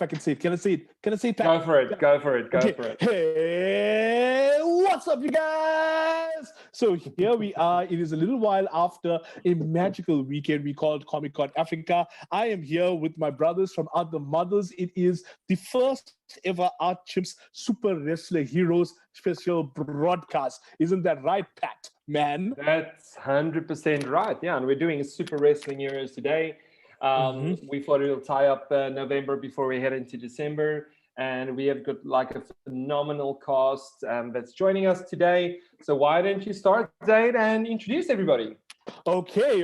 I can say it. Can I say it? Can I say it? Go for it. Go for it. Go Okay. for it. Hey, what's up, you guys? So here we are. It is a little while after a magical weekend we called Comic-Con Africa. I am here with my brothers from Other Mothers. It is the first ever Art Chimps Super Wrestler Heroes special broadcast. Isn't that right, Pat, man? That's 100% right. Yeah, and we're doing Super Wrestling Heroes today. We thought it'll tie up November before we head into December. And we have got like a phenomenal cast that's joining us today. So why don't you start, Zaid, and introduce everybody? Okay.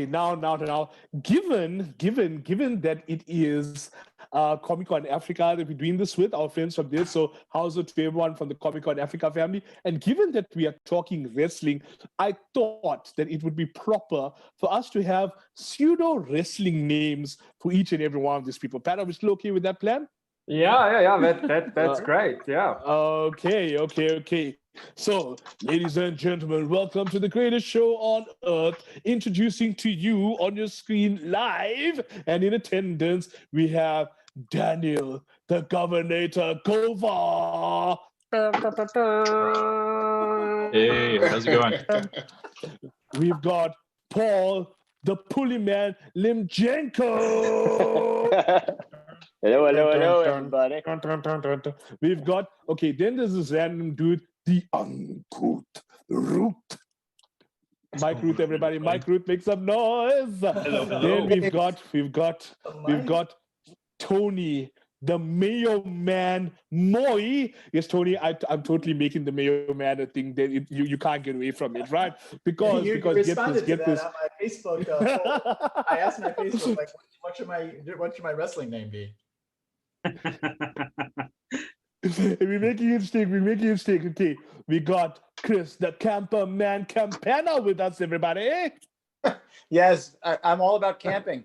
Now, given that it is Comic-Con Africa that we're doing this with our friends from this, so how's it to everyone from the Comic-Con Africa family? And given that we are talking wrestling, I thought that it would be proper for us to have pseudo wrestling names for each and every one of these people. Pat, are we still okay with that plan? Yeah. That's great. Yeah. Okay. So, ladies and gentlemen, welcome to the greatest show on earth. Introducing to you on your screen live and in attendance, we have Daniel, the Governator Govar. Hey, how's it going? We've got Pual, the Pulley Man Limgenco. Hello, everybody. We've got, then there's this random dude, the uncouth Rooth. Mike Rooth, everybody. Mike Rooth, make some noise. Hello. Then we've got Tony, the Mayo Man Moi. Yes, Tony, I'm totally making the Mayo Man a thing that you can't get away from it, right? Because you responded to that on my Facebook. I asked my Facebook, like, what should my wrestling name be? We're making it stick. Okay, we got Chris, the camper man Campana with us, everybody. Yes, I'm all about camping.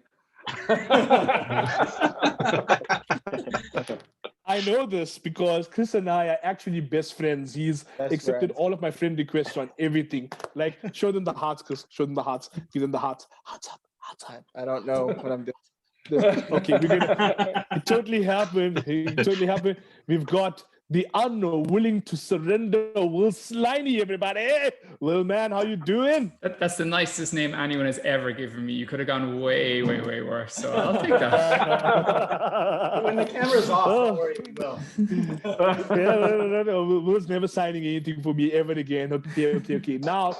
I know this because Chris and I are actually best friends. He's accepted all of my friend requests on everything. Like, show them the hearts, Chris. Show them the hearts. Give them the hearts. Hearts up. I don't know what I'm doing. Okay, it totally happened. We've got the unwilling to surrender Will Sliney, everybody. Will, man, how you doing? That's the nicest name anyone has ever given me. You could have gone way worse, so I'll take that. When the camera's off, don't worry, we will. No. Will's never signing anything for me ever again. Okay. Now,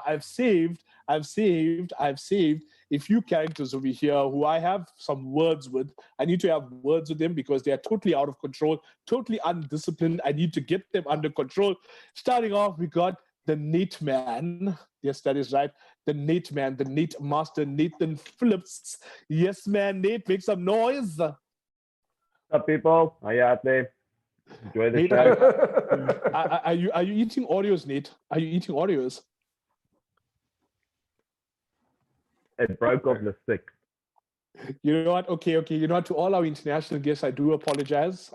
I've saved a few characters over here who I have some words with. I need to have words with them because they are totally out of control, totally undisciplined. I need to get them under control. Starting off, we got the Nate Man. Yes, that is right. The Nate Man, the Nate Master, Nathan Phillips. Yes, man, Nate, make some noise. What's up, people? How you out there? Enjoy the Nate, show. are you eating Oreos, Nate? Are you eating Oreos? It broke off the stick. You know what? Okay. You know what? To all our international guests, I do apologize.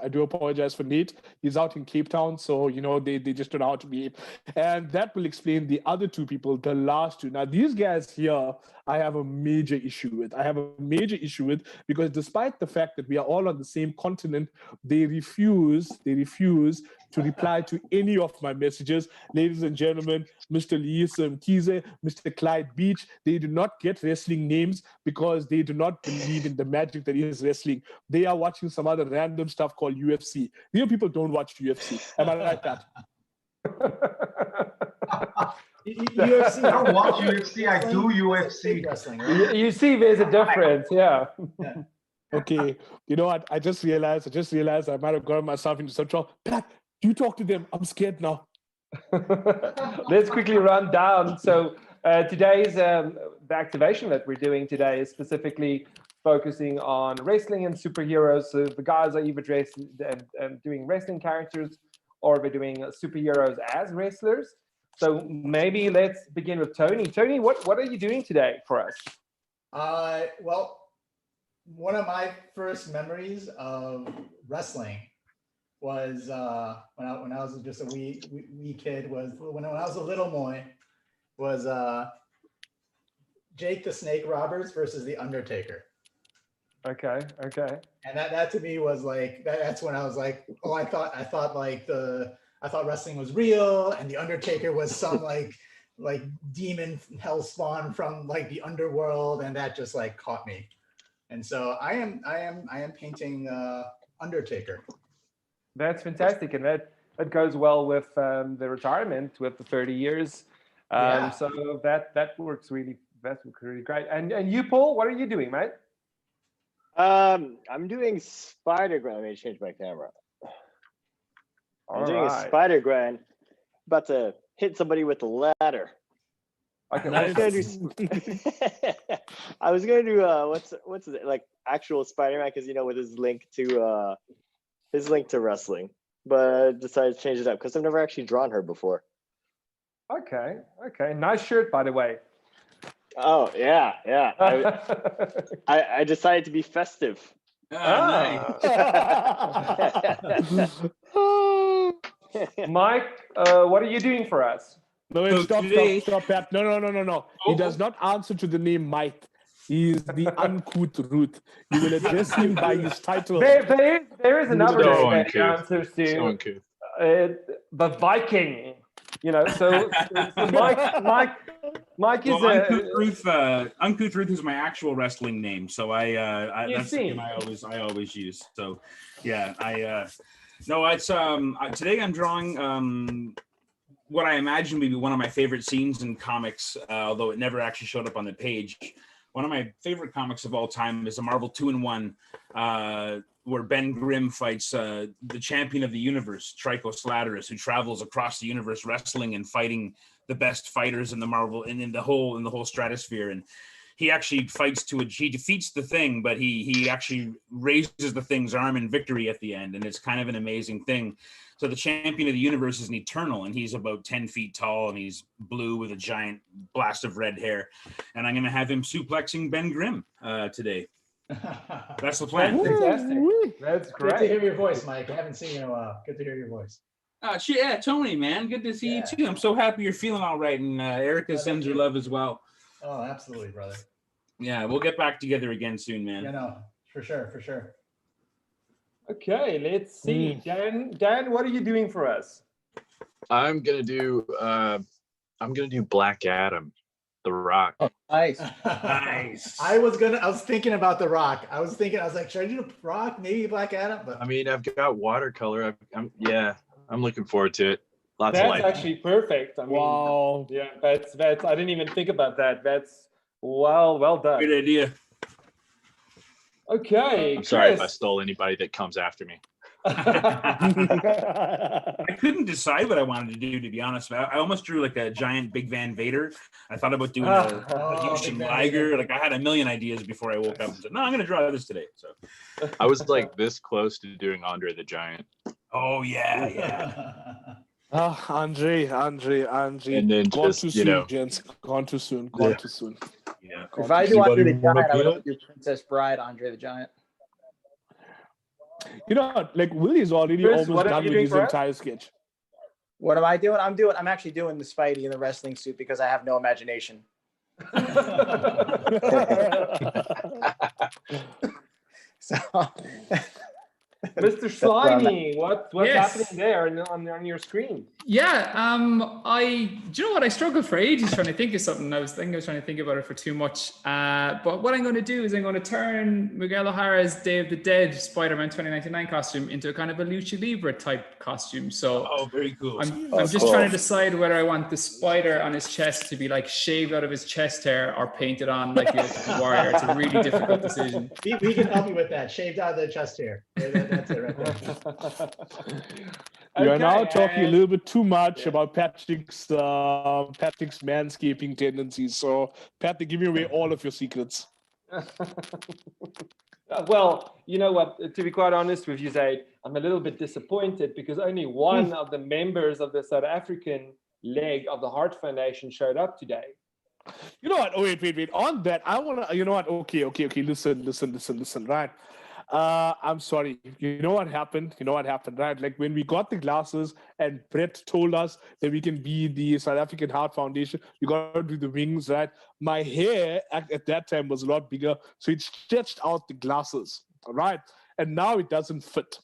For Nate. He's out in Cape Town, so they just don't know how to behave. And that will explain the other two people, the last two. Now, these guys here, I have a major issue with because despite the fact that we are all on the same continent, they refuse to reply to any of my messages. Ladies and gentlemen, Mr. Loyiso Mkize, Mr. Clide Beech, they do not get wrestling names because they do not believe in the magic that is wrestling. They are watching some other random stuff called UFC. Real people don't watch UFC. Am I right, Pat? UFC. I don't watch UFC. I do UFC. Wrestling, right? You see, there's a difference. Yeah. Okay. You know what? I just realized I might have gotten myself into some trouble. Pat, you talk to them. I'm scared now. Let's quickly run down. So today's the activation that we're doing today is specifically focusing on wrestling and superheroes. So the guys are either dressed and doing wrestling characters, or they're doing superheroes as wrestlers. So maybe let's begin with Tony. Tony, what are you doing today for us? Well, one of my first memories of wrestling was when I was just a wee kid. Was when I was a little boy. Was Jake the Snake Roberts versus the Undertaker. Okay. And that to me was like that's when I was like, oh, I thought wrestling was real, and the Undertaker was some like demon hell spawn from like the underworld, and that just like caught me. And so I am painting Undertaker. That's fantastic, and that goes well with the retirement with the 30 years. Yeah. So that works really great. And you, Paul, what are you doing, mate? I'm doing Spider-Gwen. Let me change my camera. I'm doing a Spider-Gwen. About to hit somebody with a ladder. Okay, I was gonna do what's it, like actual Spider-Man, because with his link to wrestling, but I decided to change it up because I've never actually drawn her before. Okay, nice shirt, by the way. Oh yeah. I decided to be festive. Nice. Mike, what are you doing for us? No, wait, stop, Pat. No. He does not answer to the name Mike. He is the uncouth Rooth. You will address him by his title. There is another So name that he uncouth. answers to. So uncouth. The Viking. So Mike is Uncouth Rooth is my actual wrestling name. So that's the name I always use. So yeah, today I'm drawing what I imagine would be one of my favorite scenes in comics, although it never actually showed up on the page. One of my favorite comics of all time is a Marvel 2-in-1, where Ben Grimm fights the champion of the universe, Trico Slatterus, who travels across the universe wrestling and fighting the best fighters in the Marvel and in the whole stratosphere. And he actually he defeats the Thing, but he actually raises the Thing's arm in victory at the end, and it's kind of an amazing thing. So the champion of the universe is an Eternal, and he's about 10 feet tall, and he's blue with a giant blast of red hair. And I'm going to have him suplexing Ben Grimm today. That's the plan. Fantastic. That's great. Good to hear your voice, Mike. I haven't seen you in a while. Good to hear your voice. Yeah, Tony, man. Good to see you too. I'm so happy you're feeling all right. And Erica sends her love as well. Oh, absolutely, brother. Yeah, we'll get back together again soon, man. For sure. Okay, let's see. Dan, what are you doing for us? I'm gonna do Black Adam, The Rock. Oh, nice. Nice. I was thinking about The Rock. I was like, should I do The Rock? Maybe Black Adam? But I mean, I've got watercolor. I'm looking forward to it. Lots of That's light. actually perfect. I mean, Wow. Yeah, that's. I didn't even think about that. That's well done. Good idea. Okay. I'm sorry if I Chris. stole anybody that comes after me. I couldn't decide what I wanted to do, to be honest. I almost drew like a giant Big Van Vader. I thought about doing a Jushin Liger. Like I had a million ideas before I woke up and said, no, I'm going to draw this today. So I was like this close to doing Andre the Giant. Oh, yeah. Andre. And then Gone just, too soon, gents. Gone too soon. Yeah. If I do Andre the Anybody wanna Giant, I be would do Princess Bride, Andre the Giant. Like Willie's already Chris, what almost are done you with doing his for us? entire sketch. What am I doing? I'm actually doing the Spidey in the wrestling suit because I have no imagination. So Mr. Sliney, what's Yes. happening there on your screen? Yeah, do you know what? I struggled for ages trying to think of something. I was trying to think about it for too much. But what I'm going to do is I'm going to turn Miguel O'Hara's Day of the Dead Spider-Man 2099 costume into a kind of a lucha libre type costume. So Very cool. I'm just trying to decide whether I want the spider on his chest to be like shaved out of his chest hair or painted on like the Ultimate Warrior. It's a really difficult decision. we can help you with that. Shaved out of the chest hair. That's it right there. You're now talking a little bit too much about Patrick's manscaping tendencies. So, Patrick, give me away all of your secrets. Well, you know what? To be quite honest with you, Zaid, I'm a little bit disappointed because only one of the members of the South African leg of the Heart Foundation showed up today. You know what? Oh, wait. On that, I want to, you know what? Okay. Listen, right? I'm sorry. You know what happened? Right? Like when we got the glasses and Brett told us that we can be the South African Heart Foundation, we got to do the wings, right? My hair at that time was a lot bigger, so it stretched out the glasses, all right? And now it doesn't fit.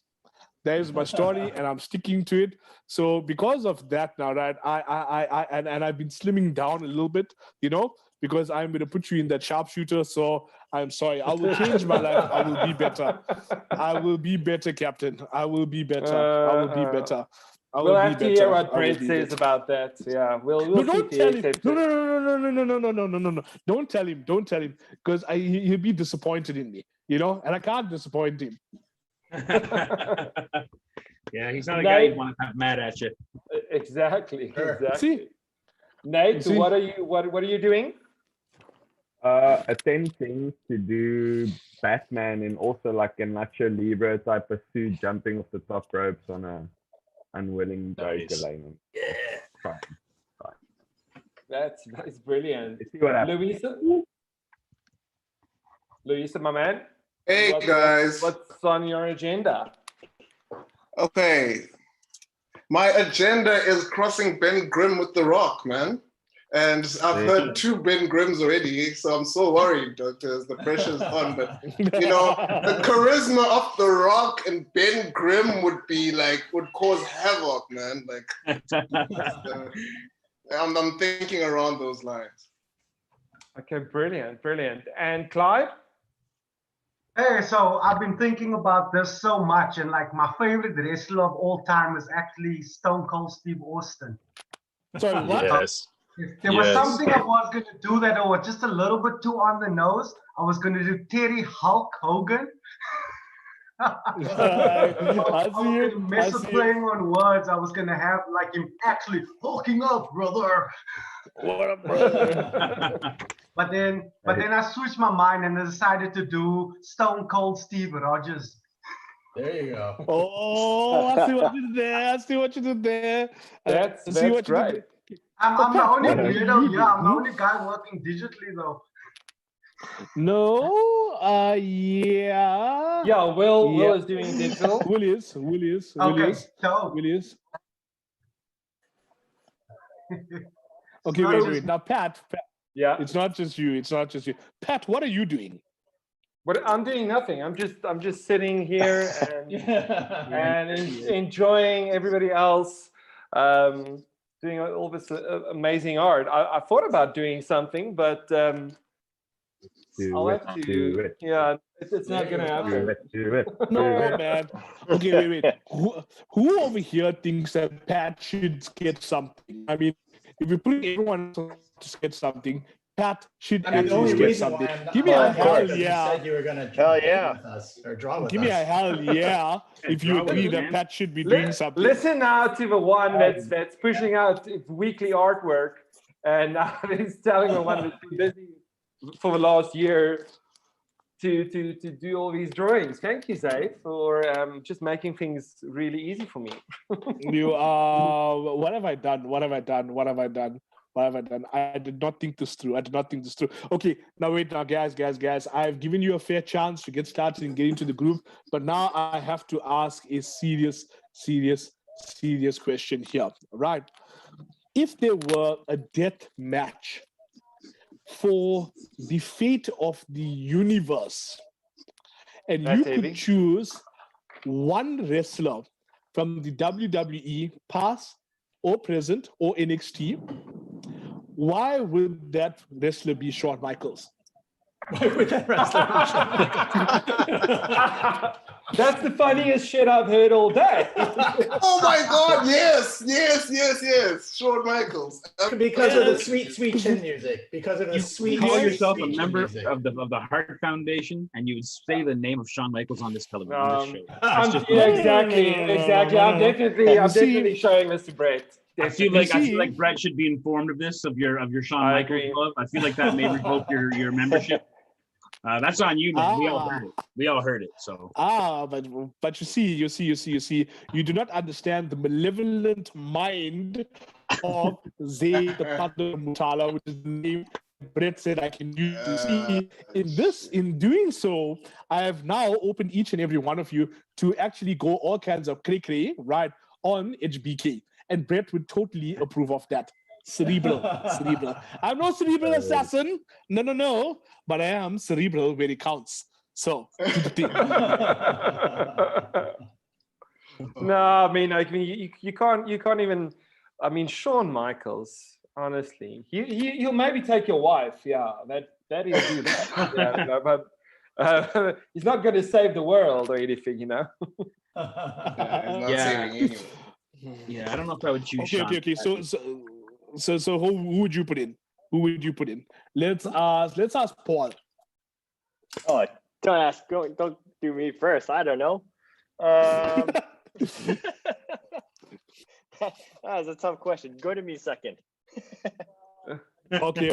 There's my story, and I'm sticking to it. So because of that now, right, I've been slimming down a little bit, because I'm going to put you in that sharpshooter. So I'm sorry. I will change my life. I will be better. I will be better, Captain. I will be better. I will be better. We'll have to hear what Brett says about that. Yeah, we'll don't tell him. No. Don't tell him. Don't tell him, because he'll be disappointed in me, and I can't disappoint him. Yeah, he's not a guy you want to have mad at you. Exactly. See? Nate, what are you doing? Attempting to do Batman in also like a Nacho Libre type of suit, jumping off the top ropes on a unwilling broker layman. Yeah. Fine. That's brilliant. Let's see what happens. Loyiso, my man. Hey guys. What's on your agenda? Okay. My agenda is crossing Ben Grimm with The Rock, man. And I've heard 2 Ben Grimms already, so I'm so worried, doctors. The pressure's on. But, the charisma of The Rock and Ben Grimm would cause havoc, man. I'm thinking around those lines. Okay, brilliant. And Clide? Hey, so I've been thinking about this so much, and my favorite wrestler of all time is actually Stone Cold Steve Austin. Sorry, what? Yes. If there was something I was going to do that was just a little bit too on the nose, I was going to do Terry Hulk Hogan. Playing on words, I was going to have him actually hulking up, brother. What up, brother? But then I switched my mind and I decided to do Stone Cold Steve Rogers. There you go. Oh, I see what you did there. That's great. I'm the only weirdo. Yeah, I'm the only guy working digitally though. No, yeah. Yeah, Will is doing digital. Will is. Okay, wait. Now, Pat. Yeah. It's not just you. Pat, what are you doing? I'm doing nothing. I'm just sitting here and enjoying everybody else doing all this amazing art. I thought about doing something, but I'll have to do it. Yeah, it's not gonna happen. Do it. No, man. Okay, wait. Who over here thinks that Pat should get something? I mean, if you put everyone to get something, Pat should actually get something. Give me a hell yeah. You said you were gonna hell yeah with us or draw with Give us. me a hell yeah if you agree that Pat should be doing something. Listen now to the one that's pushing out weekly artwork, and now he's telling the one that's been busy for the last year to do all these drawings. Thank you, Zay, for just making things really easy for me. What have I done? I did not think this through. Okay, now wait, guys. I've given you a fair chance to get started and get into the group, but now I have to ask a serious question here. Right? If there were a death match for the fate of the universe, and you could choose one wrestler from the WWE, past or present or NXT, why would that wrestler be Shawn Michaels? Why would that wrestler be Shawn Michaels? That's the funniest shit I've heard all day. Oh my God! Yes. Shawn Michaels. Because of the sweet chin music. Because of the you call yourself a member of the Heart Foundation, and you would say the name of Shawn Michaels on this television show. Exactly. I'm definitely showing this to Brett. I feel like Brett should be informed of this, of your Shawn Michaels love. I feel like that may revoke your membership. That's on you, man. We all heard it. So. But you see, you do not understand the malevolent mind of Zay the Butler Mutala, which is the name Brett said I can use. See, in doing so, I have now opened each and every one of you to actually go all kinds of cray right on HBK, and Brett would totally approve of that. Cerebral. I'm no cerebral assassin. No. But I am cerebral where it counts. So do the thing. No, I mean, you can't even. I mean, Shawn Michaels, honestly, he'll maybe take your wife. Yeah, that is do that. Yeah, you know, but he's not going to save the world or anything, you know. Yeah, I don't know if I would choose. Okay. So who would you put in? Who would you put in? Let's ask Paul. Oh, don't do me first. I don't know. That was a tough question. Go to me second. Okay.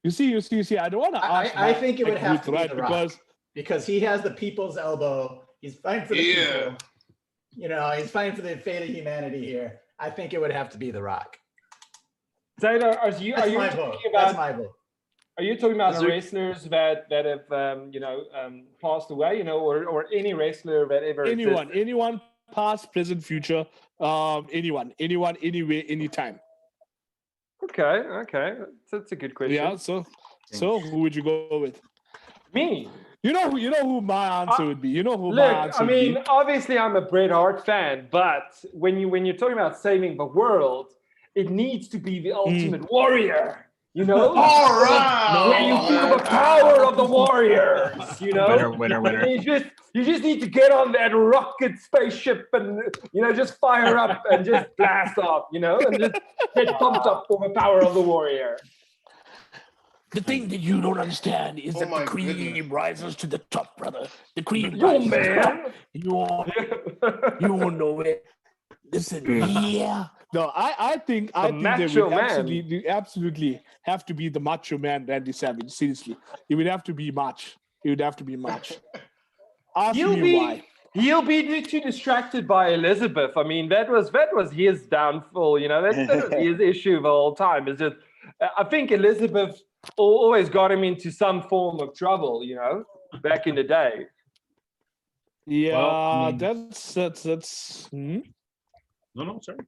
You see. I don't want to ask. I think it would have to be The Rock, because he has the people's elbow. He's fighting for the people. You know, he's fighting for the fate of humanity here. I think it would have to be The Rock. Taylor, are you That's my vote. Are you talking about the wrestlers that have passed away, you know, or any wrestler that ever anyone, past, present, future, anyone, anywhere, anytime. Okay, that's a good question. Yeah. So who would you go with? Me. You know who my answer would be. You know who look, my answer I mean, would be. obviously I'm a Bret Hart fan, but when you're talking about saving the world, it needs to be the ultimate warrior. You know, all right. Where you feel the power of the warriors. You know, winner. You just need to get on that rocket spaceship and just fire up and just blast off. You know, and just get pumped up for the power of the warrior. The thing that you don't understand is that the cream rises to the top, brother. The cream rises to the top. You won't know it. Listen, yeah. No, I think they would absolutely have to be the Macho Man, Randy Savage. Seriously, he would have to be March. He would have to be March. Ask me why. He'll be too distracted by Elizabeth. I mean, that was his downfall. You know, that was his issue the whole time. Is just, I think Elizabeth always got him into some form of trouble. You know, back in the day. Yeah, well, I mean, that's. No, sorry.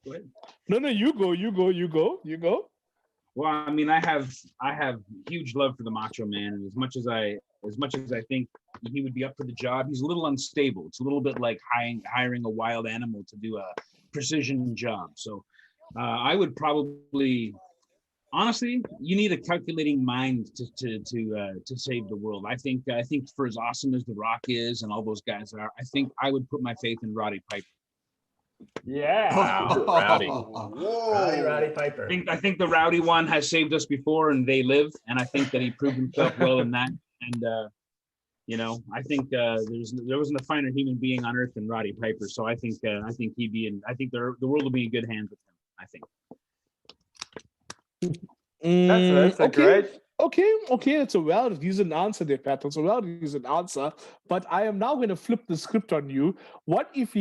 Go ahead. No, you go. Well, I mean, I have huge love for the Macho Man, and as much as I think he would be up for the job, he's a little unstable. It's a little bit like hiring a wild animal to do a precision job. So I would probably, honestly, you need a calculating mind to save the world. I think for as awesome as The Rock is and all those guys are, I think I would put my faith in Roddy Piper. Yeah. Wow, Rowdy. Roddy Piper. I think the Rowdy one has saved us before, and They Live, and I think that he proved himself well in that. And I think there wasn't a finer human being on earth than Roddy Piper. So I think he'd be in. I think the world will be in good hands with him. I think. That's a great. Okay, it's a well-reasoned answer there, Pat. It's a well-reasoned answer. But I am now going to flip the script on you. What if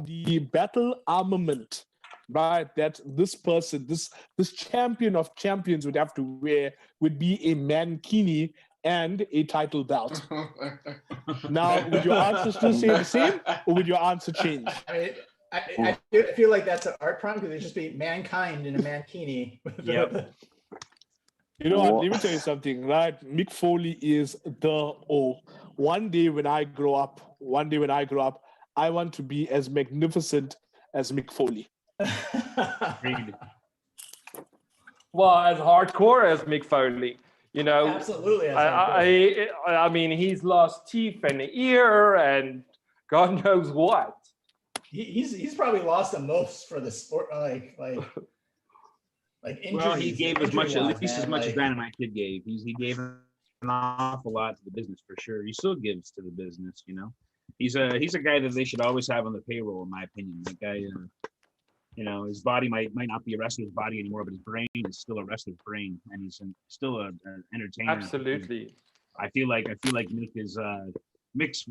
the battle armament, right, that this person, this champion of champions would have to wear would be a mankini and a title belt? Now, would your answer still say the same, or would your answer change? I feel like that's an art prompt because it'd just be mankind in a mankini. Yep. You know what? Let me tell you something, right? Mick Foley is the O. One day when I grow up, I want to be as magnificent as Mick Foley. Well, as hardcore as Mick Foley, you know. Absolutely. I mean, he's lost teeth and an ear and God knows what. He's probably lost the most for the sport, like injuries. Well, he gave at least as much as Dynamite Kid gave. He gave an awful lot to the business for sure. He still gives to the business, you know. He's a guy that they should always have on the payroll, in my opinion. That guy, his body might not be a wrestler's body anymore, but his brain is still a wrestler's brain, and he's still an entertainer. Absolutely. I feel like Mick is Mick's.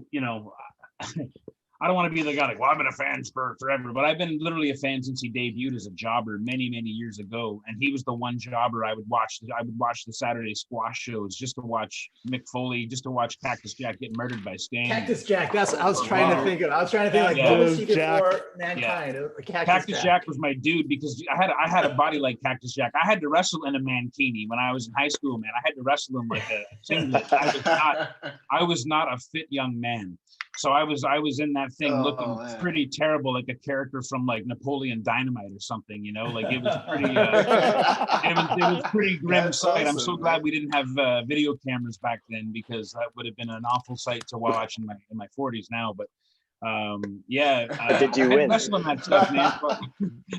I don't want to be the guy like, well, I've been a fan for forever, but I've been literally a fan since he debuted as a jobber many, many years ago. And he was the one jobber I would watch. I would watch the Saturday squash shows just to watch Mick Foley, just to watch Cactus Jack get murdered by Stan. Cactus Jack. That's what I was trying to think of. I was trying to think like, what was he before Mankind? Yeah. Cactus Jack was my dude because I had a body like Cactus Jack. I had to wrestle in a mankini when I was in high school, man. I had to wrestle him like a singlet. I was not a fit young man. So I was in that thing looking pretty terrible, like a character from like Napoleon Dynamite or something, you know. Like it was pretty, it was pretty grim sight. I'm so glad we didn't have video cameras back then because that would have been an awful sight to watch in my 40s now. But did you win? Wrestling that stuff, man.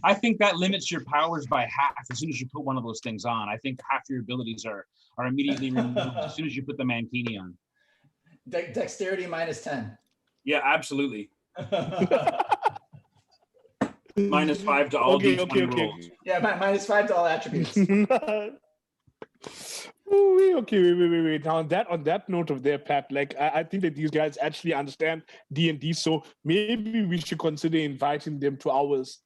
I think that limits your powers by half as soon as you put one of those things on. I think half your abilities are immediately removed as soon as you put the mankini on. Dexterity -10. Yeah, absolutely. -5 to all D20 rolls. Yeah, -5 to all attributes. Wait. Now on that note of their Pat, like I think that these guys actually understand D&D, so maybe we should consider inviting them to ours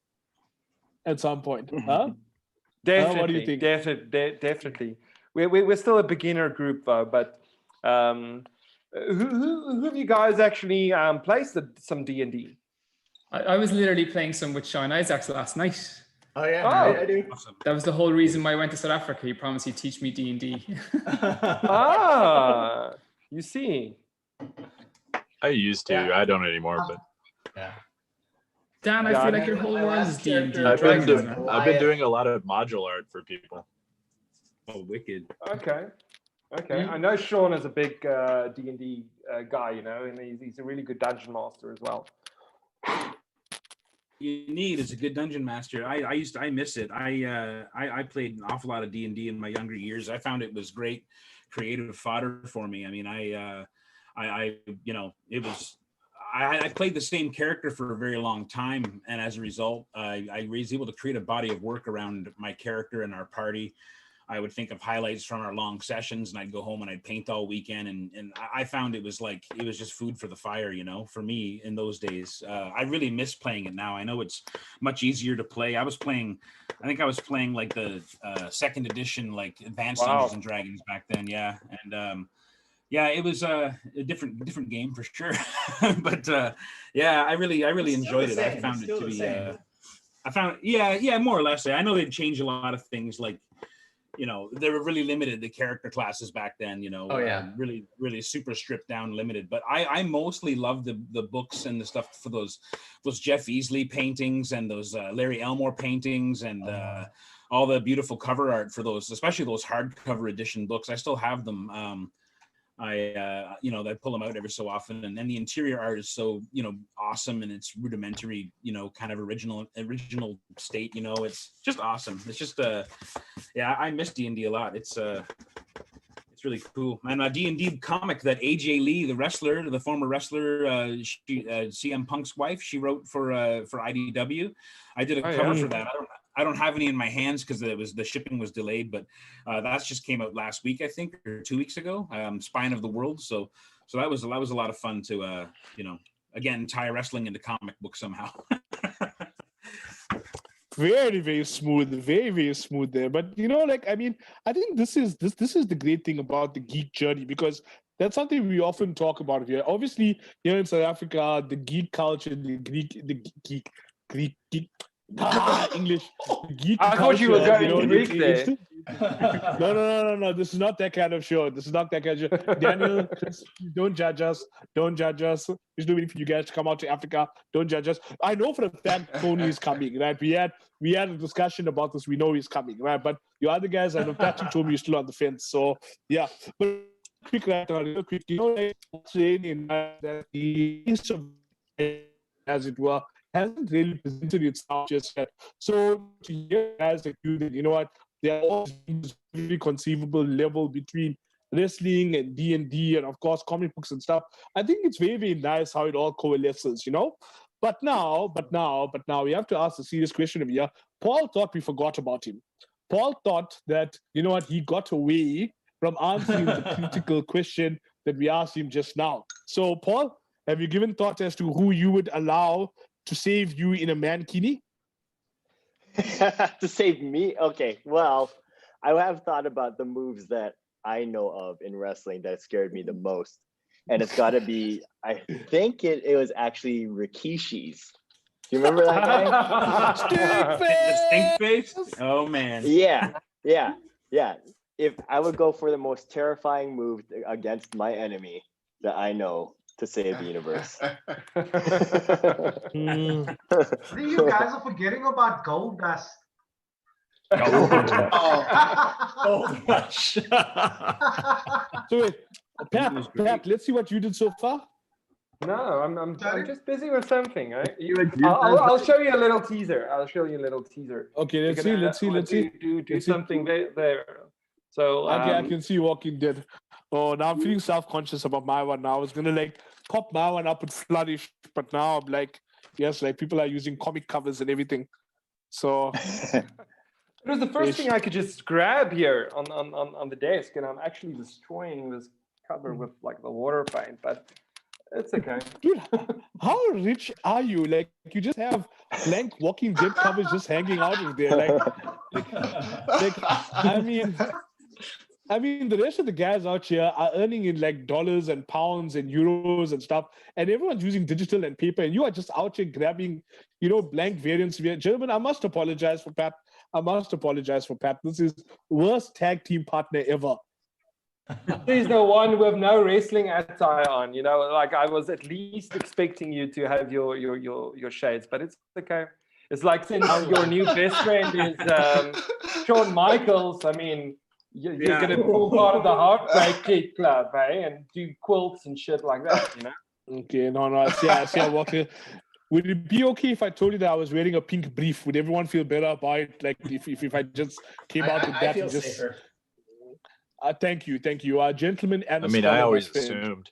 at some point. Huh? Definitely. What do you think? Definitely. We're still a beginner group though, but who have you guys actually played some D&D? I was literally playing some with Sean Isaacs last night. Oh yeah, I do. That was the whole reason why I went to South Africa. He promised he'd teach me D&D. You see. I used to. I don't anymore, but Dan, I feel like your whole world is D&D. I've been doing a lot of module art for people. Oh, wicked. Okay. I know Sean is a big D&D guy, you know, and he's a really good dungeon master as well. You need is a good dungeon master. I miss it. I played an awful lot of D&D in my younger years. I found it was great creative fodder for me. I mean, I played the same character for a very long time, and as a result, I was able to create a body of work around my character and our party. I would think of highlights from our long sessions, and I'd go home and I'd paint all weekend. And I found it was just food for the fire, you know, for me in those days. I really miss playing it now. I know it's much easier to play. I think I was playing like the second edition, like Advanced Dungeons and Dragons back then. Yeah. And it was a different game for sure. But I really enjoyed it. I found it to be, more or less. I know they'd changed a lot of things, like, you know, they were really limited, the character classes back then, you know, really, really super stripped down, limited. But I mostly love the books and the stuff for those Jeff Easley paintings and those Larry Elmore paintings and all the beautiful cover art for those, especially those hardcover edition books. I still have them. I pull them out every so often, and then the interior art is so, you know, awesome, and it's rudimentary, you know, kind of original state, you know, it's just awesome. It's just I miss D&D a lot. It's really cool. And a D&D comic that AJ Lee, the former wrestler, CM Punk's wife, she wrote for IDW. I did a cover for that. I don't have any in my hands because the shipping was delayed, but that's just came out last week, I think, or 2 weeks ago. Spine of the World. So that was a lot of fun to again tie wrestling into comic book somehow. Very, very smooth, very, very smooth there. But you know, like, I mean, I think this is the great thing about the geek journey, because that's something we often talk about here. Obviously, here in South Africa, the geek culture, the geek English. Geek I thought you were going to Greek there. No. This is not that kind of show. Daniel, Chris, don't judge us. There's no need for you guys to come out to Africa. Don't judge us. I know for a fact Tony is coming, right? We had a discussion about this. We know he's coming, right? But your other guys, I know Patrick told me you're still on the fence. So yeah. But real quick, you know, like saying that the east of, as it were, hasn't really presented itself just yet. So to hear guys like you, that, you know what, there are all very conceivable level between wrestling and D&D and of course comic books and stuff. I think it's very, very nice how it all coalesces, you know. But now we have to ask a serious question of here. Paul thought we forgot about him. Paul thought that, you know what, he got away from answering the critical question that we asked him just now. So Paul, Have you given thought as to who you would allow to save you in a mankini? To save me? Okay, well, I have thought about the moves that I know of in wrestling that scared me the most. And it's got to be, I think it was actually Rikishi's. Do you remember that guy? Stink face? Oh, man. Yeah. If I would go for the most terrifying move against my enemy that I know to save the universe. You guys are forgetting about Gold Dust. Gold Rush. So wait, Pat, let's see what you did so far. No, I'm just busy with something. Right? I'll show you a little teaser. Okay, let's see. Do something there. So I can see Walking Dead. Oh, now I'm feeling self-conscious about my one now. I was gonna like pop my one up with Flourish, but now I'm like, yes, like people are using comic covers and everything. So it was the first thing I could just grab here on the desk, and I'm actually destroying this cover with like the water paint, but it's okay. Dude, how rich are you? Like you just have blank Walking Dead covers just hanging out of there. Like I mean, the rest of the guys out here are earning in like dollars and pounds and euros and stuff, and everyone's using digital and paper, and you are just out here grabbing, blank variants. Gentlemen, I must apologize for Pat. This is worst tag team partner ever. He's the one with no wrestling attire on. Like I was at least expecting you to have your shades, but it's okay. It's like since your new best friend is Shawn Michaels. I mean, you're going to pull part of the Heartbreak Club, eh? And do quilts and shit like that, Okay, no. I see. I walk here. Would it be okay if I told you that I was wearing a pink brief? Would everyone feel better about it? Like if I just came out with that? I feel safer. Thank you. Gentlemen and I always assumed.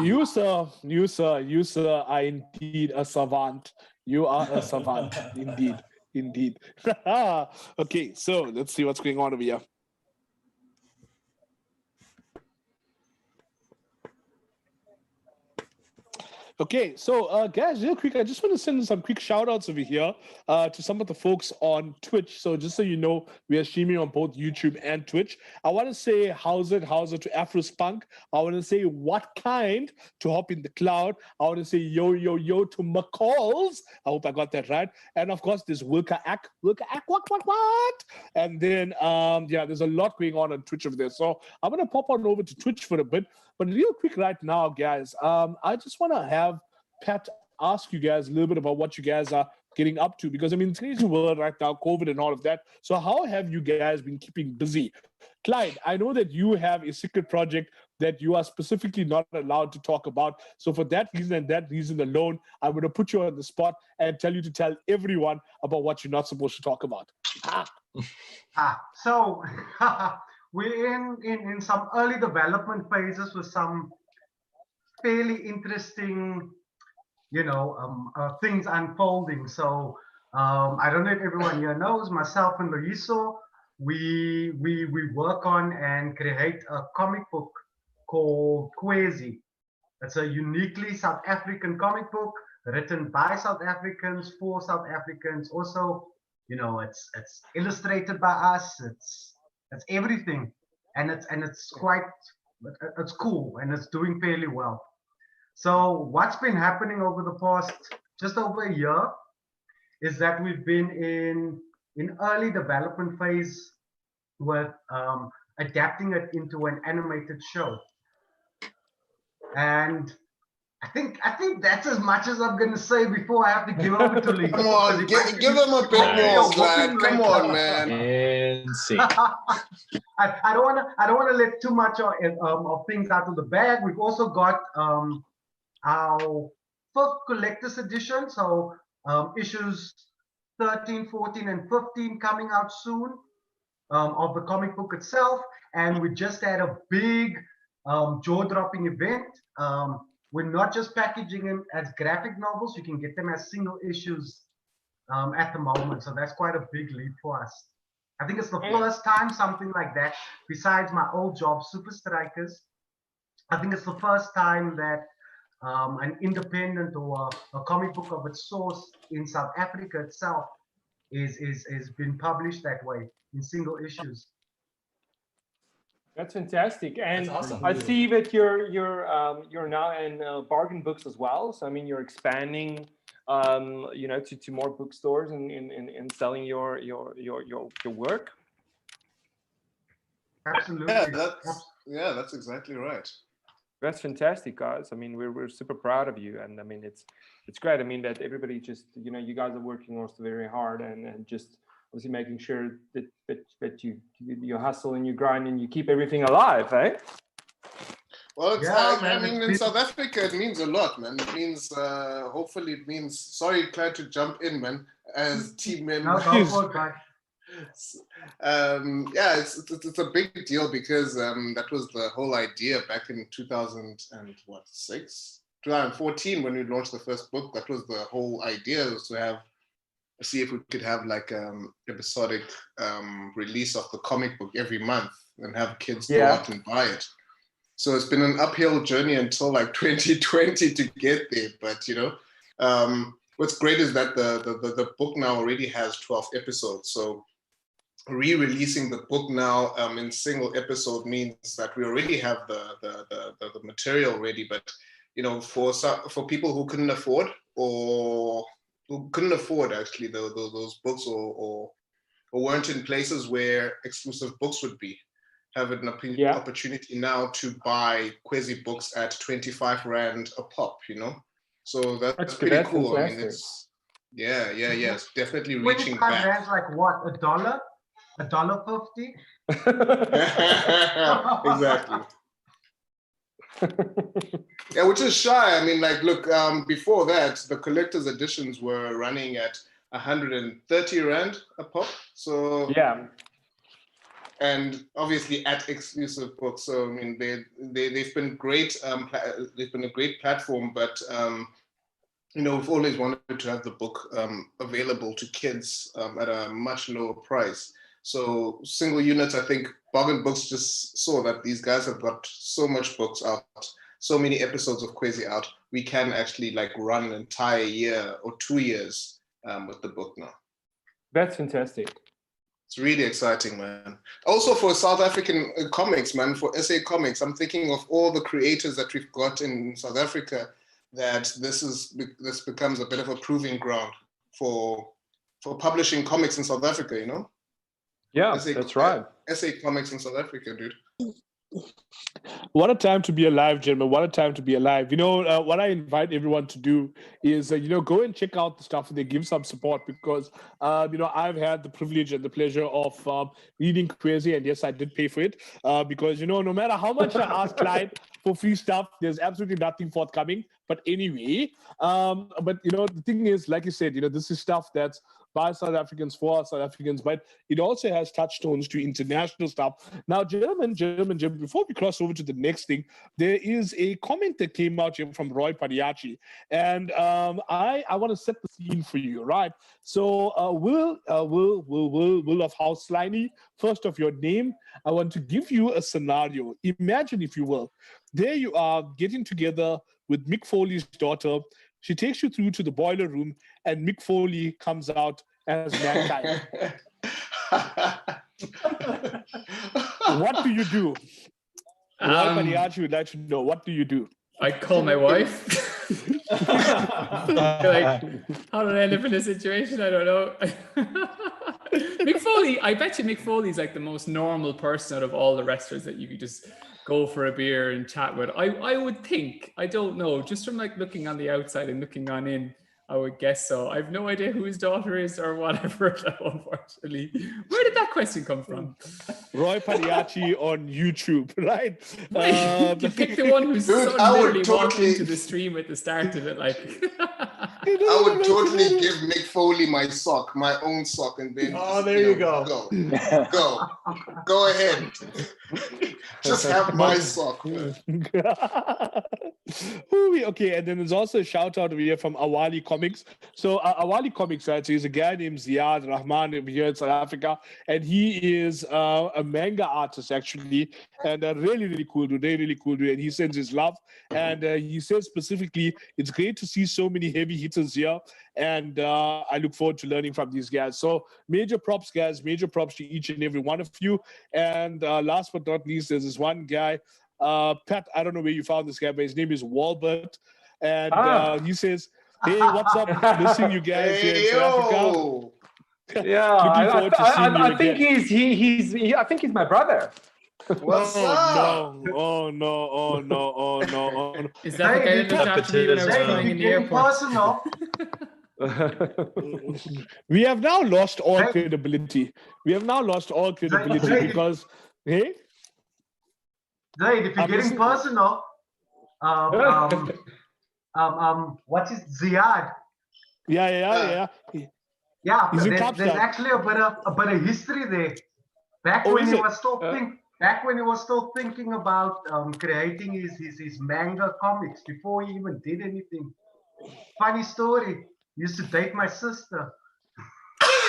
You sir are indeed a savant. You are a savant, indeed. Okay, so let's see what's going on over here. Okay, so guys, real quick, I just want to send some quick shout outs over here to some of the folks on Twitch. So just so you know, we are streaming on both YouTube and Twitch. I want to say how's it to Afrospunk. I want to say what kind to Hop in the Cloud. I want to say yo to McCalls. I hope I got that right. And of course, there's Wilka Ack, what? And then there's a lot going on Twitch over there. So I'm gonna pop on over to Twitch for a bit. But real quick right now, guys, I just want to have Pat ask you guys a little bit about what you guys are getting up to, because I mean, today's world right now, COVID and all of that. So how have you guys been keeping busy? Clyde, I know that you have a secret project that you are specifically not allowed to talk about. So for that reason and that reason alone, I'm going to put you on the spot and tell you to tell everyone about what you're not supposed to talk about. So we're in some early development phases with some fairly interesting, things unfolding. So I don't know if everyone here knows, myself and Loyiso, we work on and create a comic book called Quasi. It's a uniquely South African comic book written by South Africans for South Africans. Also, it's illustrated by us. It's everything, and it's cool, and it's doing fairly well. So what's been happening over the past just over a year is that we've been in early development phase with adapting it into an animated show. And I think that's as much as I'm going to say before I have to give over to Lee. Come on, give him a bit more, Clyde. Come on, man. And see. I don't want to let too much of things out of the bag. We've also got our 5th collector's edition, so issues 13, 14, and 15 coming out soon of the comic book itself. And we just had a big jaw-dropping event. We're not just packaging them as graphic novels, you can get them as single issues at the moment. So that's quite a big leap for us. I think it's the first time something like that, besides my old job, Super Strikers, I think it's the first time that an independent or a comic book of its source in South Africa itself is been published that way in single issues. That's fantastic, and That's awesome. I see that you're now in bargain books as well. So I mean, you're expanding, you know, to more bookstores and selling your work. Absolutely. Yeah, that's exactly right. That's fantastic, guys. I mean, we're super proud of you, and I mean, it's great. I mean, that everybody just, you know, you guys are working also very hard and just obviously making sure that you hustle and you grind and you keep everything alive, eh? Well, it's, Yeah, I man, mean, in South Africa, it means a lot, man. It means, hopefully it means, sorry, Clide, to jump in, man, as team member. No, go for it, Clide. Yeah, it's a big deal because that was the whole idea back in 2014 when we launched the first book. That was the whole idea, was to see if we could have like episodic release of the comic book every month and have kids go out and buy it. So it's been an uphill journey until like 2020 to get there. But you know, what's great is that the book now already has 12 episodes. So re-releasing the book now in single episode means that we already have the material ready. But you know, for people who couldn't afford or who couldn't afford actually those books or weren't in places where exclusive books would be, have an opportunity now to buy Kwezi books at 25 Rand a pop, you know? So that's pretty cool. Fantastic. I mean, it's, it's definitely reaching back. 25 Rand's like what, $1? $1.50? Exactly. Yeah, which is shy. I mean, like, look, before that, the collector's editions were running at 130 Rand a pop. So yeah, and obviously at exclusive books. So I mean, they've been great. They've been a great platform, but you know, we've always wanted to have the book available to kids at a much lower price. So single units, I think Bargain Books just saw that these guys have got so much books out, so many episodes of Kwezi out. We can actually like run an entire year or 2 years with the book now. That's fantastic. It's really exciting, man. Also for South African comics, man, for SA Comics, I'm thinking of all the creators that we've got in South Africa, that this becomes a bit of a proving ground for publishing comics in South Africa, you know? Yeah, that's right. SA Comics in South Africa, dude. What a time to be alive, gentlemen. What a time to be alive. You know, what I invite everyone to do is, you know, go and check out the stuff and they give some support because, you know, I've had the privilege and the pleasure of reading Kwezi, and yes, I did pay for it because, you know, no matter how much I ask Clide for free stuff, there's absolutely nothing forthcoming. But anyway, but, you know, the thing is, like you said, you know, this is stuff that's by South Africans for South Africans, but it also has touchstones to international stuff. Now, gentlemen, before we cross over to the next thing, there is a comment that came out here from Roy Padiachi, and I want to set the scene for you, right? So, Will of House Sliney, first of your name, I want to give you a scenario. Imagine, if you will, there you are getting together with Mick Foley's daughter. She takes you through to the boiler room, and Mick Foley comes out as Mankind. What do you do? Roy Padiachi would like to know, what do you do? I call my wife. Like, how did I end up in this situation? I don't know. Mick Foley, I bet you Mick Foley's like the most normal person out of all the wrestlers that you could just go for a beer and chat with. I would think, I don't know, just from like looking on the outside and looking on in, I would guess so. I have no idea who his daughter is or whatever, unfortunately. Where did that question come from? Roy Padiachi on YouTube, right? You pick the one who's literally walked into the stream at the start of it, like. I would totally give Mick Foley my sock, my own sock, and then there you go. Go ahead. Just have my sock. Okay, and then there's also a shout out over here from Awali Comics. So Awali Comics, right? So he's a guy named Ziad Rahman over here in South Africa, and he is a manga artist actually, and a really cool dude, really cool dude. And he sends his love, and he says specifically, it's great to see so many heavy hitters here, and I look forward to learning from these guys. So major props, guys, major props to each and every one of you. And last but not least, there's this one guy. Pat, I don't know where you found this guy, but his name is Walbert, and he says, "Hey, what's up? Missing you guys here in South Africa." Yeah, I think he's my brother. What's up? Oh no! Is that the guy that looked after me when I was flying in the airport? We have now lost all credibility. Because, hey. Zaid, if you're getting personal, what is Ziad? Yeah. Yeah, there's actually a bit of history there. Back when he was still thinking about creating his manga comics before he even did anything. Funny story. He used to date my sister.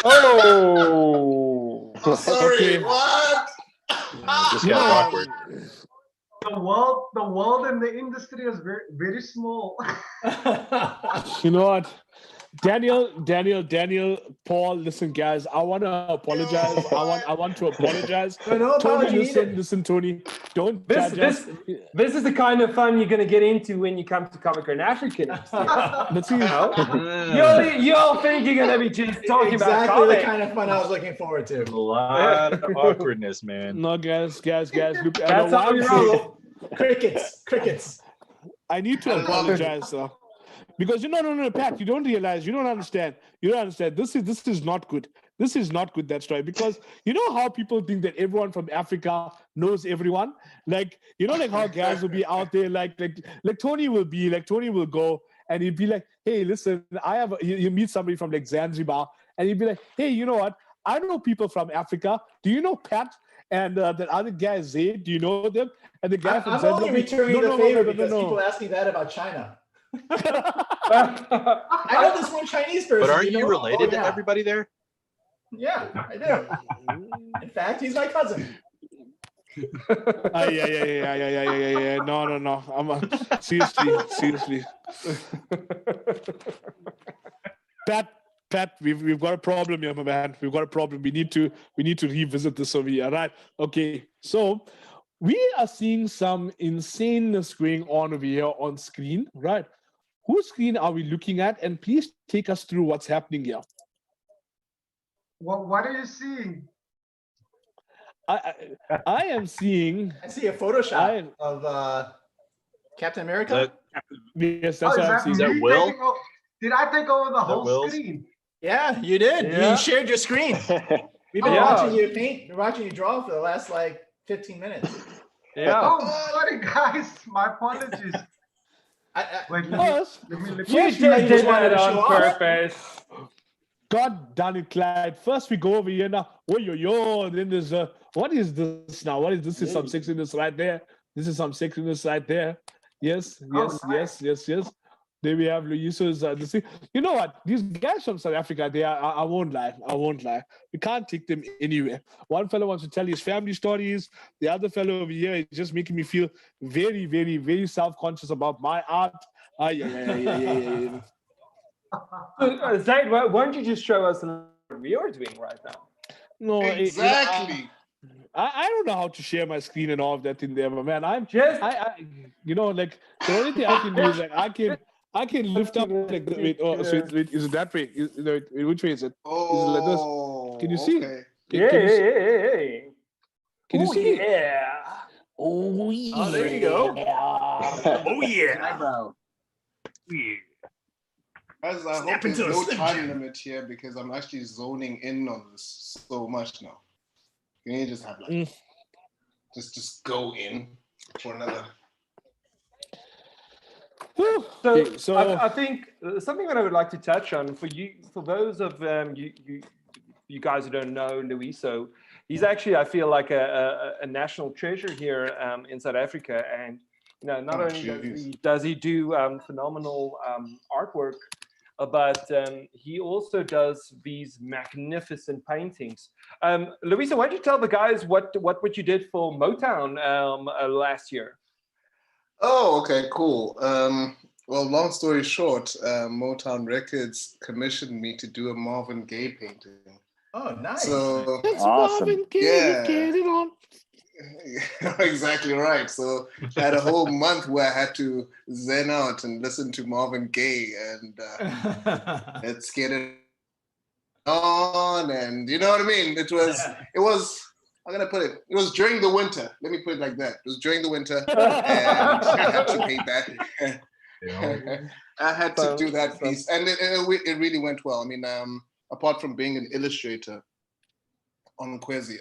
Oh, sorry. What? Just got awkward. The world and the industry is very small. You know what? Daniel, Paul, listen, guys, I want to apologize. I want to apologize. No apology. Tony, listen, Tony, don't judge us. This is the kind of fun you're going to get into when you come to Comic-Con Africa next year. Let's see. You all think you're going to be just talking about exactly the kind of fun I was looking forward to. A lot of awkwardness, man. No, guys, look. That's how we roll. Crickets. I need to apologize, sir. Because no, Pat, you don't understand. This is not good. This is not good, that story. Because you know how people think that everyone from Africa knows everyone? Like how guys will be out there, like Tony will go and he'd be like, hey, listen, you meet somebody from like Zanzibar, and he'd be like, hey, you know what? I know people from Africa. Do you know Pat? And that other guy, Zaid, do you know them? And the guy from Zanzibar. I'm only returning the favor because people ask me that about China. I know this one Chinese person. But aren't you related to everybody there? Yeah, I do. In fact, he's my cousin. Yeah. No. I'm seriously. Pat, we've got a problem here, my man. We've got a problem. We need to revisit this over here. Right? Okay. So we are seeing some insaneness going on over here on screen, right? Whose screen are we looking at? And please take us through what's happening here. What are you seeing? I am seeing. I see a Photoshop of Captain America. Yes, that's what I'm seeing. Is that Will? Did I take over the whole screen? Yeah, you did. Yeah. You shared your screen. We've been watching you paint. We're watching you draw for the last 15 minutes. Yeah. Oh, sorry, guys. My apologies. You did that on purpose. God damn it, Clyde. First we go over here now. Oh, and then there's what is this now? What is this? Is some sexiness right there. This is some sexiness right there. Yes. There we have Loyiso's. You know what? These guys from South Africa, they are. I won't lie. We can't take them anywhere. One fellow wants to tell his family stories. The other fellow over here is just making me feel very, very, very self-conscious about my art. Yeah. Zaid, why don't you just show us what you're doing right now? No, exactly. I don't know how to share my screen and all of that in there, but man, the only thing I can do is I can lift up like wait, is it that way? Which way is it? Oh, is it like this? Can you see? Okay. Can you see? Yeah. Oh yeah. Oh, there you go. Oh yeah. Bro. Guys, I hope there's no time limit here because I'm actually zoning in on this so much now. Can you just have just go in for another? So I think something that I would like to touch on for those of you guys who don't know Loyiso, he's actually, I feel like a national treasure here in South Africa, and not only does he do phenomenal artwork, but he also does these magnificent paintings. Loyiso, why don't you tell the guys what you did for Motown last year? Oh, okay, cool. Well, long story short, Motown Records commissioned me to do a Marvin Gaye painting. Oh, nice. So That's Awesome. Marvin Gaye, Yeah. get it on. Exactly right. So I had a whole month where I had to zen out and listen to Marvin Gaye and let's get it on, and you know what I mean. It was. I'm gonna put it. It was during the winter. Let me put it like that. It was during the winter, and I had to pay back. I had to do that piece, and it really went well. I mean, apart from being an illustrator on Kwezi,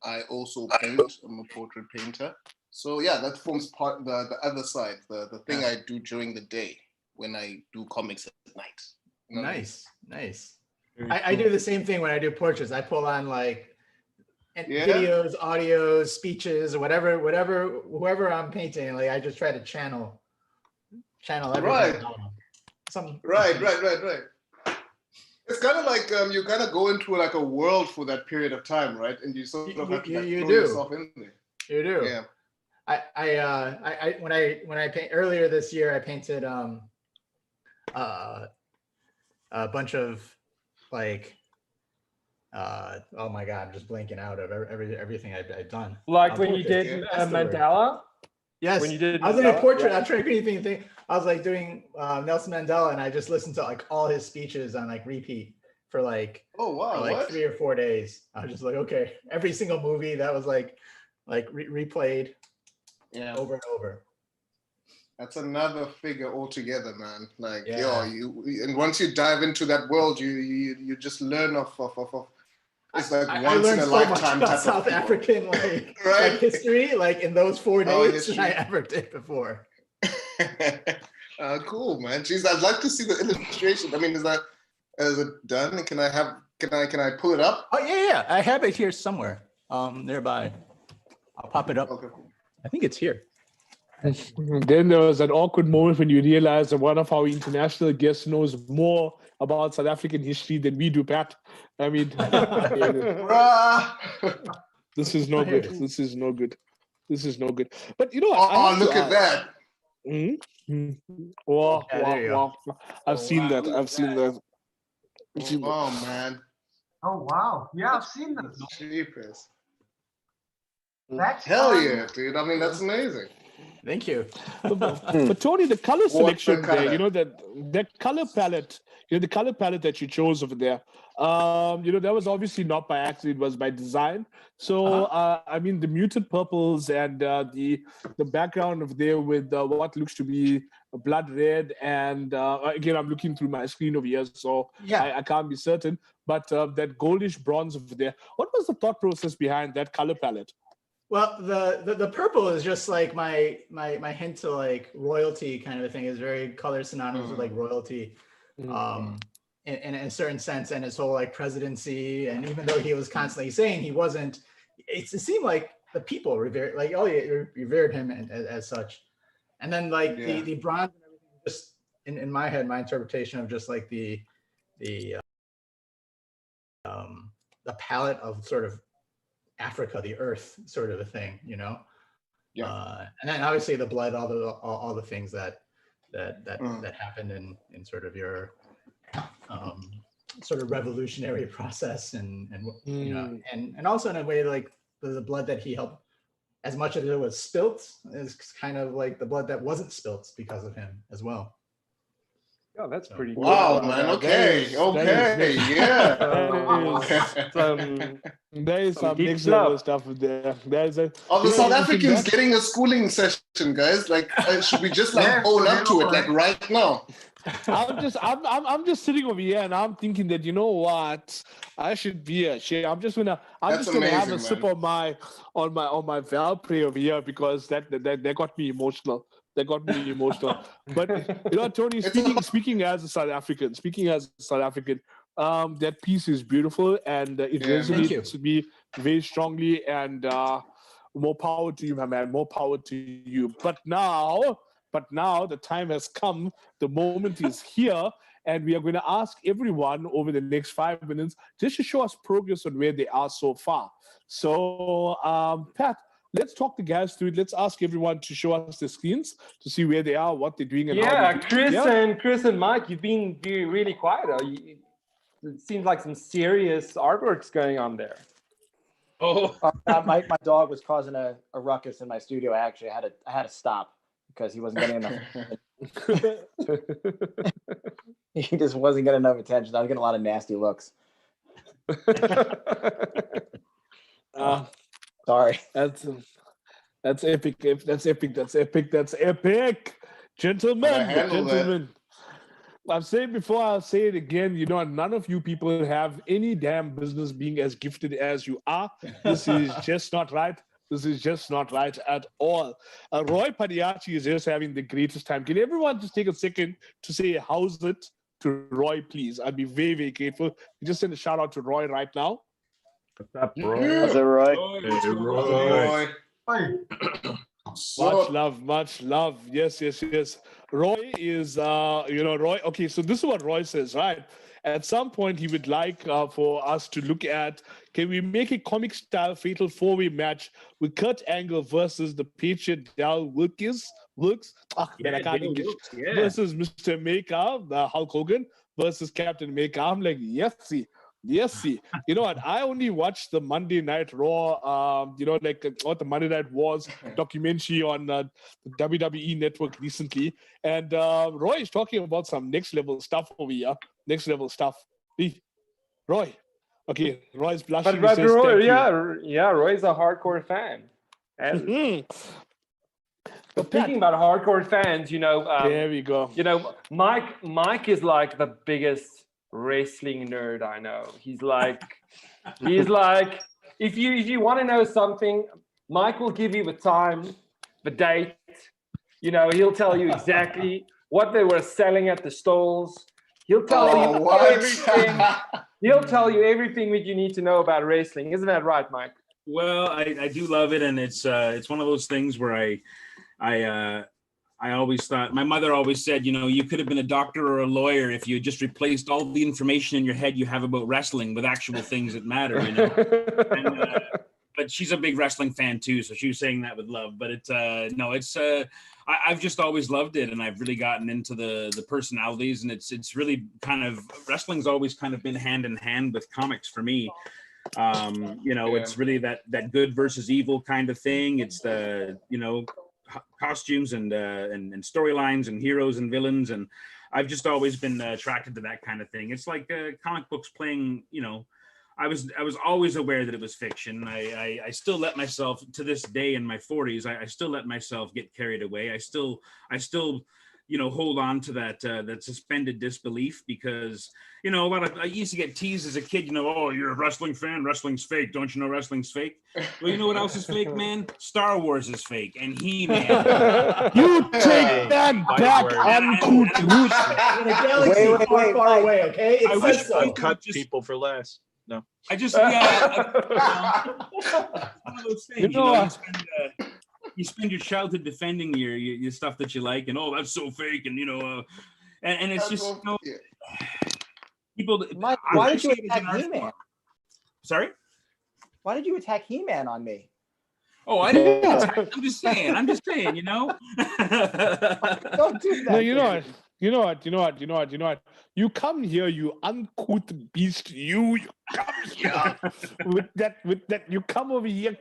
I also paint. I'm a portrait painter. So yeah, that forms part the other side, the thing I do during the day when I do comics at night. You know what I mean? Nice. I do the same thing when I do portraits. I pull on like videos, audios, speeches, whatever, whoever I'm painting. Like I just try to channel everything. Right. It's kind of like you kind of go into like a world for that period of time, right? And you sort of have to like, throw yourself in there. You do. Yeah. I when I paint earlier this year, I painted a bunch of like oh my god, I'm just blanking out of everything I've done. Like when you did Mandela. Yes, when you did I was in a portrait. I'm trying to think. I was like doing Nelson Mandela, and I just listened to like all his speeches on like repeat for like like 3 or 4 days. I was just like, okay, every single movie that was like replayed, over and over. That's another figure altogether, man. Like and once you dive into that world, you just learn of it's like once in a lifetime type South of African like history, like in those 4 days than I ever did before. Cool, man. Jeez, I'd like to see the illustration. I mean, is it done? Can I pull it up? Oh yeah. I have it here somewhere, nearby. I'll pop it up. Okay. I think it's here. Then there was an awkward moment when you realized that one of our international guests knows more about South African history than we do, Pat. I mean, this is no good. This is no good. But you know what? Look at that. Mm-hmm. Wow. I've seen that. Oh, man. Oh, wow. Yeah, I've seen this. Jeepers. That's Hell yeah, dude. I mean, that's amazing. Thank you. But Tony, the color selection there, you know, that color palette, the color palette that you chose over there, that was obviously not by accident, it was by design. So, I mean, the muted purples and the background of there with what looks to be blood red. And again, I'm looking through my screen over here, so I can't be certain. But that goldish bronze over there, what was the thought process behind that color palette? Well, the purple is just like my hint to like royalty kind of a thing. Is very color synonymous with like royalty, in a certain sense, and his whole like presidency. And even though he was constantly saying he wasn't, it seemed like the people revered, like revered him as such. And then like the bronze and everything, just in my head, my interpretation of just like the palette of sort of Africa, the earth, sort of a thing, and then obviously the blood, all the things that happened in sort of your sort of revolutionary process, and also in a way like the blood that he helped, as much as it was spilt, is kind of like the blood that wasn't spilt because of him as well. Oh, that's pretty cool. Wow, man. Okay. Yeah. There is some next level stuff there. The South Africans getting a schooling session, guys. Like, should we just like own up to it, like right now? I'm just sitting over here and I'm thinking that, you know what, I should be ashamed. I'm just gonna have a sip on my Valpre over here, because that got me emotional. But Tony, speaking as a South African, that piece is beautiful, and it resonates with me very strongly. And More power to you, my man. More power to you. But now the time has come. The moment is here. And we are going to ask everyone over the next 5 minutes just to show us progress on where they are so far. So, Pat, let's talk the guys through it. Let's ask everyone to show us the screens to see where they are, what they're doing, and how they're doing. Chris and Mike, you've been really quiet. It seems like some serious artwork's going on there. Oh, my dog was causing a ruckus in my studio. I had to stop because he wasn't getting enough. He just wasn't getting enough attention. I was getting a lot of nasty looks. Sorry. That's epic. That's epic. Gentlemen. I've said before, I'll say it again. You know, none of you people have any damn business being as gifted as you are. This is just not right. This is just not right at all. Roy Padiachi is just having the greatest time. Can everyone just take a second to say how's it to Roy, please? I'd be very, very grateful. You just send a shout out to Roy right now. What's up, Roy? How's it, Roy? Hey, Roy. Hi. Much love. Yes. Roy is, Roy. Okay, so this is what Roy says, right? At some point, he would like for us to look at, can we make a comic-style fatal four-way match with Kurt Angle versus the Patriot Dal Wilkes? Versus Mr. Maker, Hulk Hogan, versus Captain America. I'm like, yes, see. You know what? I only watched the Monday Night Raw, what the Monday Night Wars documentary on the WWE Network recently. And Roy is talking about some next level stuff over here. Next level stuff. Roy. Okay, Roy's blushing. But Roy, Roy's a hardcore fan. And speaking about hardcore fans, there we go. Mike is like the biggest wrestling nerd I know. He's like, if you want to know something, Mike will give you the time, the date. He'll tell you exactly what they were selling at the stalls. He'll tell you everything. He'll tell you everything that you need to know about wrestling. Isn't that right, Mike? Well, I do love it, and it's one of those things where I always thought, my mother always said, you could have been a doctor or a lawyer if you had just replaced all the information in your head you have about wrestling with actual things that matter, And, but she's a big wrestling fan too, so she was saying that with love. But I've just always loved it, and I've really gotten into the personalities, and it's really kind of, wrestling's always kind of been hand in hand with comics for me. It's really that good versus evil kind of thing. It's the costumes and storylines and heroes and villains, and I've just always been attracted to that kind of thing. It's like comic books playing, I was always aware that it was fiction. I still let myself, to this day in my 40s, I still let myself get carried away. I still hold on to that suspended disbelief, because I used to get teased as a kid. Oh, you're a wrestling fan. Wrestling's fake. Don't you know wrestling's fake? Well, you know what else is fake, man? Star Wars is fake, and He-Man. You take that back, uncouth Rooth. In a galaxy far away. Okay, I wish I cut people for less. No, I just one of those things. You spend your childhood defending your stuff that you like, and that's so fake, and and it's just people. Mike, why did you attack He-Man? Sorry, why did you attack He-Man on me? Oh, I didn't. I'm just saying. Don't do that. No, you know what? You come here, you uncouth beast. You come here with that. You come over here.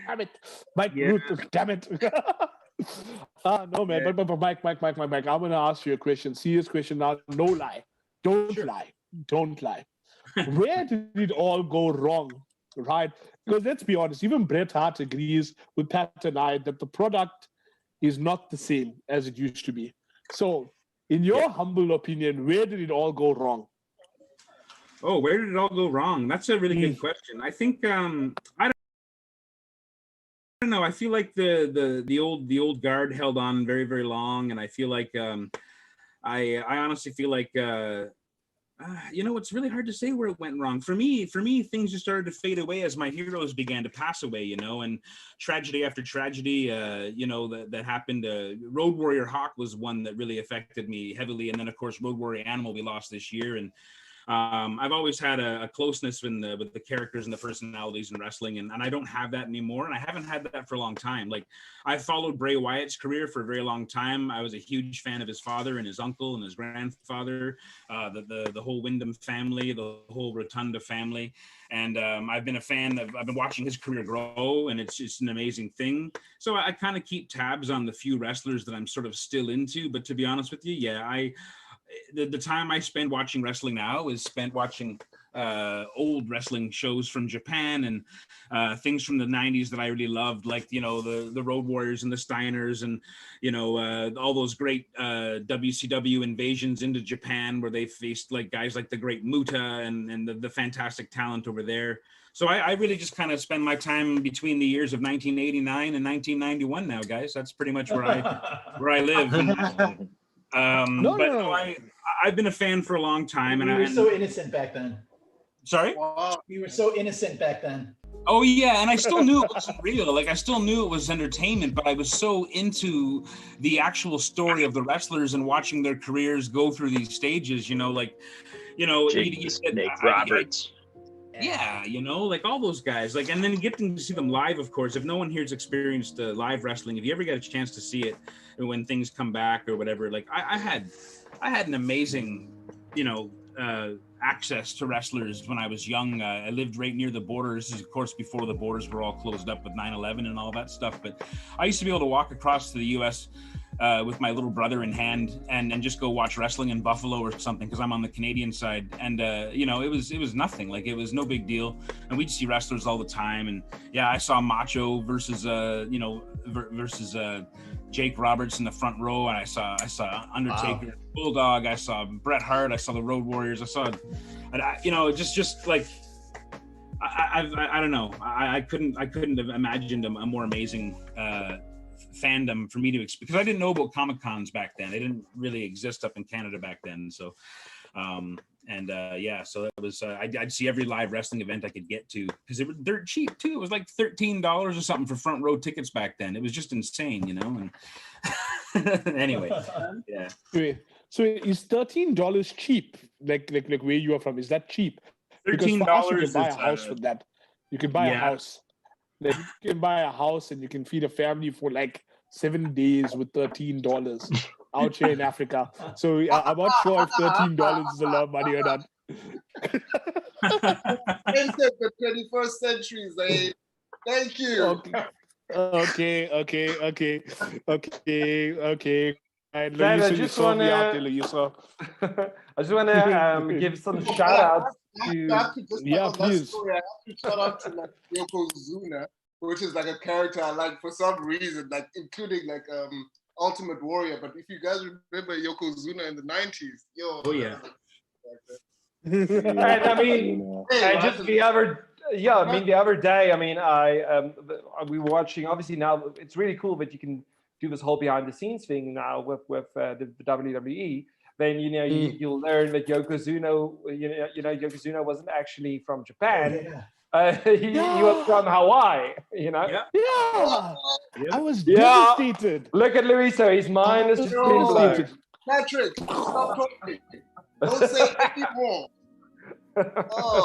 Damn it, Mike. Yeah. Damn it. No, man. Yeah. But Mike. I'm gonna ask you a question. Serious question now. No lie. Don't lie. Where did it all go wrong? Right? Because let's be honest. Even Bret Hart agrees with Pat and I that the product is not the same as it used to be. So, in your humble opinion, where did it all go wrong? Oh, where did it all go wrong? That's a really good question. I think I don't know. I feel like the old guard held on very, very long, and I feel like I honestly feel like You know, it's really hard to say where it went wrong. For me, things just started to fade away as my heroes began to pass away, you know, and tragedy after tragedy, you know, that happened. Road Warrior Hawk was one that really affected me heavily. And then, of course, Road Warrior Animal we lost this year. And I've always had a closeness with the characters and the personalities in wrestling, and I don't have that anymore, and I haven't had that for a long time. Like, I followed Bray Wyatt's career for a very long time. I was a huge fan of his father and his uncle and his grandfather, the whole Wyndham family, the whole Rotunda family, and I've been a fan of. I've been watching his career grow, and it's just an amazing thing. So I kind of keep tabs on the few wrestlers that I'm sort of still into. But to be honest with you, yeah, the time I spend watching wrestling now is spent watching old wrestling shows from Japan and things from the 90s that I really loved, like, you know, the Road Warriors and the Steiners, and, you know, all those great WCW invasions into Japan where they faced like guys like the great Muta and the fantastic talent over there. So I really just kind of spend my time between the years of 1989 and 1991 now, guys. That's pretty much where I live. I've been a fan for a long time, and we were so innocent back then. Sorry? We were so innocent back then. Oh yeah, and I still knew it wasn't real. Like, I still knew it was entertainment, but I was so into the actual story of the wrestlers and watching their careers go through these stages. You know, like, you know, Nick Roberts. Yeah, you know, like all those guys, like, and then getting to see them live, of course. If no one here's experienced live wrestling, if you ever get a chance to see it when things come back or whatever, like I had an amazing, you know, access to wrestlers when I was young. I lived right near the border. This is, of course, before the borders were all closed up with 9/11 and all that stuff. But I used to be able to walk across to the U.S. With my little brother in hand and just go watch wrestling in Buffalo or something, because I'm on the Canadian side. And, you know, it was nothing. Like, it was no big deal. And we'd see wrestlers all the time. And yeah, I saw Macho versus Jake Roberts in the front row. And I saw Undertaker, Bulldog. I saw Bret Hart. I saw the Road Warriors. I saw, you know, just like, I don't know. I couldn't have imagined a more amazing, fandom for me to because I didn't know about Comic Cons back then. They didn't really exist up in Canada back then. So yeah, so that was I'd see every live wrestling event I could get to, because they were dirt cheap too. It was like $13 or something for front row tickets back then. It was just insane, you know. And anyway, yeah. So is $13 cheap? Like where you are from, is that cheap? $13 you can buy a house with that. You can buy a house. Like, you can buy a house and you can feed a family for like 7 days with $13 out here in Africa. So I'm not sure if $13 is a lot of money or not. The 21st century, Zaid. Thank you. I Okay. just want to give some shout outs to please. I have to shout out to like Yokozuna, which is like a character I like for some reason, like including like Ultimate Warrior. But if you guys remember Yokozuna in the 90s, oh yeah. And I mean, the other day, I mean, we were watching. Obviously now it's really cool that you can do this whole behind the scenes thing now with the WWE. Then you'll learn that Yokozuna, Yokozuna wasn't actually from Japan. He was from Hawaii. You know. Yeah. I was devastated. Look at Loyiso. His mind is just devastated. Patrick, stop talking. Don't say anymore.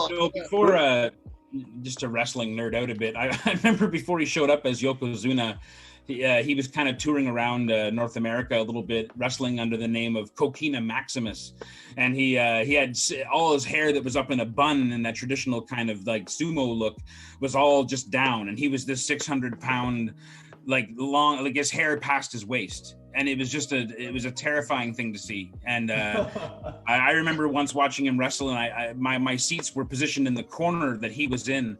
So before, just to wrestling nerd out a bit, I remember before he showed up as Yokozuna, he was kind of touring around North America a little bit, wrestling under the name of Coquina Maximus, and he had all his hair that was up in a bun and that traditional kind of like sumo look was all just down, and he was this 600-pound, like long, like his hair past his waist, and it was a terrifying thing to see. And I remember once watching him wrestle, and my seats were positioned in the corner that he was in,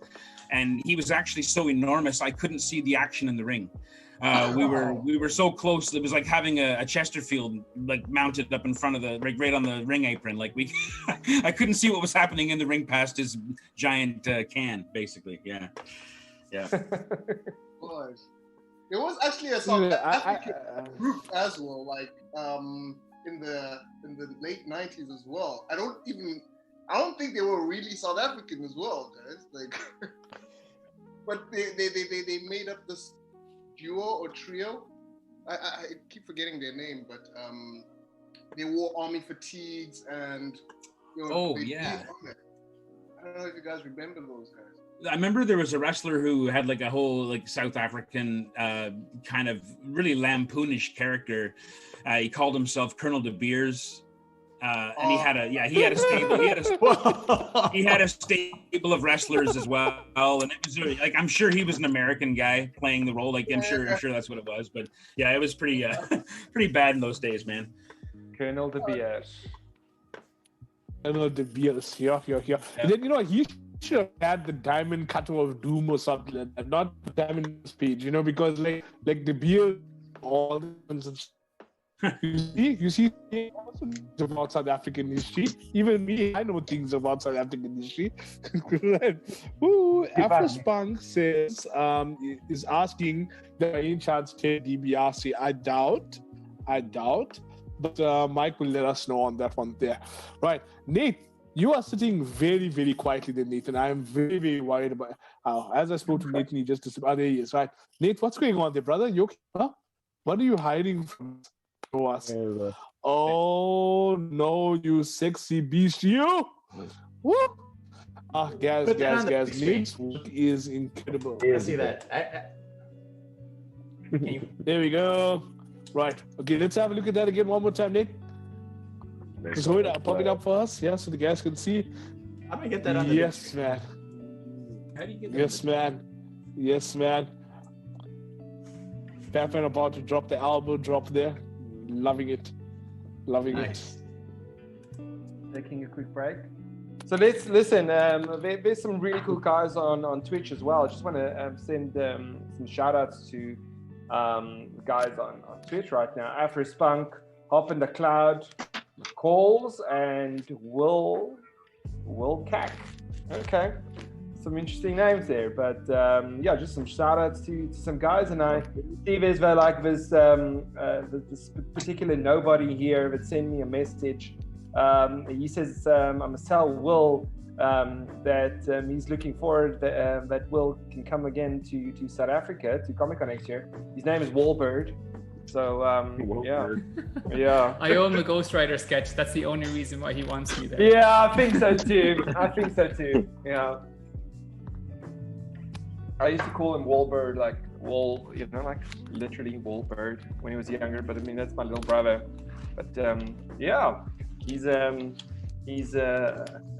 and he was actually so enormous I couldn't see the action in the ring. We were so close. It was like having a Chesterfield like mounted up in front of right on the ring apron. Like I couldn't see what was happening in the ring past his giant can, basically. Yeah. There was actually a song Rooth as well. Like in the late 90s as well. I don't think they were really South African as well, guys. Like, but they made up this duo or trio. I keep forgetting their name, but they wore army fatigues and I don't know if you guys remember those guys. I remember there was a wrestler who had like a whole like South African kind of really lampoonish character. He called himself Colonel De Beers. And he had a stable of wrestlers as well, and it was like, I'm sure he was an American guy playing the role. Like I'm sure that's what it was. But yeah, it was pretty bad in those days, man. Colonel De Beers. Colonel De Beers, yeah. And then he should have had the Diamond Cutter of Doom or something like that, not the Diamond Page, because like De Beers, all the you see about South African history. Even me, I know things about South African history. Afrospunk says is asking that by any chance Ted DiBiase. I doubt. But Mike will let us know on that one there. Right. Nate, you are sitting very, very quietly there, Nathan. I am very, very worried about as I spoke to Nathan, he just disappeared. There he is, right? Nate, what's going on there, brother? You okay? Huh? What are you hiding from us? Oh no, you sexy beast, you! Woo! Guys, Nate's work is incredible. I see that. There we go. Right. Okay, let's have a look at that again one more time, Nate. Just hold it up, pop it up for us, yeah, so the guys can see. How do I get that on? Yes, man. How do you get that? Yes, man. Batman about to drop the elbow drop there. Loving it. Taking a quick break. So let's listen. There's some really cool guys on Twitch as well. I just want to send some shout outs to guys on Twitch right now. Afrospunk, Hop in the Cloud, Calls, and Will Cack. Okay. Some interesting names there, but just some shout outs to some guys. And I see there's this particular nobody here that sent me a message. He says I must tell Will that he's looking forward that Will can come again to South Africa to Comic Con next year. His name is Wahlberg. So yeah. I owe him a Ghost Rider sketch. That's the only reason why he wants me there. Yeah, I think so too. Yeah. I used to call him Wahlberg, like Wall, like literally Wahlberg when he was younger. But I mean, that's my little brother. But he's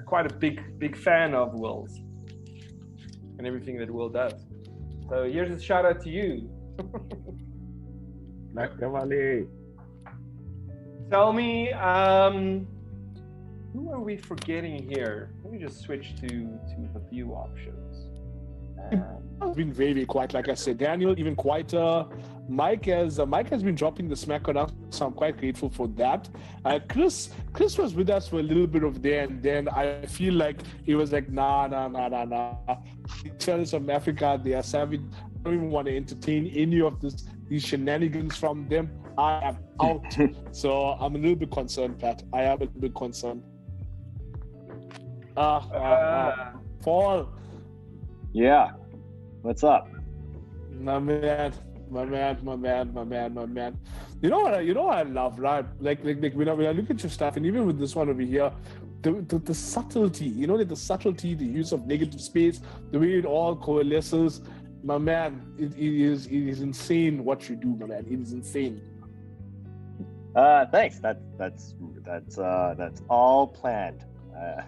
quite a big fan of Will's and everything that Will does. So here's a shout out to you. Tell me, who are we forgetting here? Let me just switch to the view options. It's been very quiet, like I said. Daniel, even quieter. Mike has been dropping the smack on us, so I'm quite grateful for that. Chris was with us for a little bit of there, and then I feel like he was like, nah. Fellas from Africa, they are savage. I don't even want to entertain any of these shenanigans from them. I am out. So I'm a little bit concerned, Pat. I am a little bit concerned. Paul. Yeah. What's up? My man. You know what I love, right? Like when I look at your stuff, and even with this one over here, the subtlety, the subtlety, the use of negative space, the way it all coalesces, my man, it is insane what you do, my man. It is insane. Thanks. That's all planned. I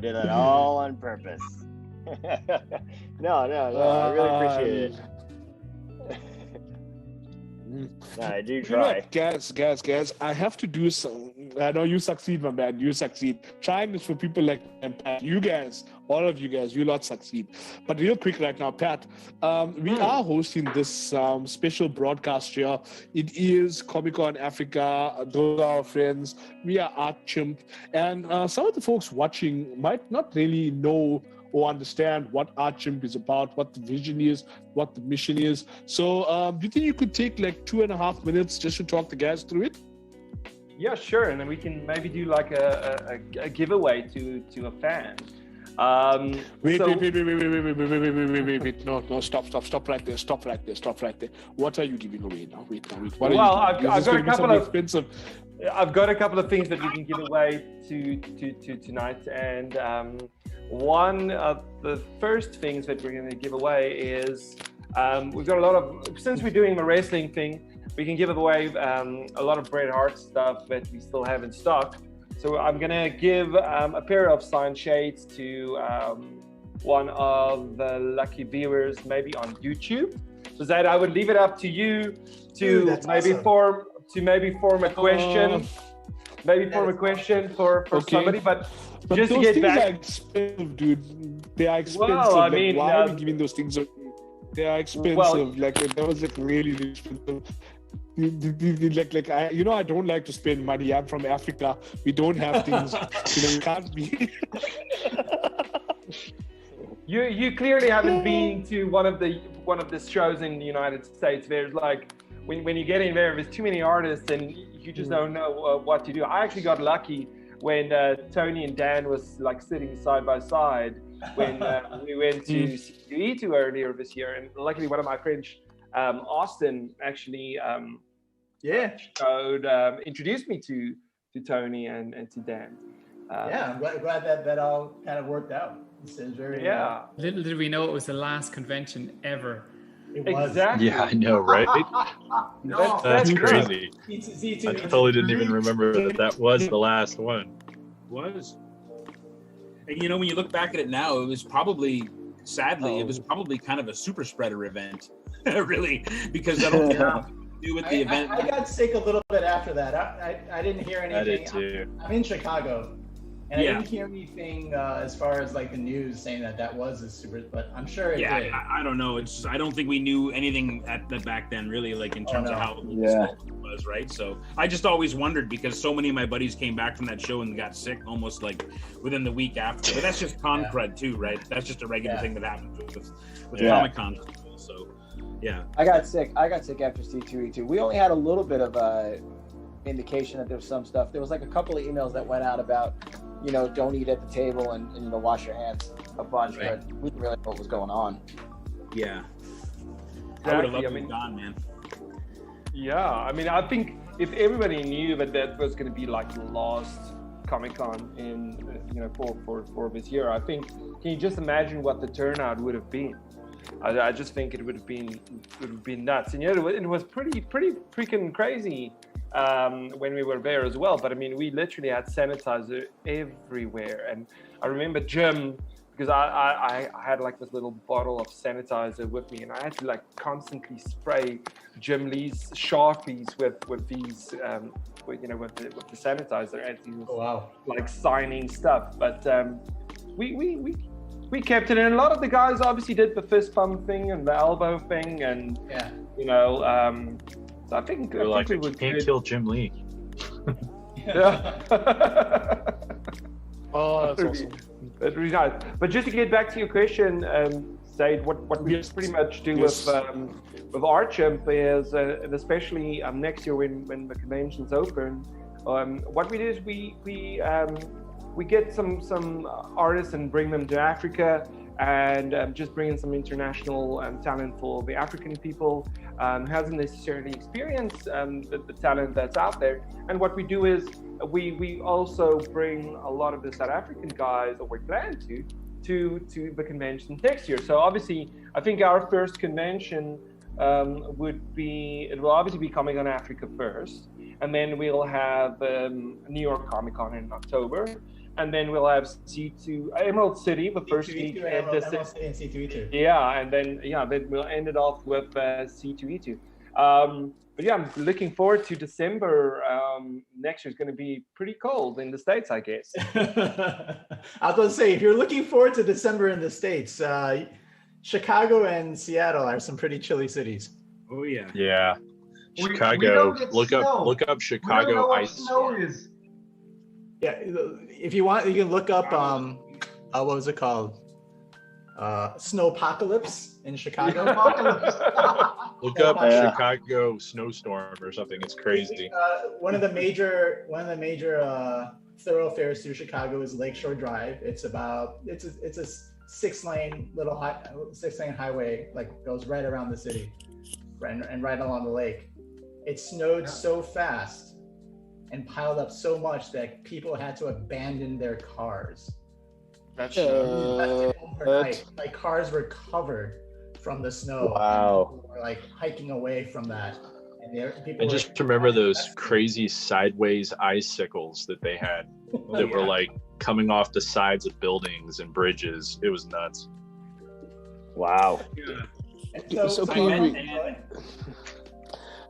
did that all on purpose. No, I really appreciate it. No, I do try. Guys, I have to do some. I know you succeed, my man. You succeed. Trying this for people like Pat. You guys, all of you guys, you lot succeed. But real quick right now, Pat, we are hosting this special broadcast here. It is Comic-Con Africa. Those are our friends. We are Art Chimp. And some of the folks watching might not really know or understand what Art Chimp is about, what the vision is, what the mission is. So do you think you could take like 2.5 minutes just to talk the guys through it? Yeah, sure. And then we can maybe do like a giveaway to a fan. Wait. No, stop right there. What are you giving away now? Wait. Well, I've got a couple of things that we can give away to tonight, and one of the first things that we're going to give away is we've got a lot of, since we're doing the wrestling thing, we can give away a lot of Bret Hart stuff that we still have in stock. So I'm going to give a pair of signed shades to one of the lucky viewers, maybe on YouTube. So Zaid, I would leave it up to you to maybe awesome. form a question. Maybe form a question for somebody, but just to get back. Those things are expensive, dude. They are expensive. Well, I mean, why are we giving those things away? They are expensive. Well, like that was like really expensive. I don't like to spend money. I'm from Africa. We don't have things. You can't be. You clearly haven't been to one of the shows in the United States. There's like when you get in there's too many artists and you just don't know what to do. I actually got lucky when Tony and Dan was like sitting side by side when we went to C2E2 earlier this year, and luckily one of my friends, Austin, actually introduced me to Tony and to Dan. I'm glad that all kind of worked out. This is very Little did we know it was the last convention ever. It was. Exactly. Yeah, I know, right? That's crazy. I totally didn't even remember that was the last one. Was. And when you look back at it now, it was probably, sadly, it was probably kind of a super spreader event, really, because I don't have to do with the event. I got sick a little bit after that. I didn't hear anything. I did too. I'm in Chicago, and I didn't hear anything as far as like the news saying that was a super, but I'm sure it did. I don't know. I don't think we knew anything back then, really, like in terms of how it was, right? So I just always wondered, because so many of my buddies came back from that show and got sick almost like within the week after. But that's just con crud too, right? That's just a regular thing that happens with Comic-Con. So I got sick after C2E2. We only had a little bit of indication that there was some stuff. There was like a couple of emails that went out about, don't eat at the table and wash your hands a bunch, but we didn't really know what was going on. Yeah. Exactly. I would have loved to be gone, man. Yeah, I mean, I think if everybody knew that was going to be like the last Comic-Con in, for this year, I think, can you just imagine what the turnout would have been? I just think it would have been nuts. And it was pretty freaking crazy when we were there as well. But I mean, we literally had sanitizer everywhere. And I remember Jim, because I had like this little bottle of sanitizer with me, and I had to like constantly spray Jim Lee's Sharpies with these with the sanitizer as he was like signing stuff. But we kept it, and a lot of the guys obviously did the fist pump thing and the elbow thing, and so I think we can't kill Jim Lee. Oh, that's awesome. That's really nice. But just to get back to your question, Zaid, what we pretty much do with Art Chimp is, and especially next year when the convention's open, what we do is we get some artists and bring them to Africa, and just bring in some international talent for the African people who hasn't necessarily experienced the talent that's out there. And what we do is we also bring a lot of the South African guys, or we plan to the convention next year. So obviously, I think our first convention it will obviously be Comic-Con Africa first, and then we'll have New York Comic-Con in October. And then we'll have Emerald City, the first week. Emerald City and C2E2. Yeah, and then we'll end it off with C2E2. But yeah, I'm looking forward to December. Next year is going to be pretty cold in the States, I guess. I was going to say, if you're looking forward to December in the States, Chicago and Seattle are some pretty chilly cities. Oh yeah. Yeah. Chicago. Look up Chicago ice. Snow is. Yeah, if you want, you can look up what was it called? Snowpocalypse in Chicago. Look up Chicago snowstorm or something. It's crazy. One of the major thoroughfares through Chicago is Lakeshore Drive. It's a 6-lane highway, like goes right around the city, and right along the lake. It snowed so fast and piled up so much that people had to abandon their cars. That's overnight. Like cars were covered from the snow. Wow. And people were like hiking away from that. And just remember those crazy sideways icicles that they had that were like coming off the sides of buildings and bridges. It was nuts. Wow.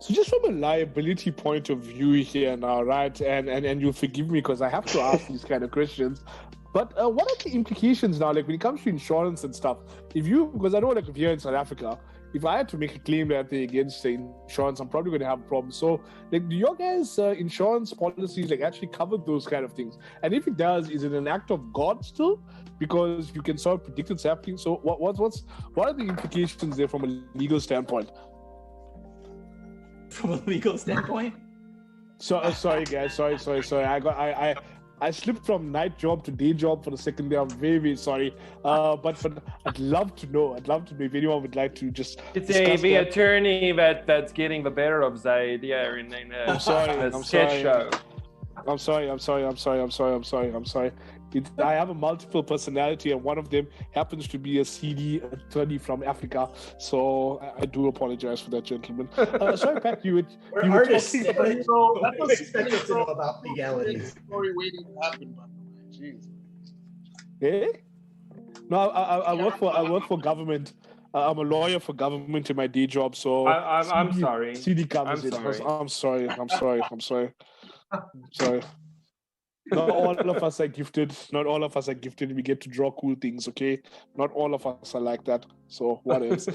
So just from a liability point of view here now, right? And you'll forgive me because I have to ask these kind of questions. But what are the implications now, like when it comes to insurance and stuff? Because I know, like, if here in South Africa, if I had to make a claim that thing against the insurance, I'm probably going to have a problem. So, like, do your guys' insurance policies like actually cover those kind of things? And if it does, is it an act of God still? Because you can sort of predict it's happening. So, what are the implications there from a legal standpoint? From a legal standpoint? Sorry, guys. Sorry. I slipped from night job to day job for the second day. I'm very, very sorry. But I'd love to know if anyone would like to just. It's the attorney that's getting the better of Zaid in a sketch show. I'm sorry. I have a multiple personality, and one of them happens to be a CD attorney from Africa. So I do apologize for that, gentleman. Sorry, Pat, you were artists. talking That was expected to know about legalities. Story waiting to happen, by the way. Jeez. Eh? No, I work for government. I'm a lawyer for government in my day job. So I'm sorry. CD covers it. I'm sorry. Not all of us are gifted. We get to draw cool things, okay? Not all of us are like that. So what else?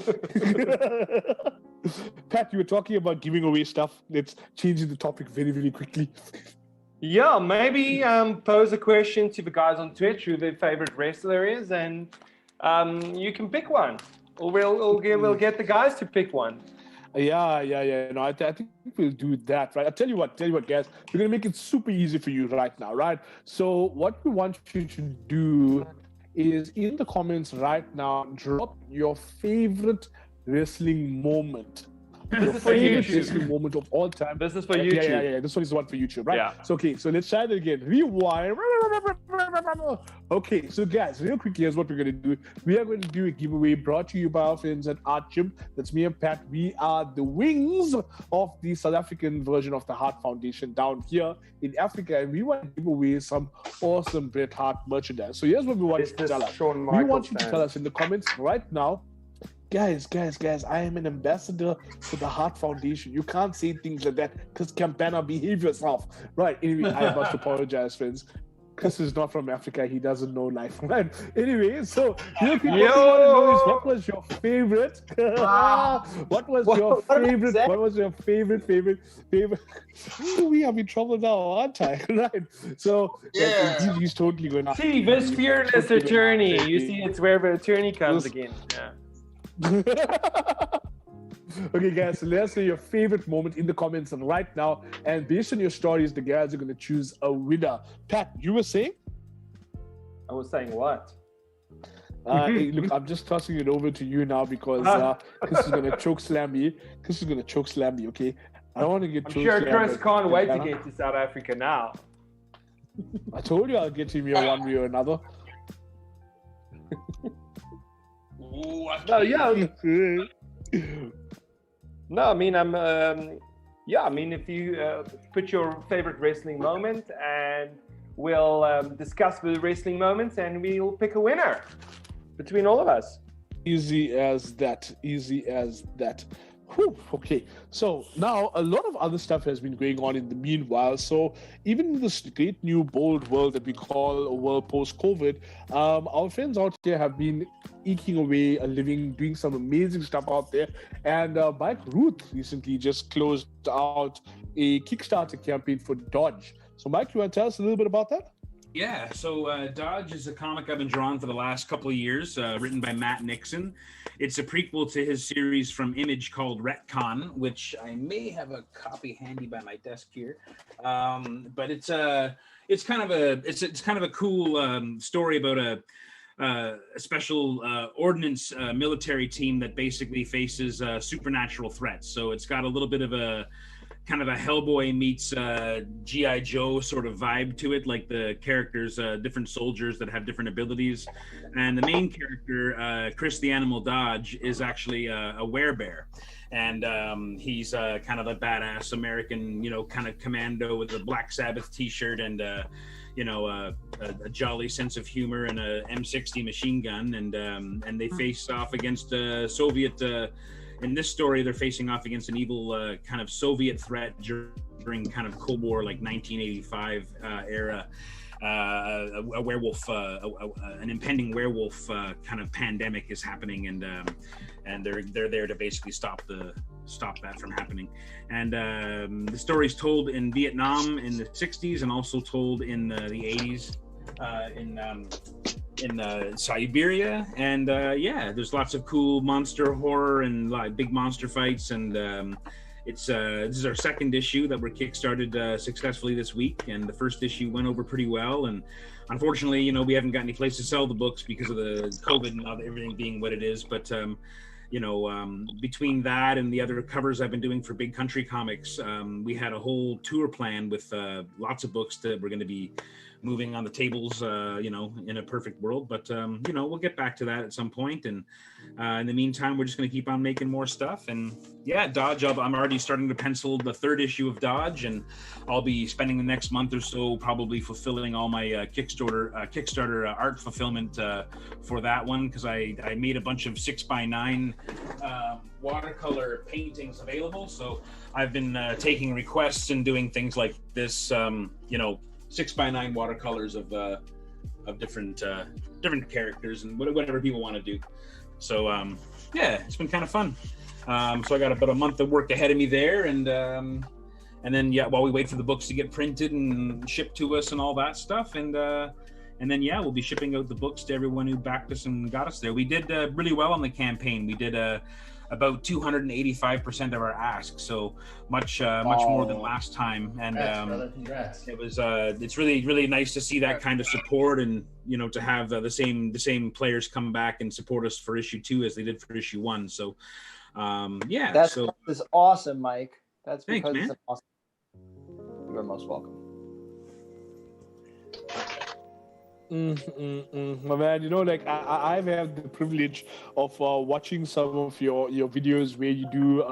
Pat, you were talking about giving away stuff. Let's change the topic very, very quickly. Yeah, maybe pose a question to the guys on Twitch who their favorite wrestler is, and you can pick one. Or we'll get the guys to pick one. Yeah. No, I think we'll do that, right? I'll tell you what, guys. We're going to make it super easy for you right now, right? So what we want you to do is in the comments right now, drop your favorite wrestling moment. Your favorite wrestling moment of all time. This is for YouTube. Yeah. This one is one for YouTube, right? Yeah. So, so let's try that again. Rewind. Okay, so guys, real quick, here's what we're going to do. We are going to do a giveaway brought to you by our friends at Art Chimp. That's me and Pat. We are the wings of the South African version of the Heart Foundation down here in Africa, and we want to give away some awesome Bret Hart merchandise. So here's what we want you to tell us. We want you to tell us in the comments right now, Guys, I am an ambassador for the Heart Foundation. You can't say things like that because Campana, behave yourself. Right, anyway, I must apologize, friends. Chris is not from Africa. He doesn't know life, right? Anyway, so what was your favorite? What was your favorite? We have in trouble now, aren't I? Right. So he's totally going to see this fearless attorney. You see, it's where the attorney comes again. Yeah. Okay, guys, so let us know your favorite moment in the comments right now, and based on your stories, the guys are going to choose a winner. Pat, you were saying? I was saying what? Hey, look, I'm just tossing it over to you now because Chris is going to choke slam me. Okay? I don't want to get. I'm sure Chris can't wait to get to South Africa now. I told you I'll get him here one way or another. No, I mean, if you put your favorite wrestling moment, and we'll discuss the wrestling moments, and we'll pick a winner between all of us. Easy as that. Whew, okay, so now a lot of other stuff has been going on in the meanwhile. So even in this great new bold world that we call a world post-COVID, our friends out there have been eking away a living, doing some amazing stuff out there. And Mike Rooth recently just closed out a Kickstarter campaign for Dodge. So Mike, you want to tell us a little bit about that? Yeah, so Dodge is a comic I've been drawing for the last couple of years, written by Matt Nixon. It's a prequel to his series from Image called Retcon, which I may have a copy handy by my desk here. But it's kind of a cool story about a special ordnance military team that basically faces supernatural threats. So it's got a little bit of a kind of a Hellboy meets G.I. Joe sort of vibe to it, like the characters, different soldiers that have different abilities. And the main character, Chris the Animal Dodge, is actually a werebear. And he's kind of a badass American, kind of commando with a Black Sabbath t-shirt and, a jolly sense of humor and a M60 machine gun. And they face off against Soviet... in this story, they're facing off against an evil kind of Soviet threat during kind of Cold War, like 1985 era. A werewolf, an impending werewolf kind of pandemic is happening, and they're there to basically stop that from happening. And the story's told in Vietnam in the 60s and also told in the 80s in Siberia, and there's lots of cool monster horror and like big monster fights, and this is our second issue that we're kickstarted successfully this week, and the first issue went over pretty well, and unfortunately we haven't got any place to sell the books because of the COVID and everything being what it is, but between that and the other covers I've been doing for Big Country Comics, we had a whole tour plan with lots of books that we're going to be moving on the tables, in a perfect world, but we'll get back to that at some point. And in the meantime, we're just going to keep on making more stuff. And yeah, Dodge, I'm already starting to pencil the third issue of Dodge, and I'll be spending the next month or so probably fulfilling all my Kickstarter art fulfillment for that one, because I made a bunch of 6x9 watercolor paintings available. So I've been taking requests and doing things like this, 6x9 watercolors of different characters and whatever people want to do. So it's been kind of fun. So I got about a month of work ahead of me there, and then while we wait for the books to get printed and shipped to us and all that stuff, and then we'll be shipping out the books to everyone who backed us and got us there. We did really well on the campaign. We did about 285% of our ask, so much more than last time. And congrats. It was it's really nice to see that kind of support, and to have the same players come back and support us for issue 2 as they did for issue 1. So that's awesome, Mike. That's because thanks, man. It's awesome. You're most welcome. My man, I've had the privilege of watching some of your videos where you do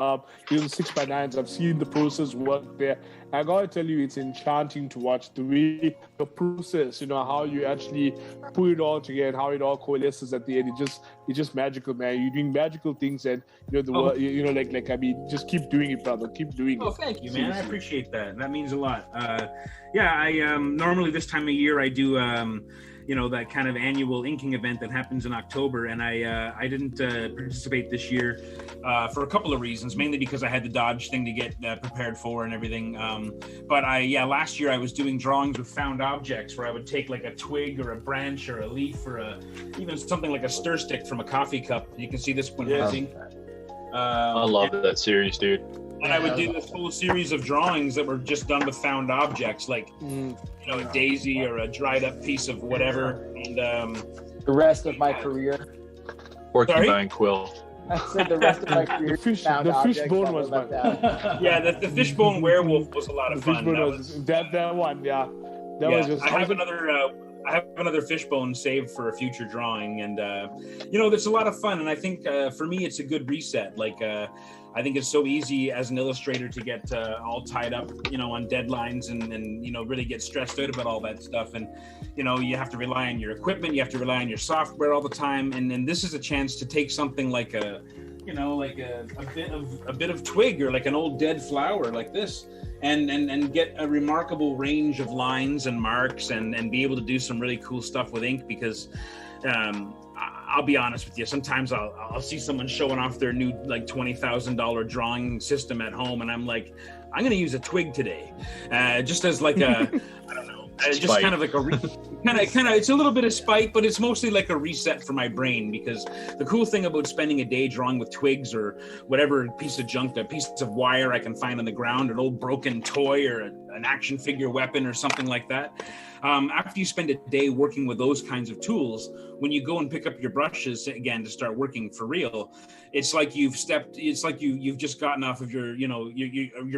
6x9s. I've seen the process work there. I gotta tell you, it's enchanting to watch the process, how you actually put it all together, how it all coalesces at the end. It's just magical, man. You're doing magical things, and just keep doing it, brother. Keep doing it. Oh, thank you, man. Seriously. I appreciate that. That means a lot. I normally this time of year I do that kind of annual inking event that happens in October, and I didn't participate this year for a couple of reasons, mainly because I had the Dodge thing to get prepared for and everything. But last year I was doing drawings with found objects, where I would take like a twig or a branch or a leaf or even something like a stir stick from a coffee cup. You can see this one has ink. I love that series, dude. And I would do this whole series of drawings that were just done with found objects, like a daisy or a dried up piece of whatever. And the rest of my career, porcupine quill. I said the rest of my career. The fishbone was fun. The fishbone werewolf was a lot of fun. That one, yeah. Was just. I have another fishbone saved for a future drawing, and there's a lot of fun. And I think for me, it's a good reset. I think it's so easy as an illustrator to get all tied up, on deadlines and really get stressed out about all that stuff. And, you have to rely on your equipment, you have to rely on your software all the time. And then this is a chance to take something like a bit of twig or like an old dead flower like this and get a remarkable range of lines and marks and be able to do some really cool stuff with ink, because I'll be honest with you, sometimes I'll see someone showing off their new like $20,000 drawing system at home, and I'm like, I'm going to use a twig today, just as like a I don't know, just kind of like it's a little bit of spite, but it's mostly like a reset for my brain, because the cool thing about spending a day drawing with twigs or whatever piece of junk, a piece of wire I can find on the ground, an old broken toy or an action figure weapon or something like that. After you spend a day working with those kinds of tools, when you go and pick up your brushes again to start working for real, it's like you've just gotten off of your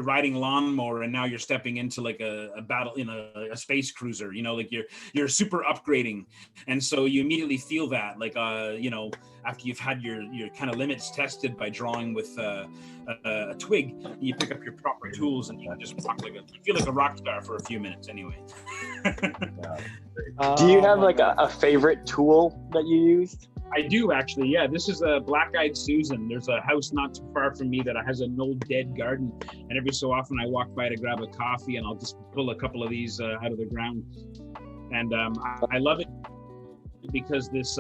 riding lawnmower, and now you're stepping into like a battle in a space cruiser, like you're super upgrading. And so you immediately feel that, like, after you've had your kind of limits tested by drawing with a twig, you pick up your proper tools and you can just you feel like a rock star for a few minutes anyway. Do you have like a favorite tool that you used? I do, actually. Yeah, this is a Black-Eyed Susan. There's a house not too far from me that has an old dead garden, and every so often I walk by to grab a coffee, and I'll just pull a couple of these out of the ground. And I love it because this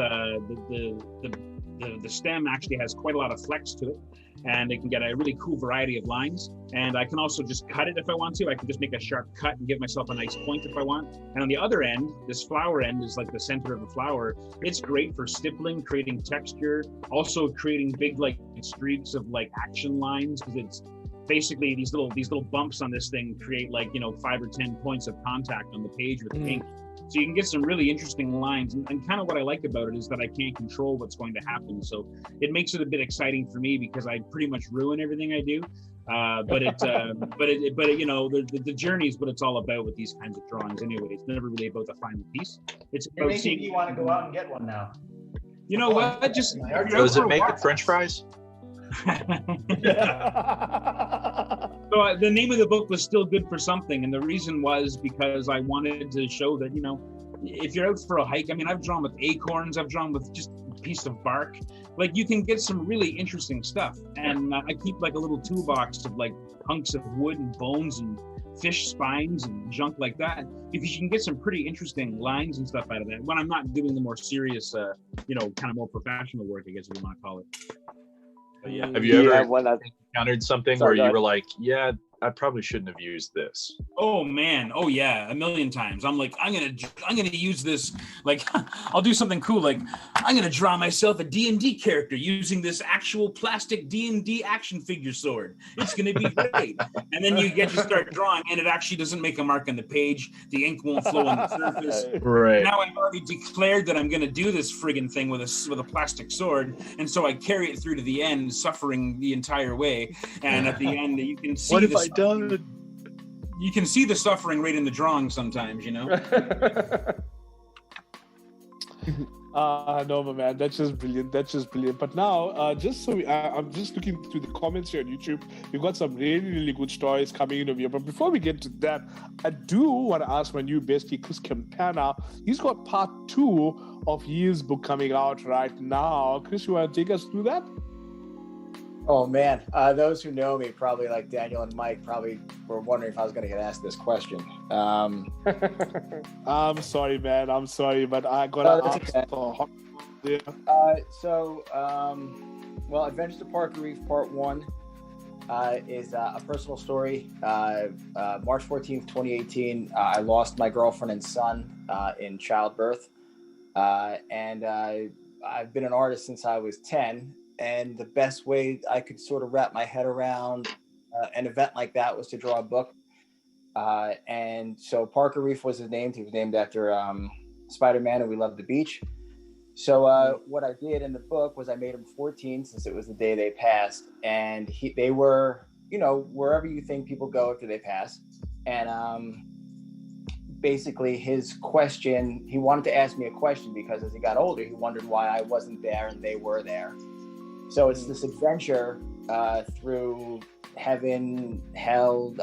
the stem actually has quite a lot of flex to it, and it can get a really cool variety of lines. And I can also just cut it if I want to. I can just make a sharp cut and give myself a nice point if I want. And on the other end, this flower end is like the center of the flower. It's great for stippling, creating texture, also creating big like streaks of like action lines, because it's basically these little bumps on this thing create like 5 or 10 points of contact on the page with ink. So you can get some really interesting lines, and kind of what I like about it is that I can't control what's going to happen. So it makes it a bit exciting for me, because I pretty much ruin everything I do. But the journey is what it's all about with these kinds of drawings. Anyway, it's never really about the final piece. It's You're about making seeing. me want to go out and get one now. You know what? Just does it make the French fries? So the name of the book was Still Good for Something, and the reason was because I wanted to show that if you're out for a hike, I mean, I've drawn with acorns, I've drawn with just a piece of bark, like you can get some really interesting stuff. And I keep like a little toolbox of like hunks of wood and bones and fish spines and junk like that, because you can get some pretty interesting lines and stuff out of that when I'm not doing the more serious kind of more professional work, I guess if you want to call it. But yeah. Have you ever encountered something where you were like, yeah, I probably shouldn't have used this? Oh man, oh yeah, a million times. I'm like, I'm gonna use this. Like, I'll do something cool. Like, I'm gonna draw myself a D&D character using this actual plastic D&D action figure sword. It's gonna be great. And then you get to start drawing, and it actually doesn't make a mark on the page. The ink won't flow on the surface. Right. Now I've already declared that I'm gonna do this friggin' thing with a plastic sword, and so I carry it through to the end, suffering the entire way. And at the end, you can see. What have I done? You can see the suffering right in the drawing sometimes, No, but man, that's just brilliant. But now, I'm just looking through the comments here on YouTube. We've got some really, really good stories coming in over here. But before we get to that, I do want to ask my new bestie, Chris Campana. He's got part 2 of his book coming out right now. Chris, you want to take us through that? Oh man, those who know me, probably like Daniel and Mike, probably were wondering if I was going to get asked this question. I'm sorry, man. I'm sorry, but I got to ask for Adventures to Parker Reef Part 1 is a personal story. March 14th, 2018, I lost my girlfriend and son in childbirth. And I've been an artist since I was 10. And the best way I could sort of wrap my head around an event like that was to draw a book. And so Parker Reef was his name. He was named after Spider-Man, and we loved the beach. So what I did in the book was I made him 14, since it was the day they passed. And they were, wherever you think people go after they pass. And basically his question, he wanted to ask me a question because as he got older, he wondered why I wasn't there and they were there. So it's this adventure through heaven, hell,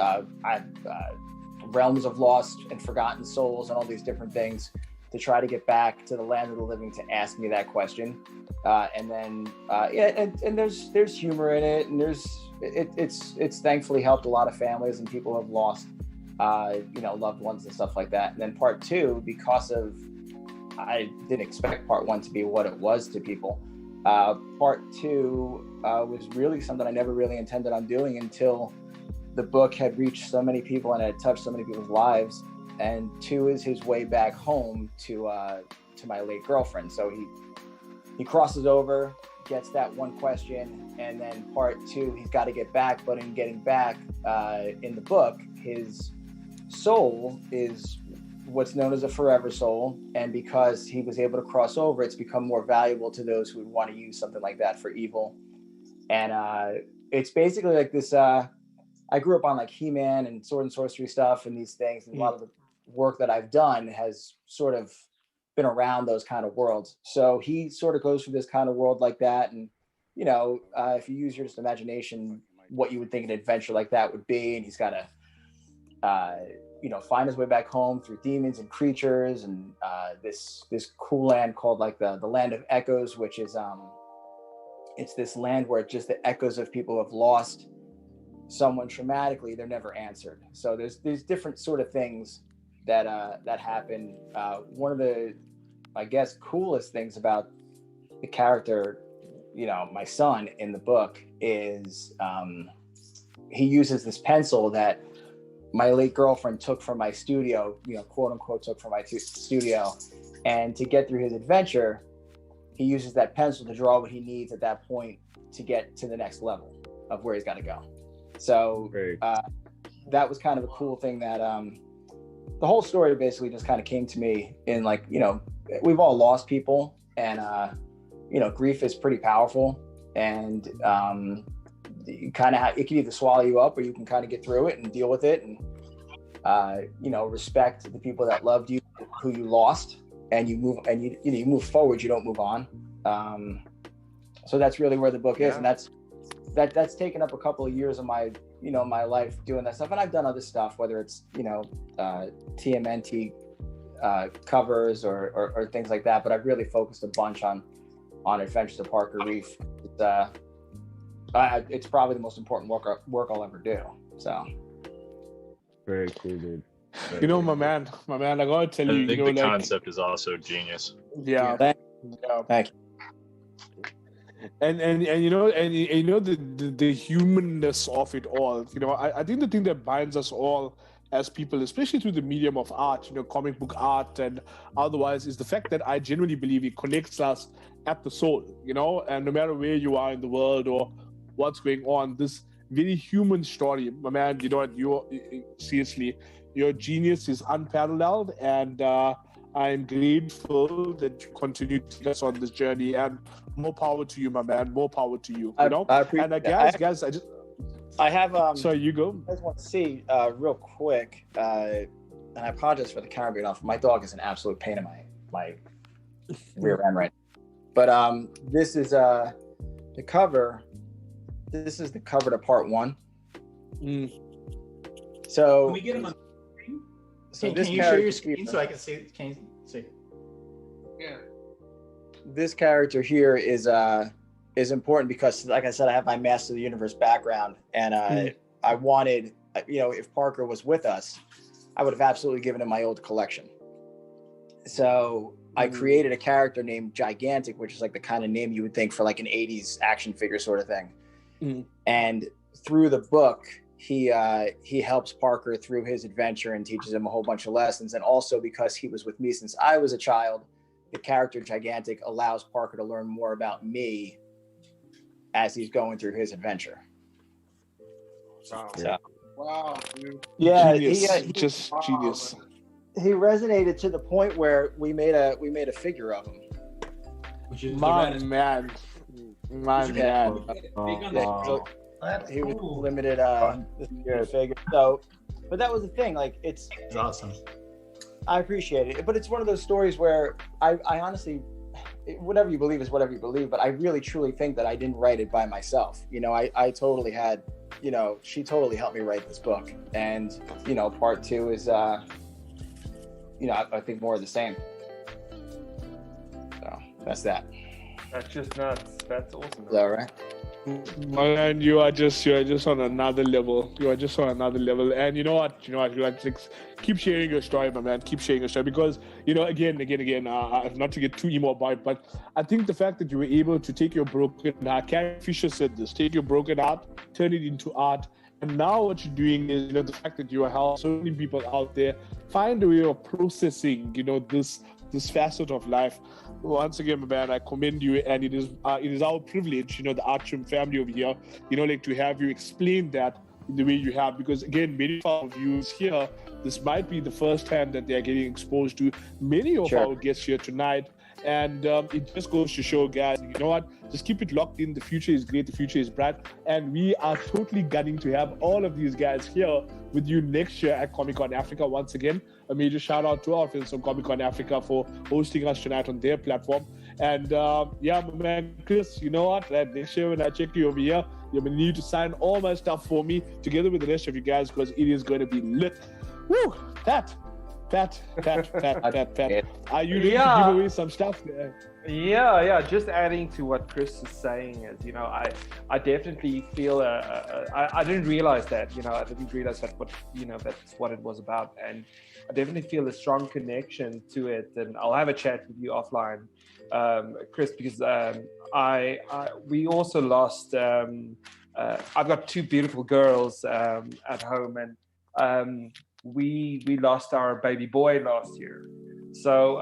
realms of lost and forgotten souls, and all these different things to try to get back to the land of the living to ask me that question. And there's humor in it, and it's thankfully helped a lot of families and people who have lost loved ones and stuff like that. And then part 2, because of I didn't expect part 1 to be what it was to people. Part 2 was really something I never really intended on doing until the book had reached so many people and had touched so many people's lives. and 2 is his way back home to my late girlfriend. So he crosses over, gets that one question, and then part 2, he's got to get back. But in getting back, in the book, his soul is what's known as a forever soul, and because he was able to cross over, it's become more valuable to those who would want to use something like that for evil. And it's basically like this. I grew up on like He-Man and sword and sorcery stuff and these things, and a lot of the work that I've done has sort of been around those kind of worlds. So he sort of goes through this kind of world like that, and you know, if you use your just imagination, what you would think an adventure like that would be, and he's got to you know, find his way back home through demons and creatures, and this cool land called like the Land of Echoes, which is it's this land where it's just the echoes of people who have lost someone traumatically. They're never answered. So there's different sort of things that happen. One of the, I guess, coolest things about the character, you know, my son in the book is he uses this pencil that my late girlfriend took from my studio, you know, quote unquote, took from my studio. And to get through his adventure, he uses that pencil to draw what he needs at that point to get to the next level of where he's got to go. So that was kind of a cool thing that the whole story basically just kind of came to me in, like, you know, we've all lost people, and, you know, grief is pretty powerful, and you kind of it can either swallow you up, or you can kind of get through it and deal with it, and you know, respect the people that loved you, who you lost, and you move, and you move forward. You don't move on. So that's really where the book is, and that's taken up a couple of years of my, you know, my life doing that stuff. And I've done other stuff, whether it's, you know, TMNT covers or things like that. But I've really focused a bunch on Adventures of Parker Reef. It's probably the most important work I'll ever do. So very cool, dude. You know, my man, I gotta tell you, I think you know, the like, concept is also genius. Yeah. Thank you. And you know, and you know, the humanness of it all. You know, I think the thing that binds us all as people, especially through the medium of art, you know, comic book art and otherwise, is the fact that I genuinely believe it connects us at the soul. You know, and no matter where you are in the world or what's going on, this very human story, my man. You know what? Seriously, your genius is unparalleled, and I'm grateful that you continue to take us on this journey, and more power to you, my man. More power to you. You know, I appreciate and guys, I have sorry, you go. I just want to see real quick, and I apologize for the camera being off. My dog is an absolute pain in my rear end right now. But this is the cover. This is the cover to part 1. So can we get him on? So can you share your screen so I can see? Can you see? Yeah. This character here is important because, like I said, I have my Master of the Universe background, and I wanted, you know, if Parker was with us, I would have absolutely given him my old collection. So I created a character named Gigantic, which is like the kind of name you would think for like an 80s action figure sort of thing. And through the book, he helps Parker through his adventure and teaches him a whole bunch of lessons. And also, because he was with me since I was a child, the character Gigantic allows Parker to learn more about me as he's going through his adventure. Wow, dude. Yeah, genius. Just genius. He resonated to the point where we made a figure of him. Which is My man. So he was limited figure. So, but that was the thing. Like, it's awesome. I appreciate it, but it's one of those stories where I honestly, whatever you believe is whatever you believe. But I really truly think that I didn't write it by myself. You know, I totally had, you know, she totally helped me write this book, and you know, part 2 is, you know, I think more of the same. So that's that. That's just nuts. That's awesome. Is that right? And you are just on another level. You are just on another level. And you know what? You like, keep sharing your story, my man. Keep sharing your story, because, you know, again, not to get too emo about it, but I think the fact that you were able to take your broken heart, Carrie Fisher said this, take your broken heart, turn it into art, now what you're doing is, you know, the fact that you are helping so many people out there find a way of processing, you know, this facet of life. Once again, man, I commend you, and it is our privilege, you know, the Art Chimp family over here, you know, like to have you explain that in the way you have, because again, many of our viewers here, this might be the first time that they're getting exposed to many of our guests here tonight. And it just goes to show, guys, you know what? Just keep it locked in. The future is great. The future is bright. And we are totally gunning to have all of these guys here with you next year at Comic-Con Africa. Once again, a major shout out to our friends from Comic-Con Africa for hosting us tonight on their platform. And yeah, my man, Chris, you know what? Next year when I check you over here, you're going to need to sign all my stuff for me together with the rest of you guys, because it is going to be lit. Woo! Pat. Are you ready to give away some stuff there? Yeah. Just adding to what Chris is saying is, you know, I definitely feel I didn't realize that, you know, I didn't realize that that's what it was about, and I definitely feel a strong connection to it. And I'll have a chat with you offline, Chris, because we also lost. I've got two beautiful girls at home, and we lost our baby boy last year. So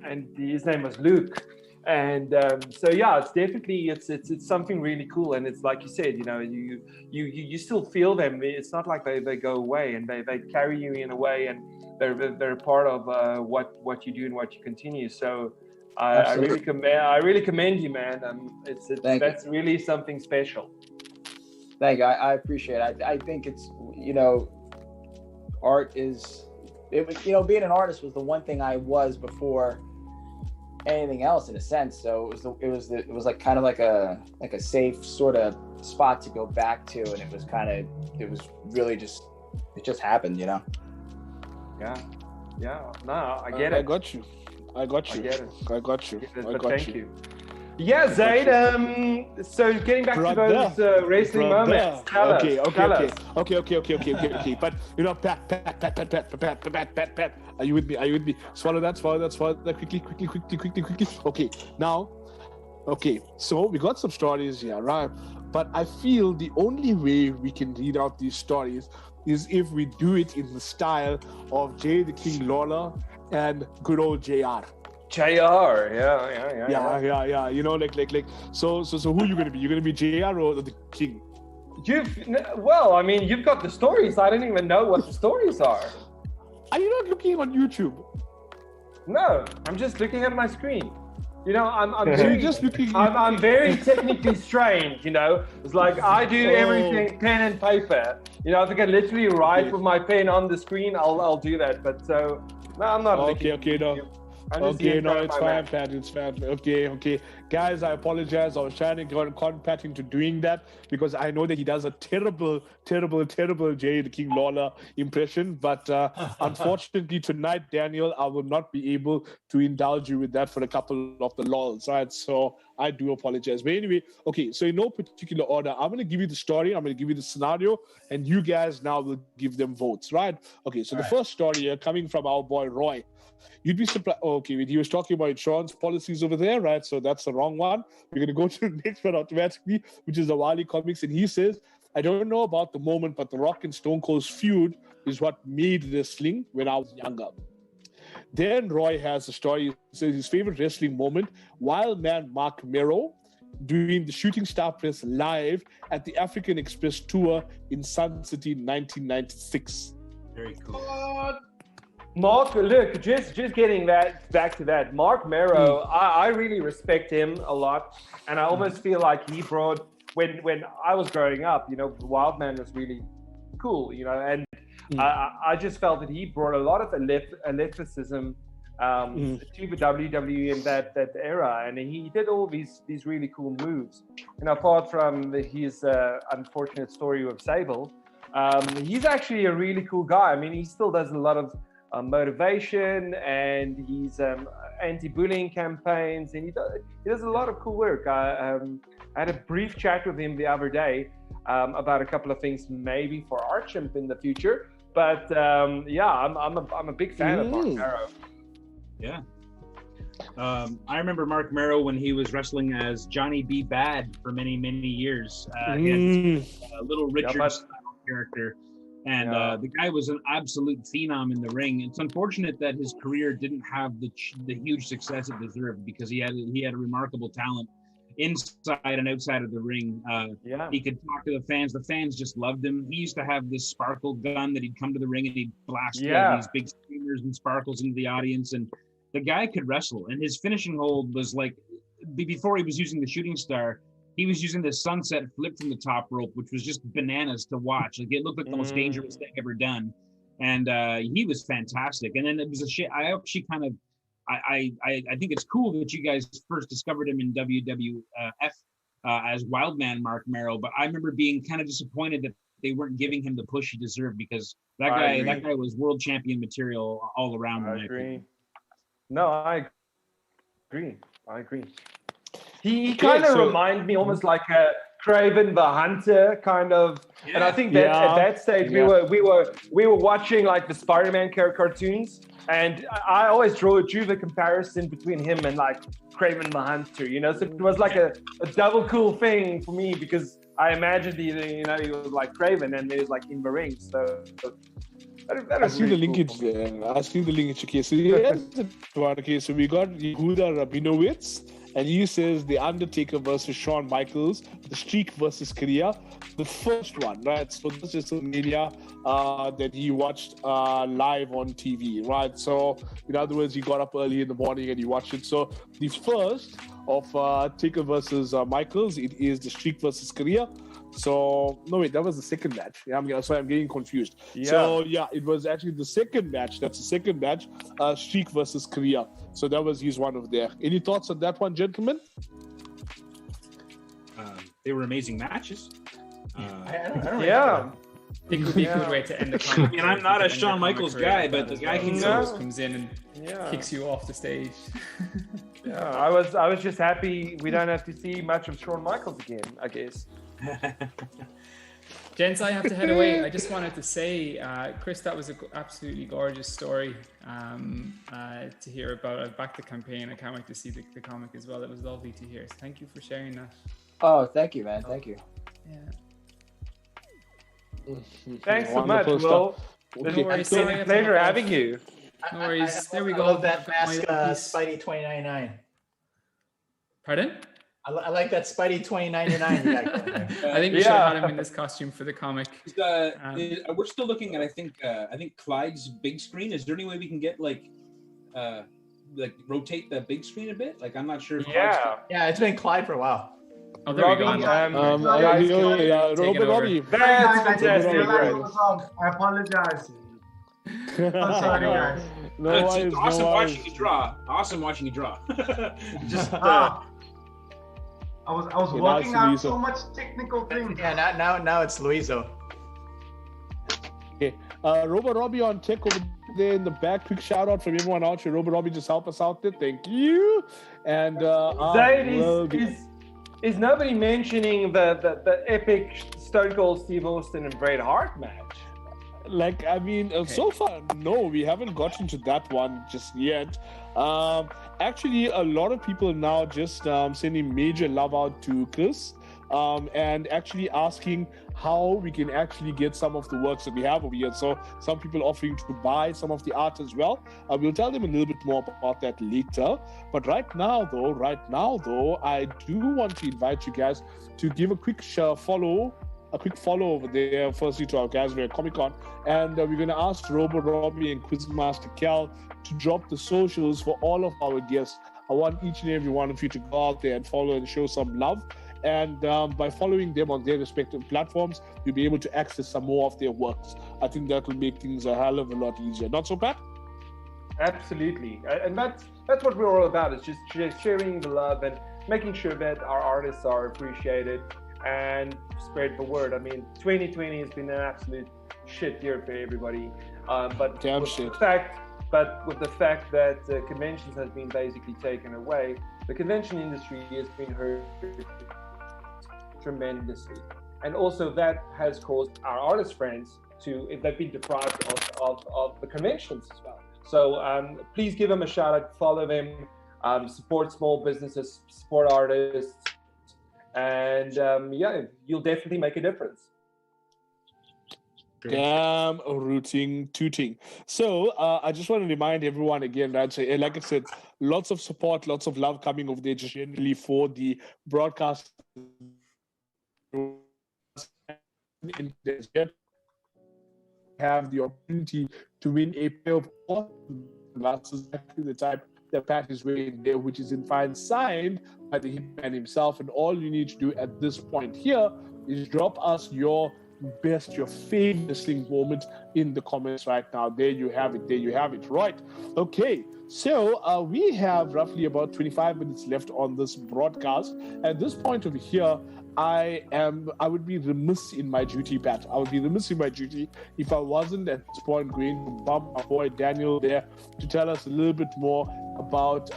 and his name was Luke. And so yeah, it's definitely it's something really cool. And it's like you said, you know, you still feel them. It's not like they go away, and they carry you in a way, and they're a part of what you do and what you continue. So I really commend you, man. That's really something special. Thank you. I appreciate it. I think it's, you know, art is, it was, you know, being an artist was the one thing I was before anything else, in a sense. So it was like kind of like a safe sort of spot to go back to, and it was really just, it just happened, you know. Yeah. No, I get it. I got you. I get it. I got you. Thank you. Yeah, Zaid. So getting back to those wrestling moments. Tell us. Okay. But you know, Pat. Are you with me? Swallow that quickly. Okay. Now, so we got some stories here, right? But I feel the only way we can read out these stories is if we do it in the style of Jay the King Lawler and good old JR. Yeah. You know, like. So who are you gonna be? You're gonna be JR or the King? You've got the stories. I don't even know what the stories are. Are you not looking on YouTube? No, I'm just looking at my screen. You know, I'm very technically strained. You know, it's like I do everything pen and paper. You know, if I can literally write with my pen on the screen, I'll do that. But so no, I'm not. Okay, no. Okay, no, it's fine, Pat. It's fine. Okay. Guys, I apologize. I was trying to con Pat into doing that because I know that he does a terrible Jay the King Lawler impression. But unfortunately, tonight, Daniel, I will not be able to indulge you with that for a couple of the lols, right? So I do apologize. But anyway, okay, so in no particular order, I'm going to give you the story, I'm going to give you the scenario, and you guys now will give them votes, right? Okay, so the first story here coming from our boy Roy. You'd be surprised. Okay, he was talking about insurance policies over there, right? So that's the wrong one. We're going to go to the next one automatically, which is the Wally Comics. And he says, I don't know about the moment, but the Rock and Stone Cold's feud is what made wrestling when I was younger. Then Roy has a story. He says his favorite wrestling moment, Wildman Mark Mero doing the Shooting Star Press live at the African Express Tour in Sun City, 1996. Very cool. Mark, look, just getting that back to that. Mark Mero, I really respect him a lot, and I almost feel like he brought when I was growing up, you know, Wildman was really cool, you know, and I just felt that he brought a lot of athleticism to the WWE in that era, and he did all these really cool moves. And apart from his unfortunate story with Sable, he's actually a really cool guy. I mean, he still does a lot of motivation, and he's anti-bullying campaigns, and he does a lot of cool work. I had a brief chat with him the other day about a couple of things, maybe for Art Chimp in the future. But yeah, I'm a big fan of Mark Mero. Yeah. I remember Mark Mero when he was wrestling as Johnny B. Bad for many years against Little Richard. character. And the guy was an absolute phenom in the ring. It's unfortunate that his career didn't have the huge success it deserved, because he had a remarkable talent inside and outside of the ring. He could talk to the fans. The fans just loved him. He used to have this sparkle gun that he'd come to the ring and he'd blast these big streamers and sparkles into the audience. And the guy could wrestle. And his finishing hold was like, before he was using the shooting star, he was using the sunset flip from the top rope, which was just bananas to watch. Like, it looked like the most dangerous thing ever done. And he was fantastic. And then it was I actually kind of, I think it's cool that you guys first discovered him in WWF as Wildman Mark Merrow, but I remember being kind of disappointed that they weren't giving him the push he deserved, because that guy was world champion material all around. I agree. No, I agree. He kind of reminds me almost like a Craven the Hunter kind of, and I think that at that stage we were watching like the Spider-Man cartoons, and I always drew the comparison between him and like Craven the Hunter, you know. So it was like a double cool thing for me, because I imagined he was like Craven and he was like in the ring. So I see the linkage there. I see the linkage. Okay, so so we got Yehuda Rabinowitz. And he says The Undertaker versus Shawn Michaels, The Streak versus Korea, the first one, right? So this is WrestleMania that he watched live on TV, right? So in other words, he got up early in the morning and he watched it. So the first of Taker versus Michaels, it is The Streak versus Korea. So no, wait, that was the second match. Yeah, I'm getting confused. Yeah. So yeah, it was actually the second match. That's the second match, Streak versus Korea. So that was his one of there. Any thoughts on that one, gentlemen? They were amazing matches. I think it would be a good way to end the comic. And I'm not a Shawn Michaels guy, but the guy comes in and kicks you off the stage. I was just happy we don't have to see much of Shawn Michaels again, I guess. Gents, I have to head away. I just wanted to say, Chris, that was an absolutely gorgeous story to hear about. I've backed the campaign. I can't wait to see the comic as well. It was lovely to hear. So thank you for sharing that. Oh, thank you, man. Thank you. Yeah. Thanks so much, Will. It's been a pleasure having you. No worries. There we go. I love that mask, Spidey 2099. Pardon? I like that Spidey 2099 you got going there. I think we should have had him in this costume for the comic. We're still looking at, I think Clyde's big screen. Is there any way we can get like rotate the big screen a bit? Like, I'm not sure. Yeah, it's been Clyde for a while. Oh, there we go. Robbie. That's fantastic. I apologize. I'm sorry, guys. It's awesome watching you draw. Awesome watching you draw. Just. I was working out so much technical things. Yeah, now it's Loyiso. Okay, Robo Robbie on tech over there in the back. Quick shout out from everyone out here. Robo Robbie, just help us out there. Thank you. And is nobody mentioning the epic Stone Cold Steve Austin and Bret Hart match? Like, I mean, so far, no, we haven't gotten to that one just yet. Actually, a lot of people now just sending major love out to Chris and actually asking how we can actually get some of the works that we have over here. So some people offering to buy some of the art as well. We'll tell them a little bit more about that later. But right now, though, I do want to invite you guys to give a quick follow over there, firstly to our guys here at Comic-Con, and we're going to ask Robo Robbie and Quizmaster Cal to drop the socials for all of our guests. I want each and every one of you to go out there and follow and show some love, and by following them on their respective platforms, you'll be able to access some more of their works. I think that will make things a hell of a lot easier. Not so, Pat? Absolutely, and that's what we're all about, is just sharing the love and making sure that our artists are appreciated and spread the word. I mean, 2020 has been an absolute shit year for everybody. But with the fact that conventions has been basically taken away, the convention industry has been hurt tremendously. And also that has caused our artist friends they've been deprived of the conventions as well. So please give them a shout out, follow them, support small businesses, support artists, and you'll definitely make a difference. Damn rooting tooting. So I just want to remind everyone again, right? So, like I said, lots of support, lots of love coming over there just generally for the broadcast. Have the opportunity to win a pair of glasses, exactly the type that Pat is wearing there, which is in fact signed by the Hitman himself. And all you need to do at this point here is drop us your best, your favorite wrestling moment in the comments right now. There you have it. There you have it. Right. Okay. So we have roughly about 25 minutes left on this broadcast. At this point over here, I would be remiss in my duty, Pat. I would be remiss in my duty if I wasn't at this point going to bump my boy Daniel there to tell us a little bit more about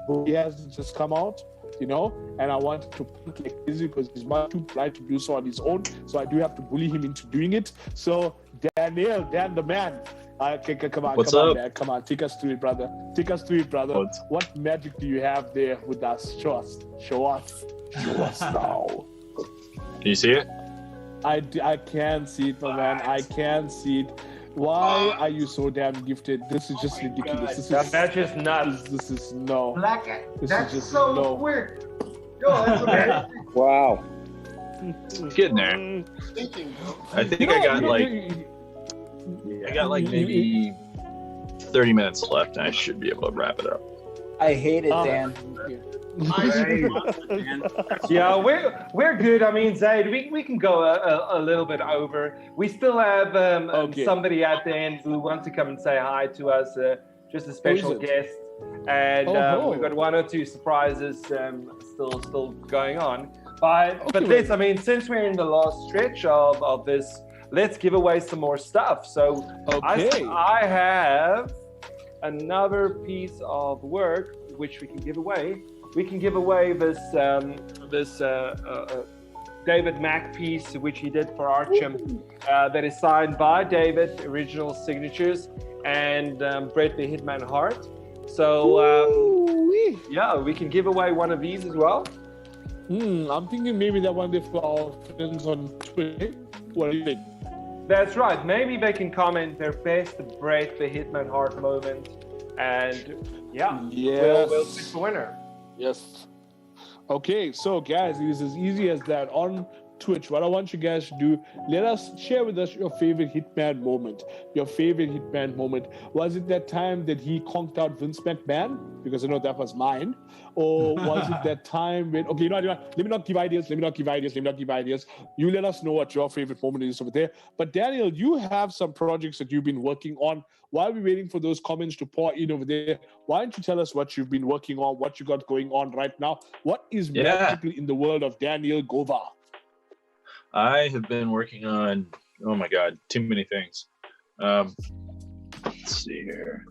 who he has just come out, you know, and I wanted to put like busy because he's much too polite to do so on his own. So I do have to bully him into doing it. So Daniel, Dan the man. Okay, come on, What's come up? on, man. Come on, take us through it, brother. Take us through it, brother. What magic do you have there with us? Show us. Show us. Show us now. Can you see it? I can see it, my man. I can see it. Why are you so damn gifted? This is just ridiculous. This is just nuts. This is no. Black, This that's is just so no. quick. Yo, that's amazing. Wow. Getting there. I think I got like maybe 30 minutes left, and I should be able to wrap it up. I hate it, Dan. Yeah, we're good. I mean, Zaid, we can go a little bit over. We still have somebody at the end who wants to come and say hi to us, just a special guest, and we've got one or two surprises still going on. But this, I mean, since we're in the last stretch of this, let's give away some more stuff. So I have another piece of work which we can give away. We can give away this David Mack piece which he did for Art Chimp, that is signed by David, original signatures, and Brett the Hitman Hart. So yeah, we can give away one of these as well. I'm thinking maybe that one day for our friends on Twitter. What do you think? That's right. Maybe they can comment their best Brett the Hitman Hart moment, and we'll pick the winner. Yes. Okay, so guys, it is as easy as that. On Twitch, what I want you guys to do, share with us your favorite Hitman moment. Your favorite Hitman moment. Was it that time that he conked out Vince McMahon? Because I know that was mine. Or was it that time when, okay, you know what, let me not give ideas. You let us know what your favorite moment is over there. But Daniel, you have some projects that you've been working on. While we're waiting for those comments to pour in over there, why don't you tell us what you've been working on, what you got going on right now? What is magically in the world of Daniel Govar? I have been working on, oh my God, too many things. Let's see here.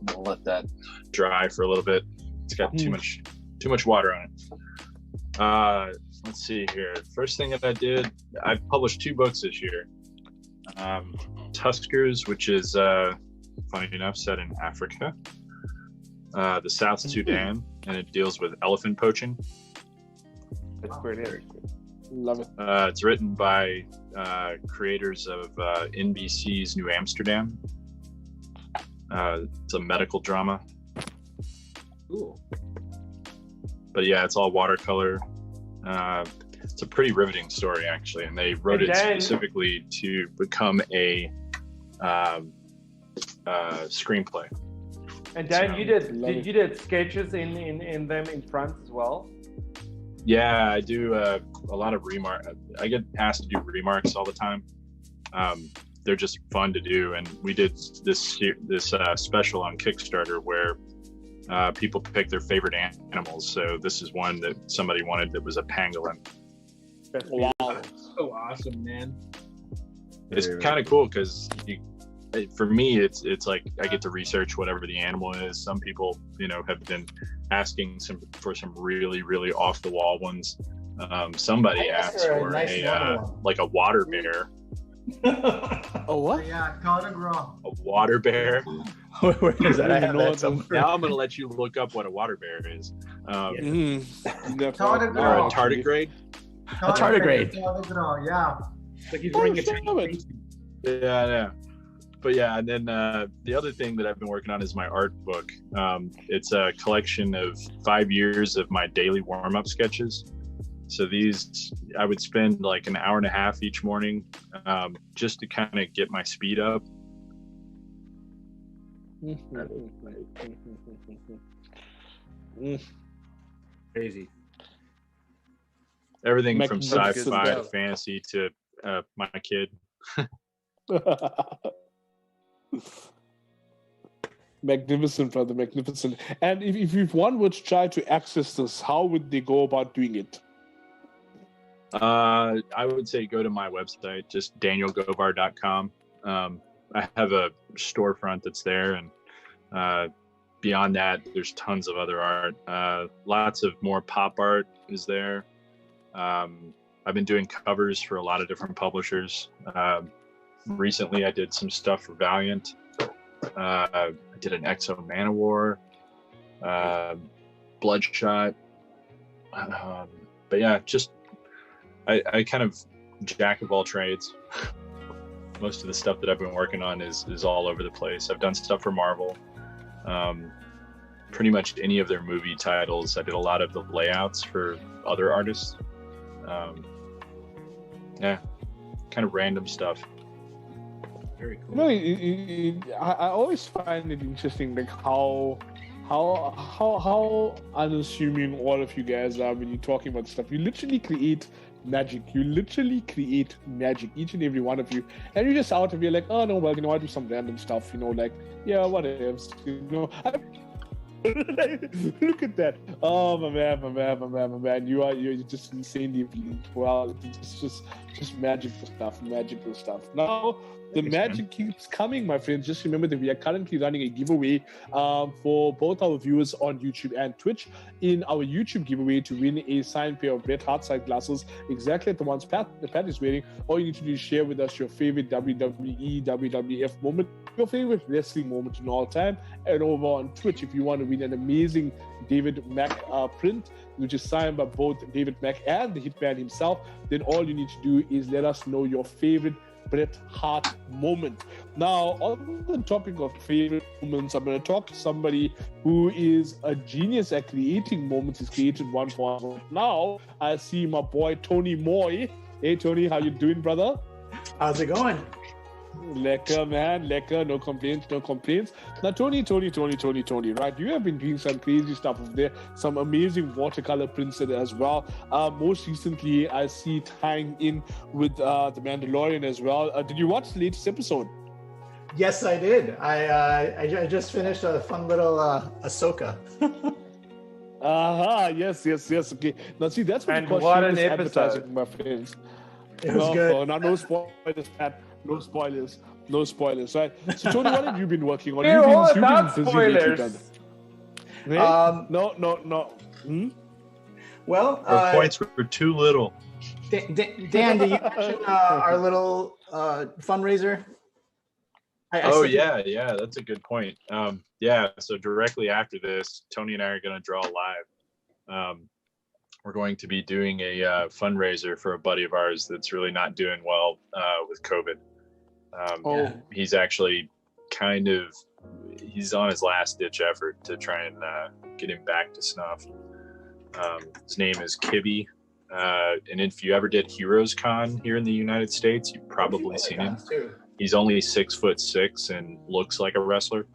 I'll let that dry for a little bit. It's got too much water on it. Let's see here. First thing that I did, I've published 2 books this year. Tuskers, which is funny enough set in Africa, the South Sudan, and it deals with elephant poaching. That's pretty. Love it. It's written by creators of NBC's New Amsterdam. It's a medical drama. Cool. But yeah, it's all watercolor. It's a pretty riveting story, actually, and they wrote it specifically to become a screenplay. And Dan, you did sketches in them in front as well. Yeah, I do a lot of remarks. I get asked to do remarks all the time. They're just fun to do, and we did this special on Kickstarter where people pick their favorite animals. So this is one that somebody wanted that was a pangolin. Wow, so awesome, man! It's kind of cool because for me, it's like I get to research whatever the animal is. Some people, have been asking for some really, really off the wall ones. Somebody asked for like a water bear. A what? Yeah, autograph. A water bear. Where is that? I have that somewhere. Now I'm going to let you look up what a water bear is. Or a tardigrade. A tardigrade. Yeah. Like he's wearing a tiny Yeah. But yeah, and then the other thing that I've been working on is my art book. It's a collection of 5 years of my daily warm-up sketches. So these, I would spend like an hour and a half each morning just to kind of get my speed up. Crazy. Everything from sci-fi to fantasy to my kid. Magnificent, brother, magnificent. And if one were to try to access this, how would they go about doing it? I would say go to my website, just danielgovar.com. I have a storefront that's there, and beyond that, there's tons of other art. Lots of more pop art is there. I've been doing covers for a lot of different publishers. Recently, I did some stuff for Valiant. I did an Exo Manowar, Bloodshot. But yeah, just I kind of jack of all trades. Most of the stuff that I've been working on is all over the place. I've done stuff for Marvel. Pretty much any of their movie titles. I did a lot of the layouts for other artists. Yeah, kind of random stuff. Very cool. I always find it interesting, like how unassuming all of you guys are when you're talking about stuff. You literally create magic. Each and every one of you, and you're just out of here like, oh no, well, you know, I do some random stuff, you know, like, yeah, whatever, you know. Look at that. Oh my man. You're just insanely well. It's just magical stuff. Now the magic keeps coming, my friends. Just remember that we are currently running a giveaway for both our viewers on YouTube and Twitch. In our YouTube giveaway, to win a signed pair of Bret Hart sunglasses, exactly like the ones Pat is wearing, all you need to do is share with us your favorite WWE, WWF moment, your favorite wrestling moment in all time, and over on Twitch, if you want to win an amazing David Mack print, which is signed by both David Mack and the Hitman himself, then all you need to do is let us know your favorite Bret Hart moment. Now, on the topic of favorite moments, I'm going to talk to somebody who is a genius at creating moments. He's created one for us. Now, I see my boy Tony Moy. Hey, Tony, how you doing, brother? How's it going? Lekker, man. Lekker. No complaints. Now, Tony, right? You have been doing some crazy stuff over there. Some amazing watercolor prints as well. Most recently, I see tying in with The Mandalorian as well. Did you watch the latest episode? Yes, I did. I just finished a fun little Ahsoka. Yes. Okay. Now, see, that's what And you call what an shameless episode. advertising, my friends. It was good. No spoilers, Pat. No spoilers, right? So, Tony, what have you been working on? We're all about busy spoilers. lately, right? No. Well, Points were too little. Dan, did you mention our little fundraiser? Yeah, that's a good point. So directly after this, Tony and I are going to draw live. We're going to be doing a fundraiser for a buddy of ours that's really not doing well with COVID. He's actually he's on his last ditch effort to try and get him back to snuff. His name is Kibby. And if you ever did Heroes Con here in the United States, you've probably seen him. He's only 6'6" and looks like a wrestler.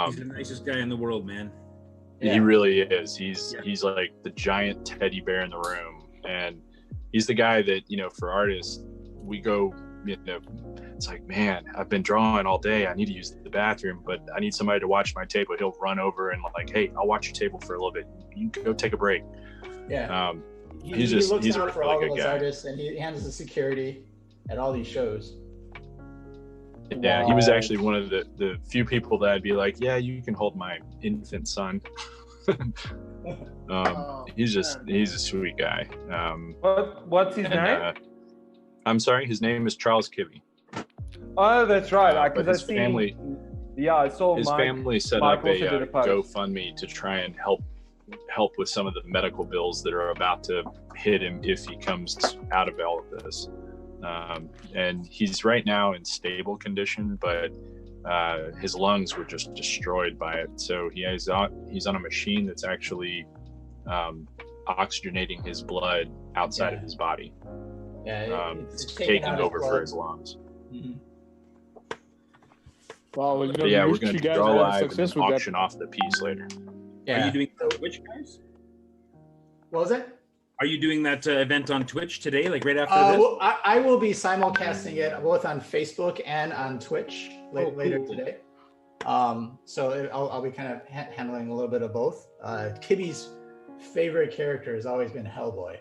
He's the nicest guy in the world, man. He really is. He's like the giant teddy bear in the room, and he's the guy that, you know, for artists, we go, you know, it's like, man, I've been drawing all day. I need to use the bathroom, but I need somebody to watch my table. He'll run over and like, hey, I'll watch your table for a little bit. You can go take a break. Yeah. He's looks a out for really all good of those guy. artists, and he handles the security at all these shows. Yeah, he was actually one of the few people that I'd be like, yeah, you can hold my infant son. He's a sweet guy. What's his name? I'm sorry, his name is Charles Kibby. Oh, that's right. But his family, I saw his family set up a GoFundMe to try and help with some of the medical bills that are about to hit him if he comes out of all of this. and he's right now in stable condition, but his lungs were just destroyed by it. So he's on a machine that's actually oxygenating his blood outside of his body. Yeah, it's taking over for his lungs. Mm-hmm. Wow, well, yeah, we're going to go live and then auction off the piece later. Yeah. Are you doing Twitch, guys? What was it? Are you doing that event on Twitch today, like right after this? Well, I will be simulcasting it both on Facebook and on Twitch later today. So I'll be kind of handling a little bit of both. Kibby's favorite character has always been Hellboy.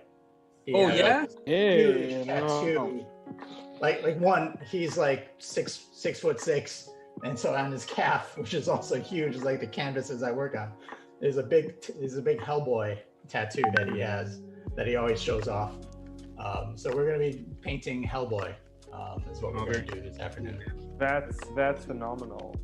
Yeah? Huge tattoo. Like one, he's like 6'6", and so on his calf, which is also huge, is like the canvases I work on. There's a big Hellboy tattoo that he has that he always shows off. So we're gonna be painting Hellboy. Is what we're gonna do this afternoon. That's phenomenal.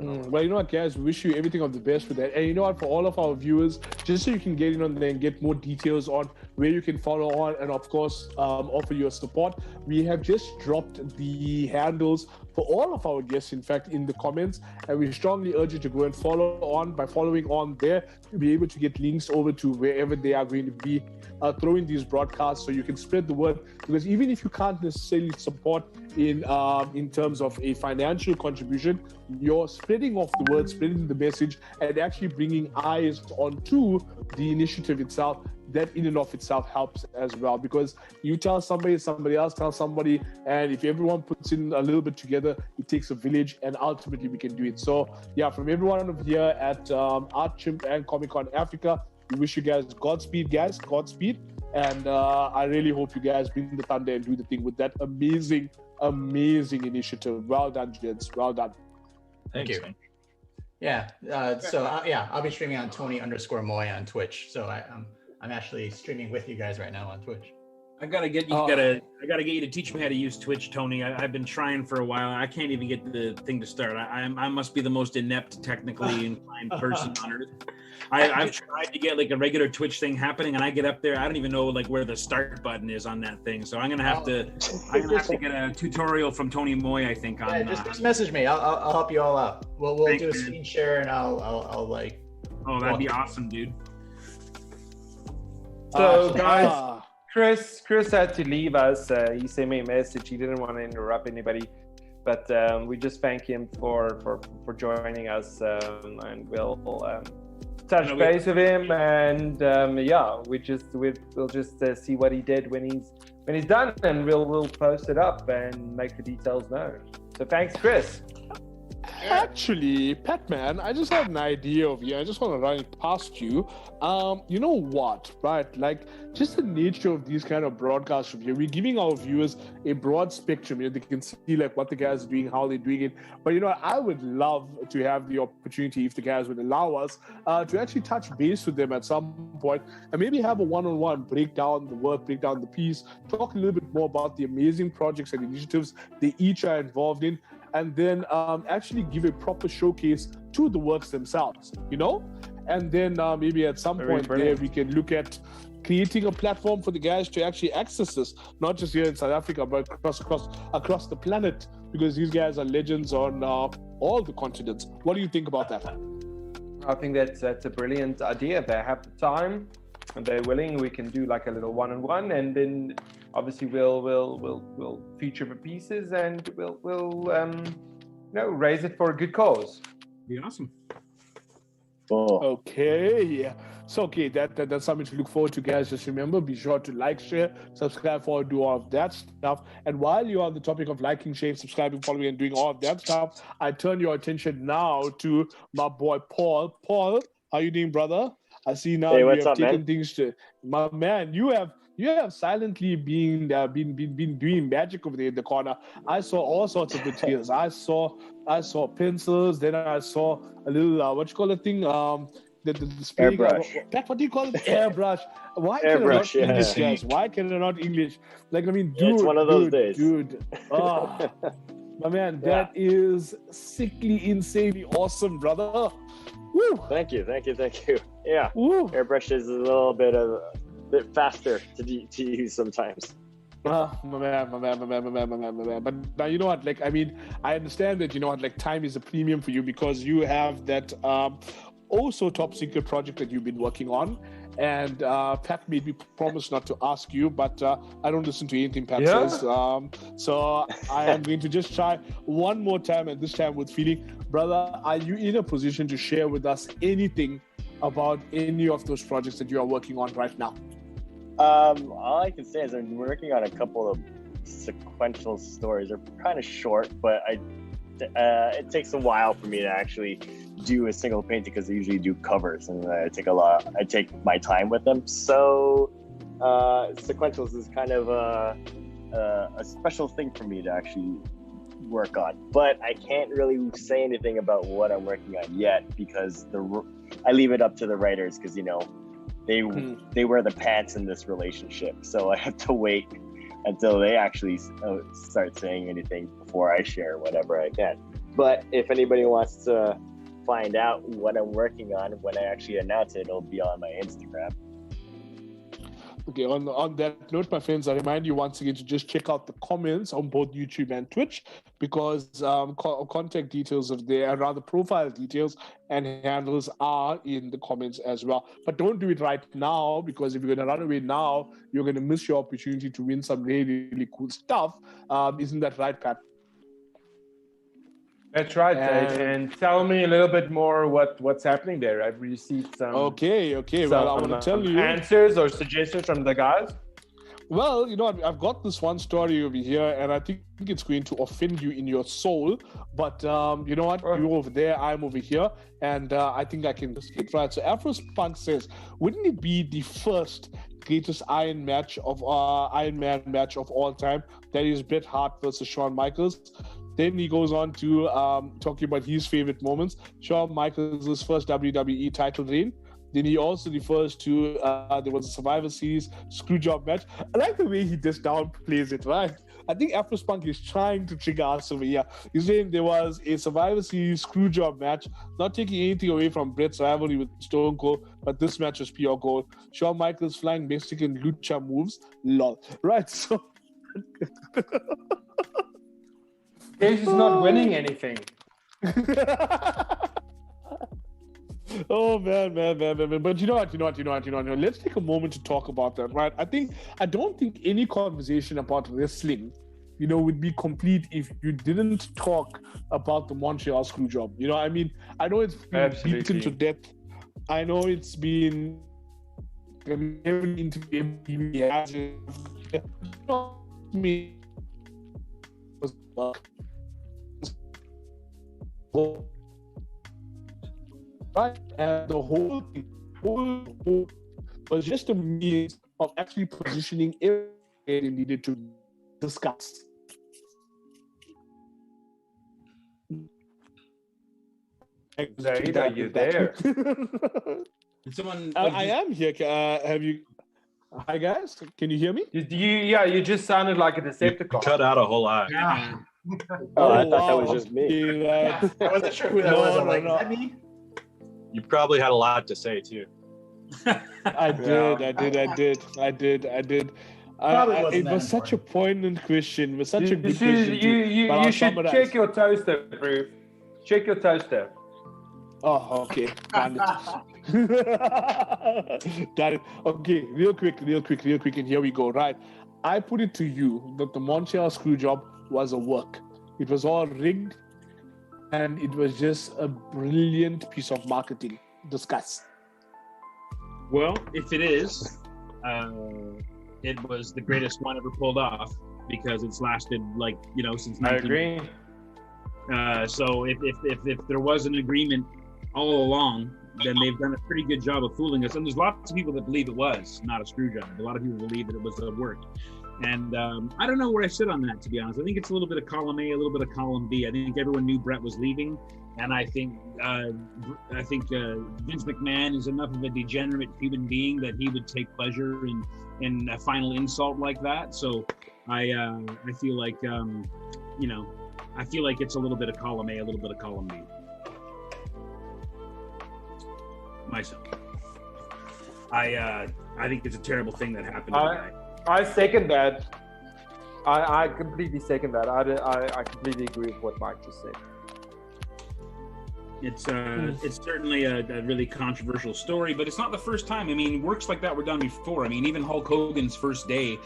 Well, you know what, guys, we wish you everything of the best with that. And you know what, for all of our viewers, just so you can get in on there and get more details on where you can follow on and, of course, offer your support, we have just dropped the handles for all of our guests, in fact, in the comments. And we strongly urge you to go and follow on. By following on there, you'll be able to get links over to wherever they are going to be throwing these broadcasts, so you can spread the word. Because even if you can't necessarily support in terms of a financial contribution, you're spreading off the word, spreading the message, and actually bringing eyes onto the initiative itself. That in and of itself helps as well, because you tell somebody, somebody else tells somebody, and if everyone puts in a little bit together, it takes a village, and ultimately we can do it. So yeah, from everyone over here at Art Chimp and Comic Con Africa, we wish you guys Godspeed, and I really hope you guys bring the thunder and do the thing with that amazing initiative. Well done, gents. Well done. Thank you. Yeah. I'll be streaming on Tony_Moy on Twitch. So I'm actually streaming with you guys right now on Twitch. I gotta get you to teach me how to use Twitch, Tony. I've been trying for a while. I can't even get the thing to start. I must be the most inept, technically inclined person on earth. I've tried to get like a regular Twitch thing happening, and I get up there, I don't even know like where the start button is on that thing. So I'm gonna have to get a tutorial from Tony Moy, I think. On just message me. I'll help you all out. We'll do a screen share, and I'll like. Oh, that'd be awesome, dude. So guys, Chris had to leave us. He sent me a message. He didn't want to interrupt anybody, but we just thank him for joining us, and we'll touch base with him, and we'll just see what he did when he's done, and we'll post it up and make the details known. So thanks, Chris. Actually, Patman, I just had an idea of you. I just want to run it past you. You know what, right? Like, just the nature of these kind of broadcasts from here, we're giving our viewers a broad spectrum. You know, they can see like what the guys are doing, how they're doing it. But you know, I would love to have the opportunity, if the guys would allow us, to actually touch base with them at some point and maybe have a one-on-one, break down the work, break down the piece, talk a little bit more about the amazing projects and initiatives they each are involved in, and then actually give a proper showcase to the works themselves, you know? And then maybe at some point there, we can look at creating a platform for the guys to actually access this, not just here in South Africa, but across the planet, because these guys are legends on all the continents. What do you think about that? I think that's a brilliant idea. If they have the time and they're willing, we can do like a little one-on-one, and then obviously we'll feature the pieces, and we'll raise it for a good cause. Be awesome. Okay, so that's something to look forward to, guys. Just remember, be sure to like, share, subscribe, follow, do all of that stuff. And while you're on the topic of liking, sharing, subscribing, following, and doing all of that stuff, I turn your attention now to my boy Paul. Paul, how you doing, brother? I see now you have taken things to my man. You have silently been doing magic over there in the corner. I saw all sorts of materials. I saw pencils. Then I saw a little what you call the thing? The airbrush. What do you call it? Airbrush. Why can I not English, guys? Why can I not English? Like, I mean, dude, it's one of those days, dude. Oh, my man, that is sickly, insanely awesome, brother. Woo! Thank you. Yeah. Woo! Airbrush is a little bit faster to use sometimes. My man. But now, you know what? Like, I mean, I understand that, you know what? Like, time is a premium for you because you have that also top secret project that you've been working on. And Pat made me promise not to ask you, but I don't listen to anything Pat says. So I am going to just try one more time, and this time with feeling. Brother, are you in a position to share with us anything about any of those projects that you are working on right now? All I can say is I'm working on a couple of sequential stories. They're kind of short, but it takes a while for me to actually do a single painting because I usually do covers and I take my time with them. So sequentials is kind of a special thing for me to actually work on. But I can't really say anything about what I'm working on yet because I leave it up to the writers because, you know, they wear the pants in this relationship. So I have to wait until they actually start saying anything before I share whatever I can. But if anybody wants to find out what I'm working on, when I actually announce it, it'll be on my Instagram. Okay, on that note, my friends, I remind you once again to just check out the comments on both YouTube and Twitch because contact details of their, rather profile details and handles are in the comments as well. But don't do it right now because if you're going to run away now, you're going to miss your opportunity to win some really, really cool stuff. Isn't that right, Pat? That's right, and tell me a little bit more what's happening there. I've received some. Okay. Well, I want to tell you answers or suggestions from the guys. Well, you know, I've got this one story over here, and I think it's going to offend you in your soul. But you know what? You're over there, I'm over here, and I think I can just get right. So, Afro Spunk says, "Wouldn't it be the first greatest Iron Man match of all time? That is Bret Hart versus Shawn Michaels." Then he goes on to talking about his favorite moments. Shawn Michaels' first WWE title reign. Then he also refers to there was a Survivor Series screwjob match. I like the way he just downplays it, right? I think Afro Spunk is trying to trigger us over here. He's saying there was a Survivor Series screwjob match, not taking anything away from Bret's rivalry with Stone Cold, but this match was pure gold. Shawn Michaels flying Mexican lucha moves. Lol. Right, so... Cage is not winning anything. Oh man. But you know what? Let's take a moment to talk about that, right? I don't think any conversation about wrestling, you know, would be complete if you didn't talk about the Montreal Screwjob. You know, I mean, I know it's been beaten to death. I know it's been every interview he has. Me. Right, and the whole thing was just a means of actually positioning everything they needed to discuss. Zaid, are you there? Someone, I am here. Have you? Hi guys, can you hear me? You just sounded like a Decepticon. You cut out a whole lot. Yeah. I thought that was just me. I wasn't sure who that was. I'm like, is that me? You probably had a lot to say too. I did. It was such a poignant question. It was such a good question. You should check your toaster, Rooth. Check your toaster. Oh, okay. Got it. Okay, real quick, and here we go. Right. I put it to you that the Montreal Screwjob was a work. It was all rigged, and it was just a brilliant piece of marketing. Discuss. Well, if it is, it was the greatest one ever pulled off because it's lasted since 19... I agree. So if there was an agreement all along, then they've done a pretty good job of fooling us. And there's lots of people that believe it was not a screw job. A lot of people believe that it was a work. And I don't know where I sit on that, to be honest. I think it's a little bit of column A, a little bit of column B. I think everyone knew Bret was leaving. And I think Vince McMahon is enough of a degenerate human being that he would take pleasure in a final insult like that. So I feel like, I feel like it's a little bit of column A, a little bit of column B. Myself. I think it's a terrible thing that happened to the guy. I second that. I completely second that. I completely agree with what Mike just said. It's certainly a really controversial story, but it's not the first time. I mean, works like that were done before. I mean, even Hulk Hogan's first day,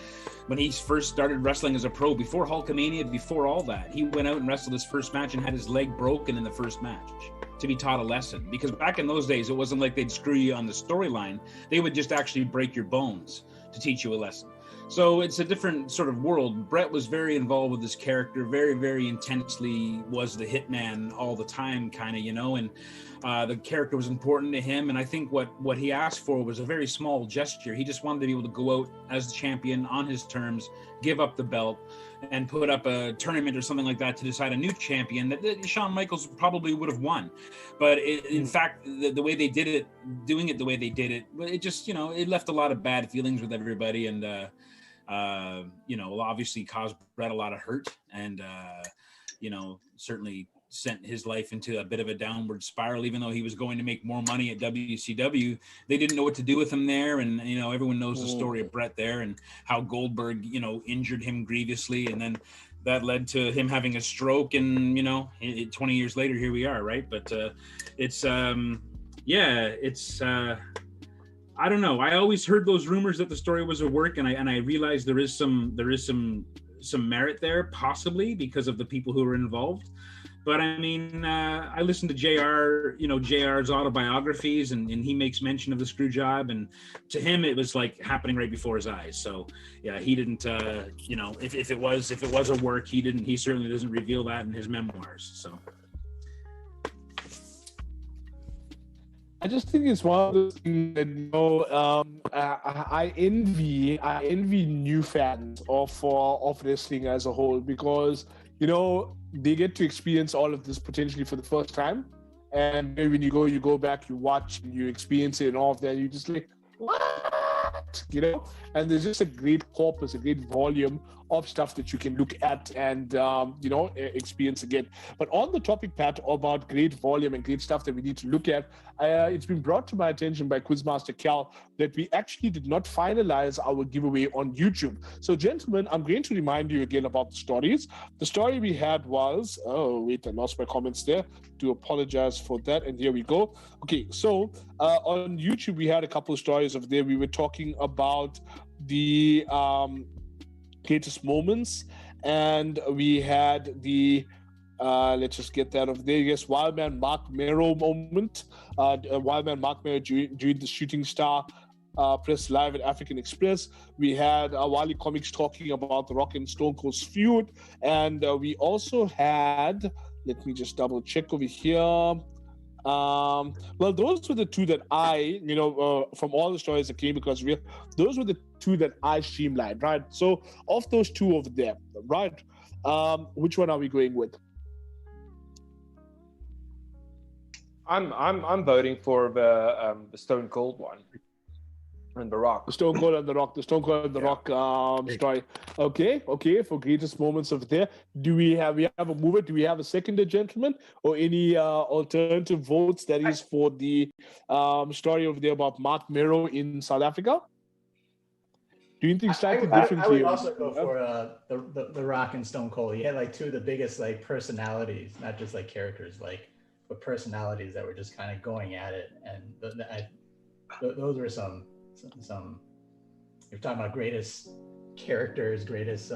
when he first started wrestling as a pro, before Hulkamania, before all that, he went out and wrestled his first match and had his leg broken in the first match to be taught a lesson. Because back in those days, it wasn't like they'd screw you on the storyline. They would just actually break your bones to teach you a lesson. So it's a different sort of world. Brett was very involved with his character, very, very intensely was the hitman all the time, kind of, you know, and the character was important to him. And I think what he asked for was a very small gesture. He just wanted to be able to go out as the champion on his terms, give up the belt, and put up a tournament or something like that to decide a new champion that Shawn Michaels probably would have won. But in fact, the way they did it, doing it the way they did it, it just, you know, it left a lot of bad feelings with everybody. And, you know, obviously caused Brett a lot of hurt and, you know, certainly sent his life into a bit of a downward spiral. Even though he was going to make more money at WCW, they didn't know what to do with him there. And, you know, everyone knows the story of Brett there and how Goldberg, you know, injured him grievously. And then that led to him having a stroke. And, you know, 20 years later, here we are. Right. But it's, yeah, it's, I don't know. I always heard those rumors that the story was a work, and I realized there is some merit there, possibly because of the people who were involved. But I mean, I listened to JR, you know, JR's autobiographies, and he makes mention of the screw job, and to him it was like happening right before his eyes. So yeah, he didn't, you know, if it was a work, he certainly doesn't reveal that in his memoirs. So. I just think it's one of those things that, you know, I envy new fans of wrestling as a whole, because, you know, they get to experience all of this potentially for the first time, and when you go back, you watch, and you experience it, and all of that, you just like, what, you know? And there's just a great corpus, a great volume of stuff that you can look at and you know, experience again. But on the topic, Pat, about great volume and great stuff that we need to look at, it's been brought to my attention by Quizmaster Cal that we actually did not finalize our giveaway on YouTube. So, gentlemen, I'm going to remind you again about the stories. The story we had was, oh wait, I lost my comments there. Do apologize for that. And here we go. Okay, so on YouTube we had a couple of stories of there. We were talking about the greatest moments, and we had the let's just get that of there. Yes, Wildman Mark Mero moment. Wildman Mark Mero during the Shooting Star press live at African Express. We had Wally Comics talking about the Rock and Stone Cold's feud, and we also had, let me just double check over here. Well, those were the two that I, you know, from all the stories that came across, those were the two that I streamlined, right? So of those two over there, right? Which one are we going with? I'm voting for the Stone Cold one. And the Rock. The Stone Cold and the Rock. The Stone Cold and the Rock story. Okay. For greatest moments of there, do we have a mover? Do we have a seconder, gentlemen, or any alternative votes that is for the story over there about Mark Mero in South Africa? Do you think slightly differently? I would also go for the Rock and Stone Cold. He had like two of the biggest like personalities, not just like characters, like but personalities that were just kind of going at it, and those were some. You're talking about greatest characters, greatest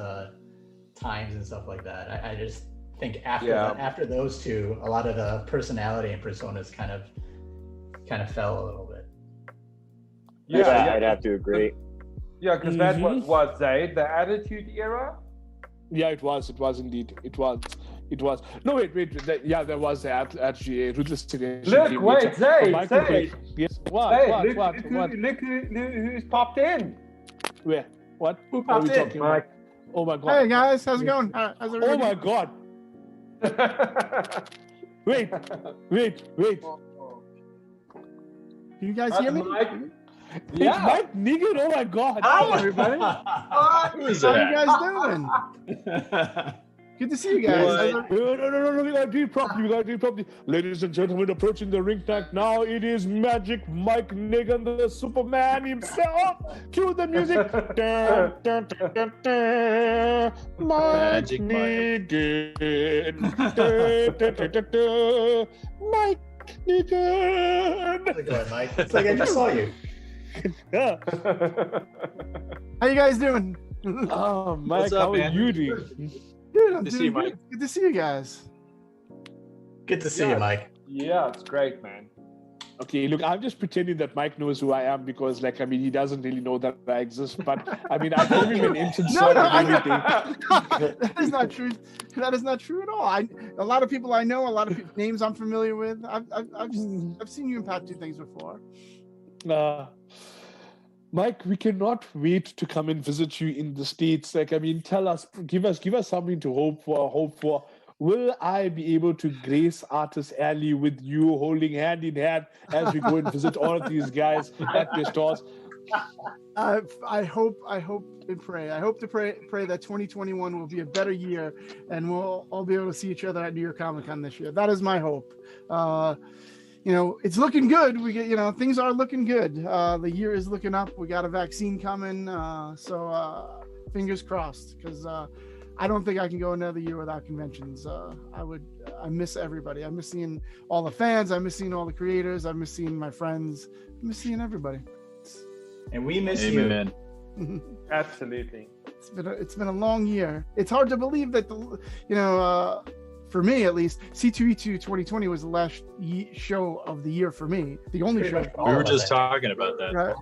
times and stuff like that. I just think after those two, a lot of the personality and personas kind of fell a little bit. Yeah, I'd have to agree. Yeah, because that was the Attitude Era. Yeah, it was indeed. It was. No, wait. There was actually a Ruthless Generation. Look, wait, say. Yes. What? Look who's popped in. Where? What? Who popped in? About? Oh my God. Hey guys, how's it going? How's it oh my God. Wait. Can you guys hear me? Yeah. It's Mike Negan. Oh my God. Hi everybody. Who is How that? you guys doing? Good to see you guys. No, we gotta do it properly. Ladies and gentlemen, approaching the ring tank now, it is Magic Mike Nigan, the Superman himself. Cue the music. Dun, dun, dun, dun, dun. Magic Nigan. Dun, dun, dun, dun, dun. Mike Nigan. How's it going, Mike? It's like I just saw you. Yeah. How you guys doing? Oh, Mike, What's up, how are man? you doing? Good, I'm Good to see doing you, Mike. good. Good to see you guys. Good to see you, Mike. Yeah, it's great, man. Okay, look, I'm just pretending that Mike knows who I am because, like, I mean, he doesn't really know that I exist. But I mean, I gave him an entrance No, and I everything. That is not true. That is not true at all. A lot of people I know, a lot of names I'm familiar with. I've seen you in Pat do things before. Mike, we cannot wait to come and visit you in the States. Like, I mean, tell us, give us something to hope for. Will I be able to grace Artist Alley with you holding hand in hand as we go and visit all of these guys at their stores? I hope and pray. I hope to pray that 2021 will be a better year and we'll all be able to see each other at New York Comic Con this year. That is my hope. You know, it's looking good. We get, you know, things are looking good. The year is looking up. We got a vaccine coming. So fingers crossed, because I don't think I can go another year without conventions. I miss everybody. I miss seeing all the fans. I miss seeing all the creators. I miss seeing my friends. I miss seeing everybody. And we miss Amen. you. Absolutely. It's been a long year. It's hard to believe that for me at least, C2E2 2020 was the last show of the year for me. The only show. We were just talking about that. Right?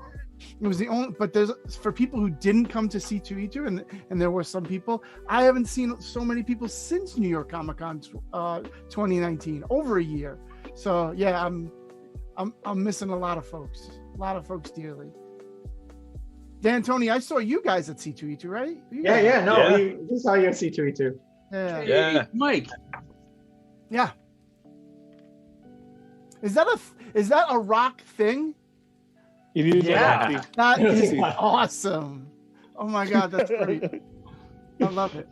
It was the only, but there's for people who didn't come to C2E2, and there were some people. I haven't seen so many people since New York Comic Con 2019, over a year. So yeah, I'm missing a lot of folks dearly. Dan, Tony, I saw you guys at C2E2, right? We saw you at C2E2. Yeah. Mike. Yeah. Is that a rock thing? It is. Yeah. That is awesome. Oh my God, that's great. I love it.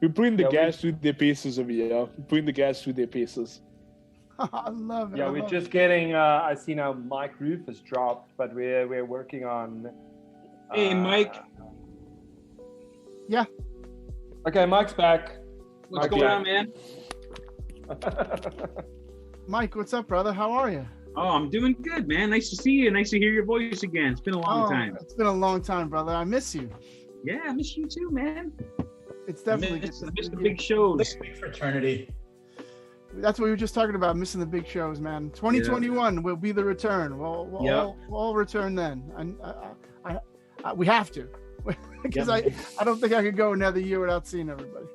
We bring the guys through their paces over here. We bring the guys through their paces. I love it. Yeah, we're just getting. I see now Mike Rooth has dropped, but we're working on. Hey, Mike. Yeah. Okay, Mike's back. What's going on, man? Mike, what's up, brother? How are you? Oh, I'm doing good, man. Nice to see you. Nice to hear your voice again. It's been a long time. It's been a long time, brother. I miss you. Yeah, I miss you too, man. It's definitely I miss the big shows. Big fraternity. That's what we were just talking about, missing the big shows, man. 2021 will be the return. We'll all return then. And we have to. Because I don't think I could go another year without seeing everybody.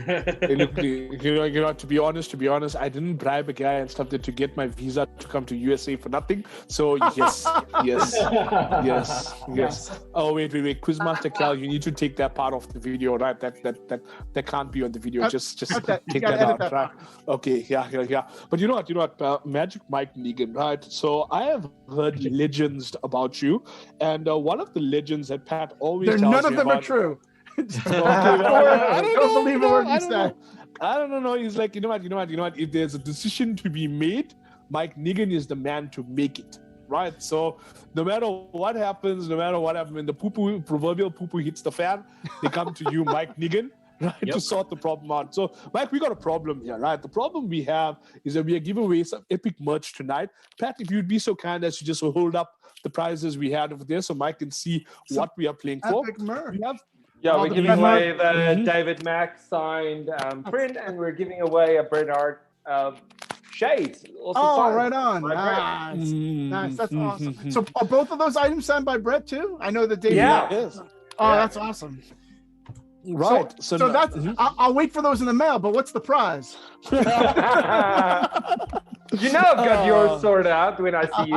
Hey, look, to be honest, I didn't bribe a guy and stuff to get my visa to come to USA for nothing. So yes. Oh wait, Quizmaster Cal, you need to take that part off the video, right? That can't be on the video. Just take that out, right? Okay, yeah. But you know what? Magic Mike Nigan, right? So I have heard legends about you, and one of the legends that Pat always tells none of me them about, are true. I don't believe a word you say. I don't know. He's like, you know what? If there's a decision to be made, Mike Nigan is the man to make it, right? So no matter what happens, when the proverbial poo-poo hits the fan, they come to you, Mike Nigan, right, to sort the problem out. So, Mike, we got a problem here, right? The problem we have is that we are giving away some epic merch tonight. Pat, if you'd be so kind as to just hold up the prizes we had over there so Mike can see what we are playing for. Epic merch. We're giving away the David Mack signed print, and we're giving away a Bret Art shades. Right on. Nice. That's awesome. So are both of those items signed by Brett too? I know that David Mack is. That's awesome. Right. So that's. I'll wait for those in the mail. But what's the prize? You know I've got yours sorted out when I see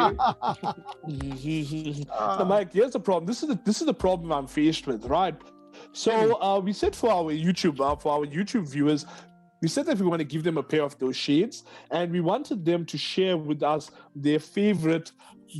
you. So Mike, here's the problem. This is the problem I'm faced with, right? So we said for our YouTube viewers, We said that we want to give them a pair of those shades, and we wanted them to share with us their favorite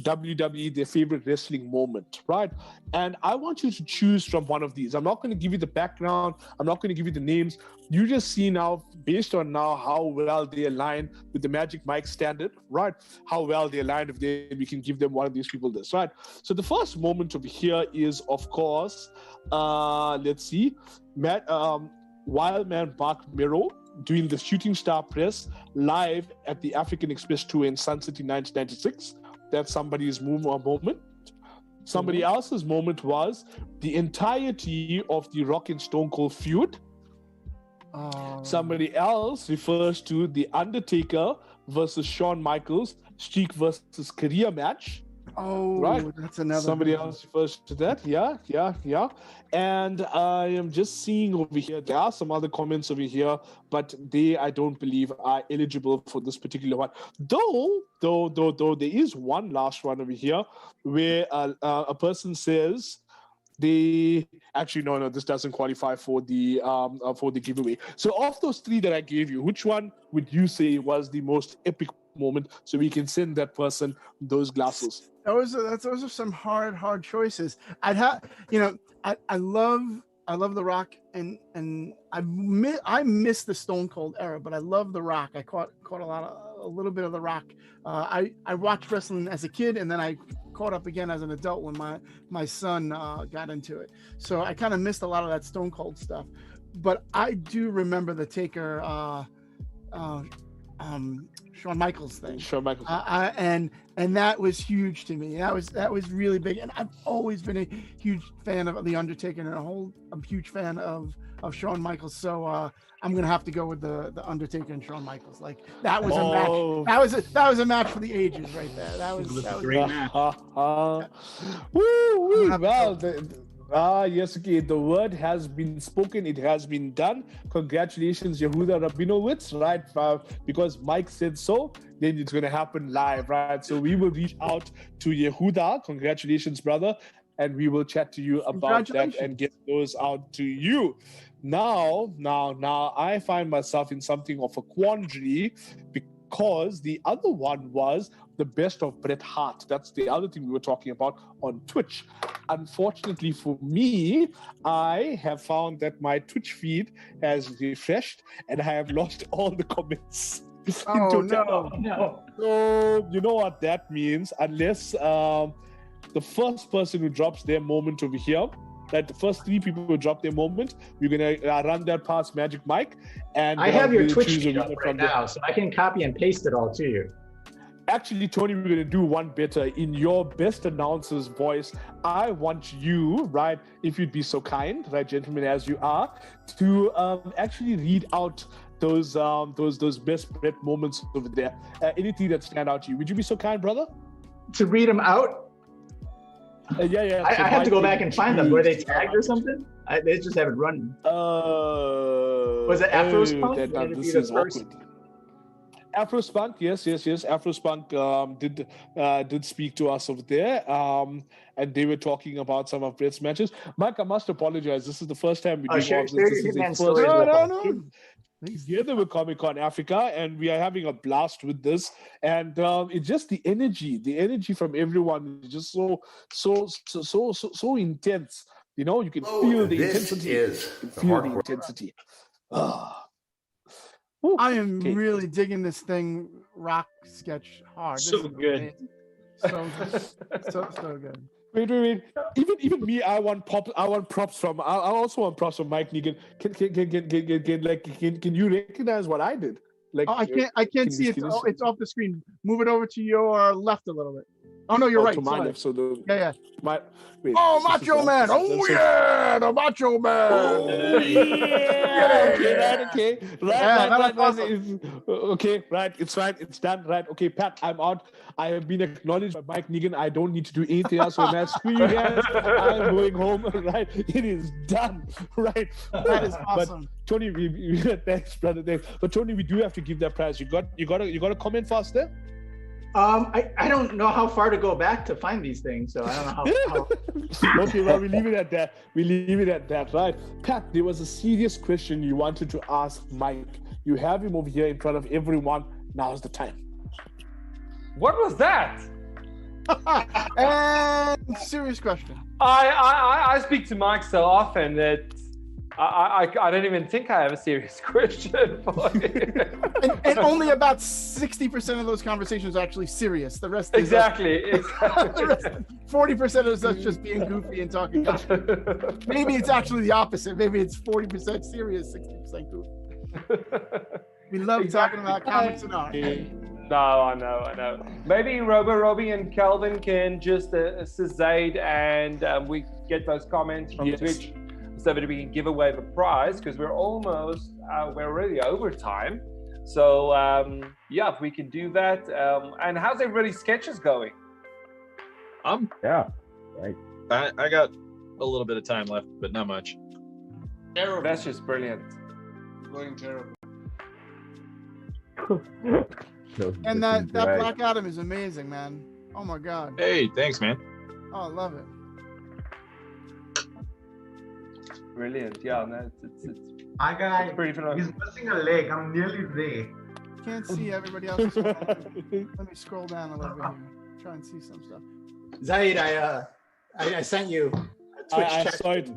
WWE, their favorite wrestling moment, right? And I want you to choose from one of these. I'm not going to give you the background. I'm not going to give you the names. You just see now, based on now how well they align with the Magic Mike standard, right? How well they align if we can give them one of these people this, right? So the first moment over here is, of course, let's see, Wildman Mark Miro doing the Shooting Star Press live at the African Express tour in Sun City 1996. That's somebody's moment. Somebody else's moment was the entirety of the Rock and Stone Cold feud. Somebody else refers to the Undertaker versus Shawn Michaels Streak versus Career match. Oh, right. That's another. Somebody else refers to that. Yeah. And I am just seeing over here, there are some other comments over here, but they, I don't believe, are eligible for this particular one. Though, there is one last one over here where a person says they actually no, this doesn't qualify for the giveaway. So of those three that I gave you, which one would you say was the most epic moment, so we can send that person those glasses? Those are some hard choices. I'd have, I love The Rock, and I miss the Stone Cold era, but I love The Rock. I caught a little bit of The Rock. I watched wrestling as a kid, and then I caught up again as an adult when my son got into it. So I kind of missed a lot of that Stone Cold stuff. But I do remember the Taker, Shawn Michaels thing. Shawn Michaels. And that was huge to me. That was really big. And I've always been a huge fan of The Undertaker, and I'm a huge fan of Shawn Michaels. So I'm gonna have to go with the Undertaker and Shawn Michaels. Like that was a match. That was a match for the ages right there. That was a great match. Well, yes, okay. The word has been spoken. It has been done. Congratulations, Yehuda Rabinowitz, right? Because Mike said so, then it's going to happen live, right? So we will reach out to Yehuda. Congratulations, brother. And we will chat to you about that and get those out to you. Now, I find myself in something of a quandary because the other one was the best of Bret Hart. That's the other thing we were talking about on Twitch. Unfortunately for me, I have found that my Twitch feed has refreshed and I have lost all the comments. Oh, no. So, you know what that means? Unless the first person who drops their moment over here, that the first three people who drop their moment, we're going to run that past Magic Mike. And I have your Twitch feed up right now, so I can copy and paste it all to you. Actually, Tony, we're going to do one better. In your best announcer's voice, I want you, right, if you'd be so kind, right, gentlemen, as you are, to actually read out those best Bret moments over there. Anything that stand out to you. Would you be so kind, brother? To read them out? Yeah. I have to go back and find them. Were they tagged or something? They just have it running. Was it Afro Spunk? This is awkward. Afro Spunk, yes. Afro Spunk did speak to us over there, and they were talking about some of Bret's matches. Mike, I must apologize. This is the first time we do this. This is the first No. Together with Comic Con Africa, and we are having a blast with this. And it's just the energy from everyone is just so intense. You know, you can feel the intensity. I am really digging this thing, Rock sketch hard. So good. So good. Wait. Even me, I want props from. I also want props from Mike Negan. Can you recognize what I did? Like, I can't see it. It's off the screen. Move it over to your left a little bit. Oh no, you're right. To my left. So yeah. Wait, Macho Man! Oh yeah, the Macho Man! Oh, yeah. Okay. Right. It's fine. It's done. Right. Okay, Pat, I'm out. I have been acknowledged by Mike Negan. I don't need to do anything else. So now screw you guys. I'm going home. Right. It is done. Right. That is awesome. But Tony, thanks, brother. Thanks. But Tony, we do have to give that prize. You got a comment for us there? I don't know how far to go back to find these things, so I don't know how. Okay, well, we leave it at that. Right. Pat, there was a serious question you wanted to ask Mike. You have him over here in front of everyone. Now's the time. What was that? And serious question. I speak to Mike so often that I don't even think I have a serious question for you. and only about 60% of those conversations are actually serious. The rest is exactly. 40% is us just being goofy and talking. Maybe it's actually the opposite. Maybe it's 40% serious, 60% goofy. We love talking about comics and art. No, I know. Maybe Robbie and Calvin can just assist Zaid, and we get those comments from Twitch so that we can give away the prize, because we're already over time. So if we can do that. And how's everybody's sketches going? Yeah, right. I got a little bit of time left, but not much. Terrible. That's just brilliant. Going terrible. And that Black Adam is amazing, man. Oh my god. Hey, thanks, man. Oh, I love it. Brilliant. Yeah, no, it's Hi guys. pretty phenomenal. He's missing a leg. I'm nearly there. Can't see everybody else. Let me scroll down a little bit here. Try and see some stuff. Zaid, I sent you a Twitch chat. I saw it.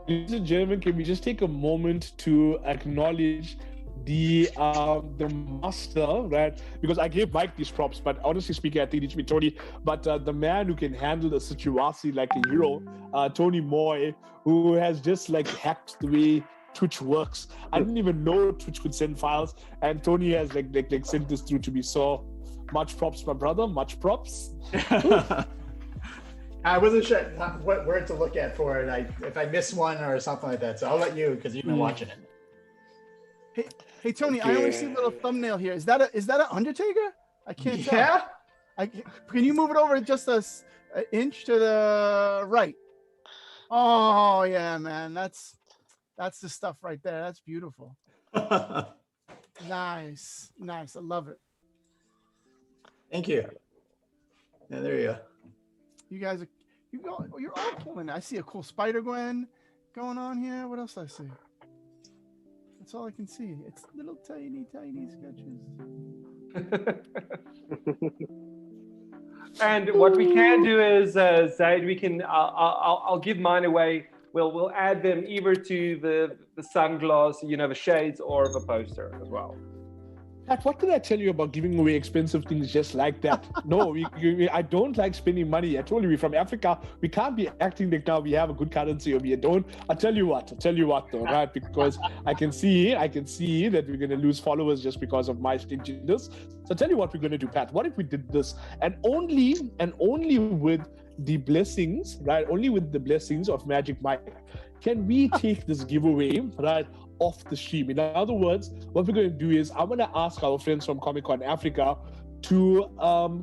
Ladies and gentlemen, can we just take a moment to acknowledge the master, right? Because I gave Mike these props, but honestly speaking, I think it should be Tony. But the man who can handle a situation like a hero, Tony Moy, who has just like hacked the way Twitch works. I didn't even know Twitch could send files, and Tony has like sent this through to me. So much props, my brother. Much props. I wasn't sure what word to look at for it. If I miss one or something like that, so I'll let you, because you've been watching it. Hey Tony, I only see a little thumbnail here. Is that an Undertaker? I can't tell. Yeah. Can you move it over just an inch to the right? Oh yeah, man, that's the stuff right there. That's beautiful. Nice. I love it. Thank you. Yeah, there you go. You guys you're all killing it. I see a cool Spider-Gwen going on here. What else do I see? That's all I can see. It's little tiny sketches. And what we can do is, Zaid, we can. I'll give mine away. We'll add them either to the sunglass, the shades, or the poster as well. Pat, what did I tell you about giving away expensive things just like that? No, I don't like spending money. I told you we're from Africa. We can't be acting like now we have a good currency or we don't. I'll tell you what though, right? Because I can see that we're going to lose followers just because of my stinginess. So I'll tell you what we're going to do, Pat. What if we did this and only with the blessings, right? Only with the blessings of Magic Mike, can we take this giveaway, right, off the stream? In other words, what we're going to do is I'm going to ask our friends from Comic Con Africa to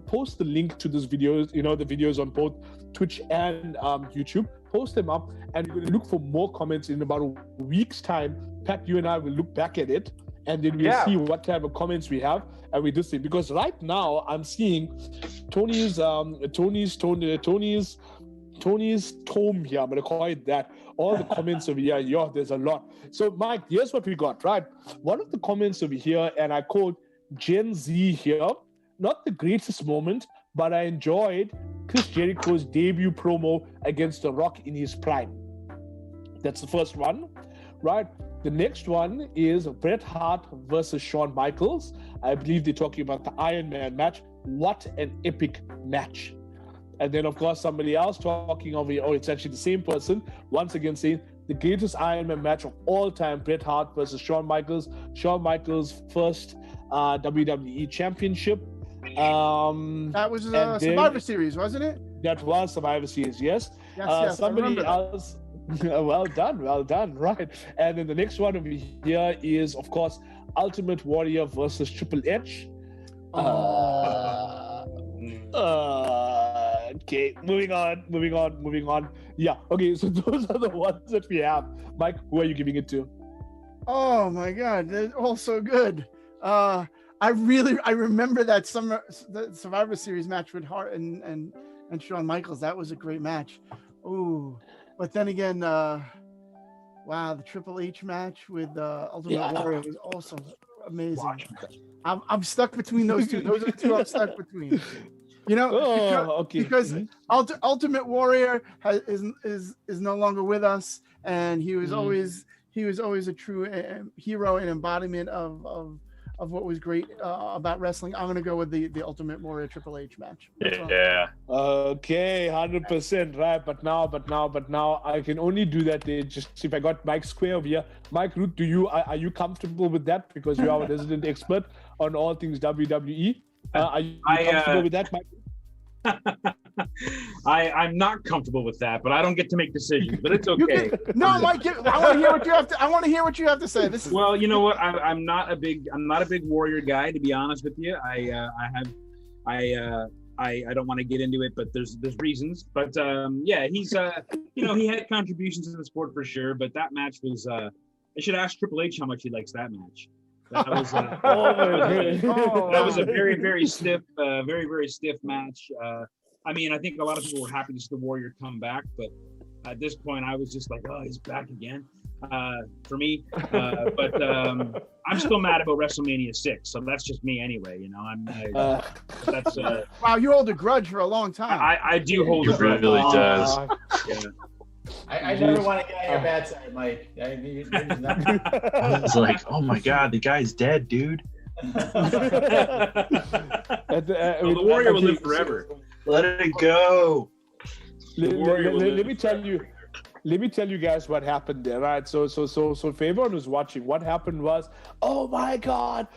post the link to this video, the videos on both Twitch and YouTube, post them up, and we're going to look for more comments in about a week's time. Pat, you and I will look back at it, and then we'll see what type of comments we have, and we do see. Because right now I'm seeing Tony's tome here. I'm gonna call it that. All the comments over here, there's a lot. So Mike, here's what we got, right? One of the comments over here, and I quote Gen Z here, not the greatest moment, but I enjoyed Chris Jericho's debut promo against The Rock in his prime. That's the first one, right? The next one is Bret Hart versus Shawn Michaels. I believe they're talking about the Iron Man match. What an epic match. And then, of course, somebody else talking over here. Oh, it's actually the same person. Once again, saying the greatest Iron Man match of all time, Bret Hart versus Shawn Michaels. Shawn Michaels' first WWE championship. That was Survivor Series, wasn't it? That was Survivor Series, yes. Yes, somebody else. Well done, right. And then the next one over here is, of course, Ultimate Warrior versus Triple H. Okay, moving on. Yeah, okay, so those are the ones that we have. Mike, who are you giving it to? Oh my God, they're all so good. I remember that Survivor Series match with Hart and Shawn Michaels. That was a great match. Ooh, but then again, Wow, the Triple H match with Ultimate Warrior was also amazing. I'm stuck between those two. Those are the two I'm stuck between. You know, because Ultimate Warrior is no longer with us, and he was always a true hero and embodiment of what was great about wrestling. I'm gonna go with the Ultimate Warrior Triple H match. Yeah. Okay, 100% right. But now I can only do that. Just if I got Mike Square over here, Mike Rooth, are you comfortable with that? Because you are a resident expert on all things WWE. Are you comfortable with that, Mike? I'm not comfortable with that, but I don't get to make decisions. But it's okay. No, Mike, I want to hear what you have to. I want to hear what you have to say. Well, you know what? I'm not a big Warrior guy, to be honest with you. I don't want to get into it, but there's reasons. But yeah, he's he had contributions to the sport for sure. But that match was I should ask Triple H how much he likes that match. That was that was a very, very stiff, very stiff match. I mean, I think a lot of people were happy to see the Warrior come back, but at this point, I was just like, oh, he's back again for me. But I'm still mad about WrestleMania 6, so that's just me anyway. You know, that's wow, you hold a grudge for a long time. I do hold a grudge. It really does. Yeah. I never want to get on your bad side, Mike. I was like, oh my God, the guy's dead, dude. The Warrior will live forever. Let it go. Let me tell you guys what happened there, right? So for everyone who's watching, what happened was, oh my God,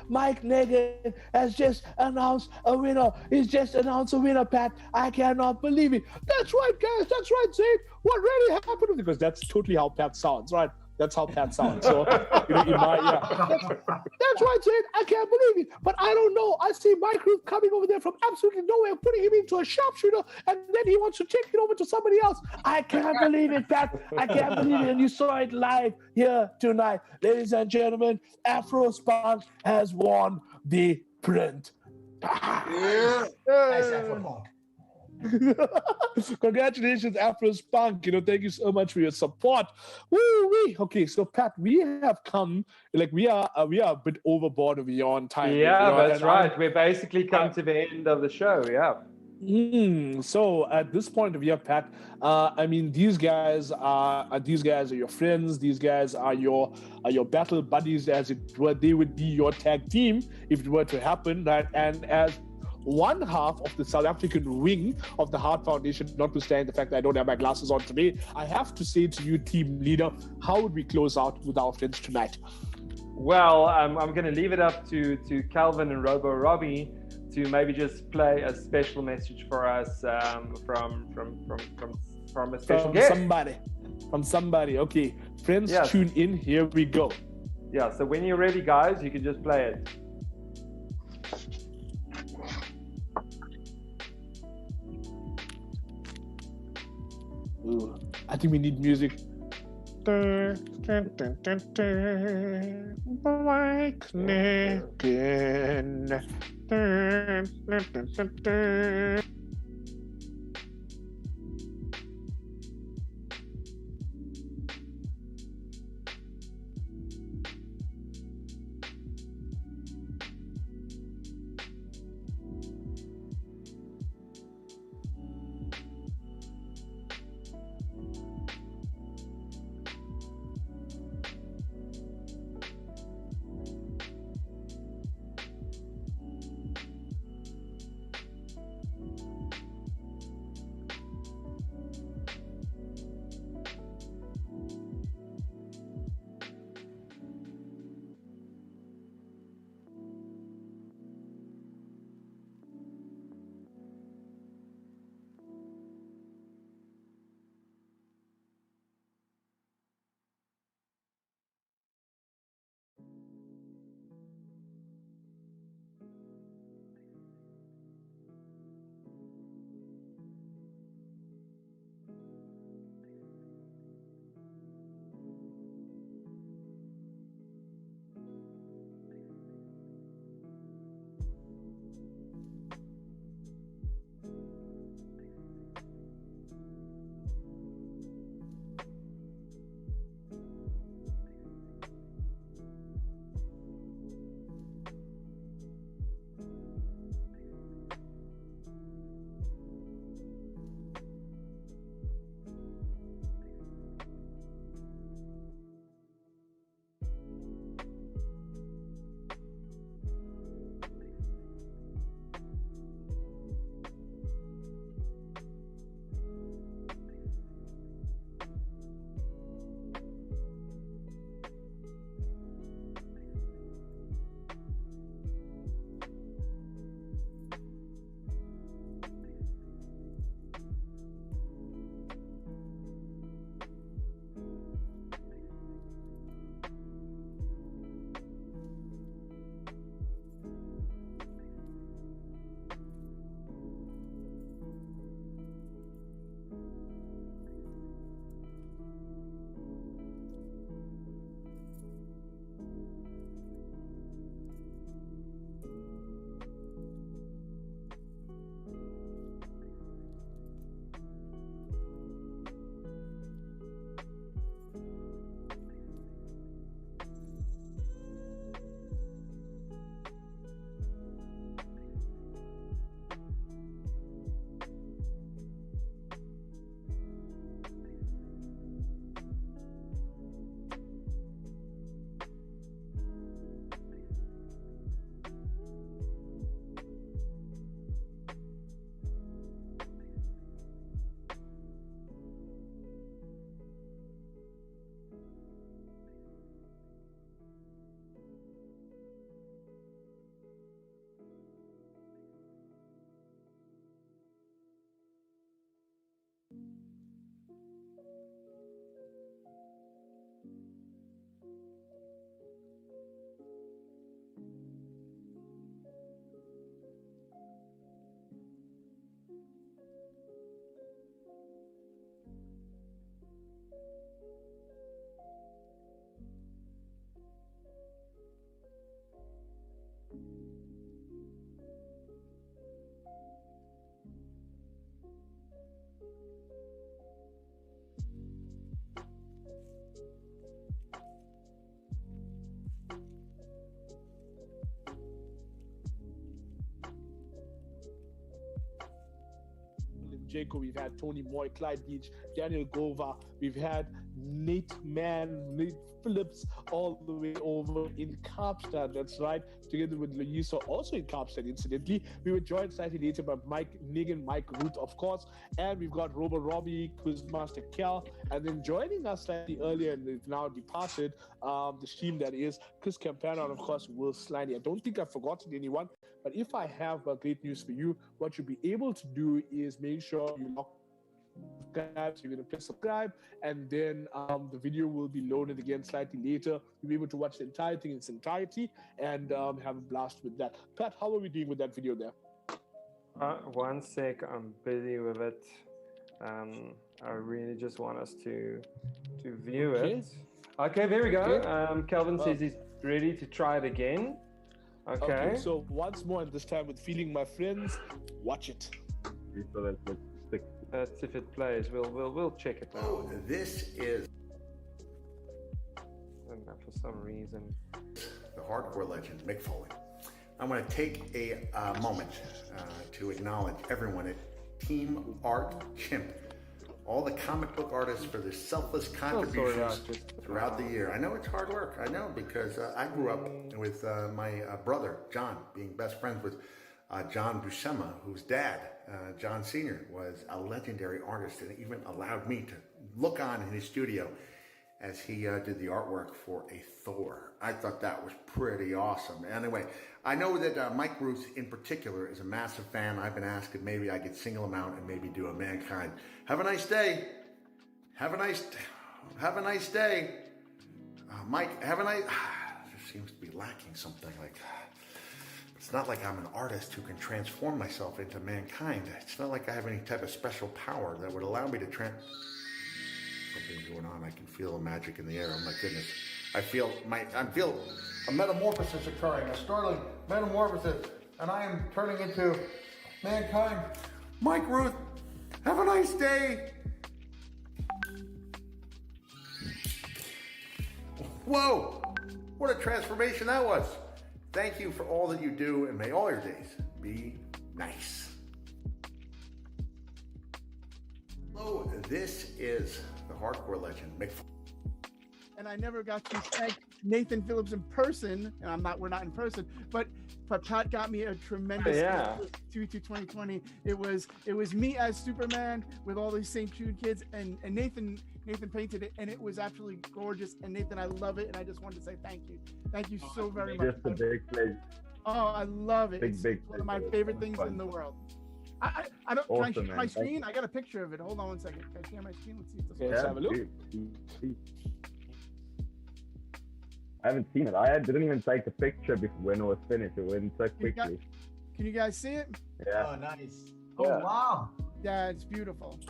Mike Negan has just announced a winner. He's just announced a winner, Pat. I cannot believe it. That's right, guys. That's right, Zane. What really happened? Because that's totally how Pat sounds, right? That's how Pat sounds. So, that's right, Zane. I can't believe it. But I don't know. I see Mike Rooth coming over there from absolutely nowhere, putting him into a sharpshooter, and then he wants to take it over to somebody else. I can't believe it, Pat. I can't believe it. And you saw it live here tonight. Ladies and gentlemen, Afro Spunk has won the print. Nice Afro Punk. Congratulations, Afro Spunk. Thank you so much for your support. Woo-wee. Okay, so Pat, we have come, we are a bit overboard over here on time. Yeah, that's right. We're basically come to the end of the show. Yeah. So at this point of view, Pat, I mean, these guys are your friends. These guys are your battle buddies, as it were. They would be your tag team if it were to happen, right? And as one half of the South African wing of the Heart Foundation, notwithstanding the fact that I don't have my glasses on today, I have to say to you, team leader, how would we close out with our friends tonight? Well, I'm going to leave it up to Calvin and Robo Robbie to maybe just play a special message for us from a special guest. From somebody. Okay, friends, tune in. Here we go. Yeah. So when you're ready, guys, you can just play it. Ooh, I think we need music. Mike Negan. Limgenco, we've had Tony Moy, Clide Beech, Daniel Govar, we've had Nate Phillips, all the way over in Kaapstad. That's right, together with Loyiso, also in Kaapstad, incidentally. We were joined slightly later by Mike Rooth, of course, and we've got Robbie, Quizmaster Cal, and then joining us slightly earlier, and they've now departed, the team that is Chris Campana and, of course, Will Sliney. I don't think I've forgotten anyone, but if I have great news for you, what you'll be able to do is make sure you lock subscribe. So you're going to press subscribe, and then the video will be loaded again slightly later. You'll be able to watch the entire thing in its entirety and have a blast with that. Pat, how are we doing with that video there? One sec, I'm busy with it. I really just want us to view it. Okay, there we go. Calvin says he's ready to try it again. Okay. So once more, and this time with feeling my friends, watch it. That's if it plays. We'll check it out. Oh, this is. And for some reason. The hardcore legend, Mick Foley. I'm going to take a moment to acknowledge everyone at Team Art Chimp, all the comic book artists for their selfless contributions throughout the year. I know it's hard work. I know, because I grew up with my brother, John, being best friends with John Buscema, whose dad, John Sr., was a legendary artist and even allowed me to look on in his studio as he did the artwork for a Thor. I thought that was pretty awesome. Anyway, I know that Mike Rooth in particular is a massive fan. I've been asked if maybe I could single him out and maybe do a Mankind. Have a nice day. Have a nice day. Mike, have a nice... There seems to be lacking something. It's not like I'm an artist who can transform myself into Mankind. It's not like I have any type of special power that would allow me to Something's going on. I can feel the magic in the air. Oh my goodness. I feel a metamorphosis occurring, a startling metamorphosis, and I am turning into Mankind. Mike Rooth, have a nice day. Whoa, what a transformation that was. Thank you for all that you do, and may all your days be nice. Hello, this is the hardcore legend, Mick Foley. And I never got to thank Nathan Phillips in person, and we're not in person, but Pat got me a tremendous 2020. It was me as Superman with all these St. Jude kids, and Nathan painted it, and it was absolutely gorgeous. And Nathan, I love it, and I just wanted to say thank you so very much. Just a big pleasure. Oh, I love it. It's big one of my favorite things in the world. I don't. Awesome, can I share my man. screen? I got a picture of it. Hold on one second. Can I share my screen? Let's see if this Let's have a look. I haven't seen it. I didn't even take the picture when it was finished. It went so quickly. Can you guys see it? Oh, nice. Oh, wow. Yeah, it's beautiful.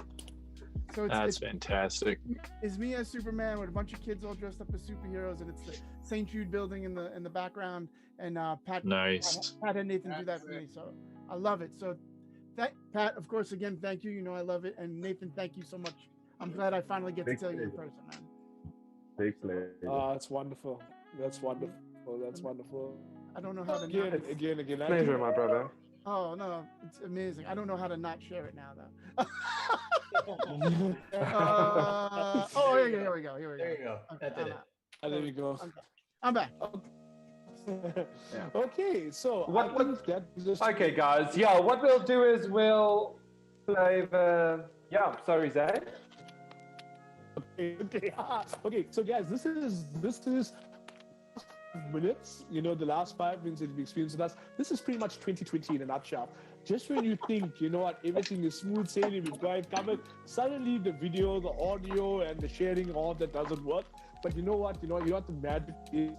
So That's fantastic. It's me as Superman with a bunch of kids all dressed up as superheroes, and it's the St. Jude building in the background. And Pat and Nathan do that for me, so I love it. So, Pat, of course, again, thank you. You know I love it, and Nathan, thank you so much. I'm glad I finally get to tell you in person, man. Big pleasure. That's wonderful. That's wonderful. I don't know how to again. Pleasure, my brother. Oh no, it's amazing. I don't know how to not share it now though. Here we go. There you go. That did it. There we go. I'm back. Okay, so okay, guys. Yeah, what we'll do is we'll play the. Yeah, sorry, Zay. Okay. So guys, this is minutes. You know, the last 5 minutes that you've experienced with us. This is pretty much 2020 in a nutshell. Just when you think, you know what, everything is smooth sailing, we've got it covered, suddenly the video, the audio, and the sharing, all that doesn't work. But you know what? You know what the magic is.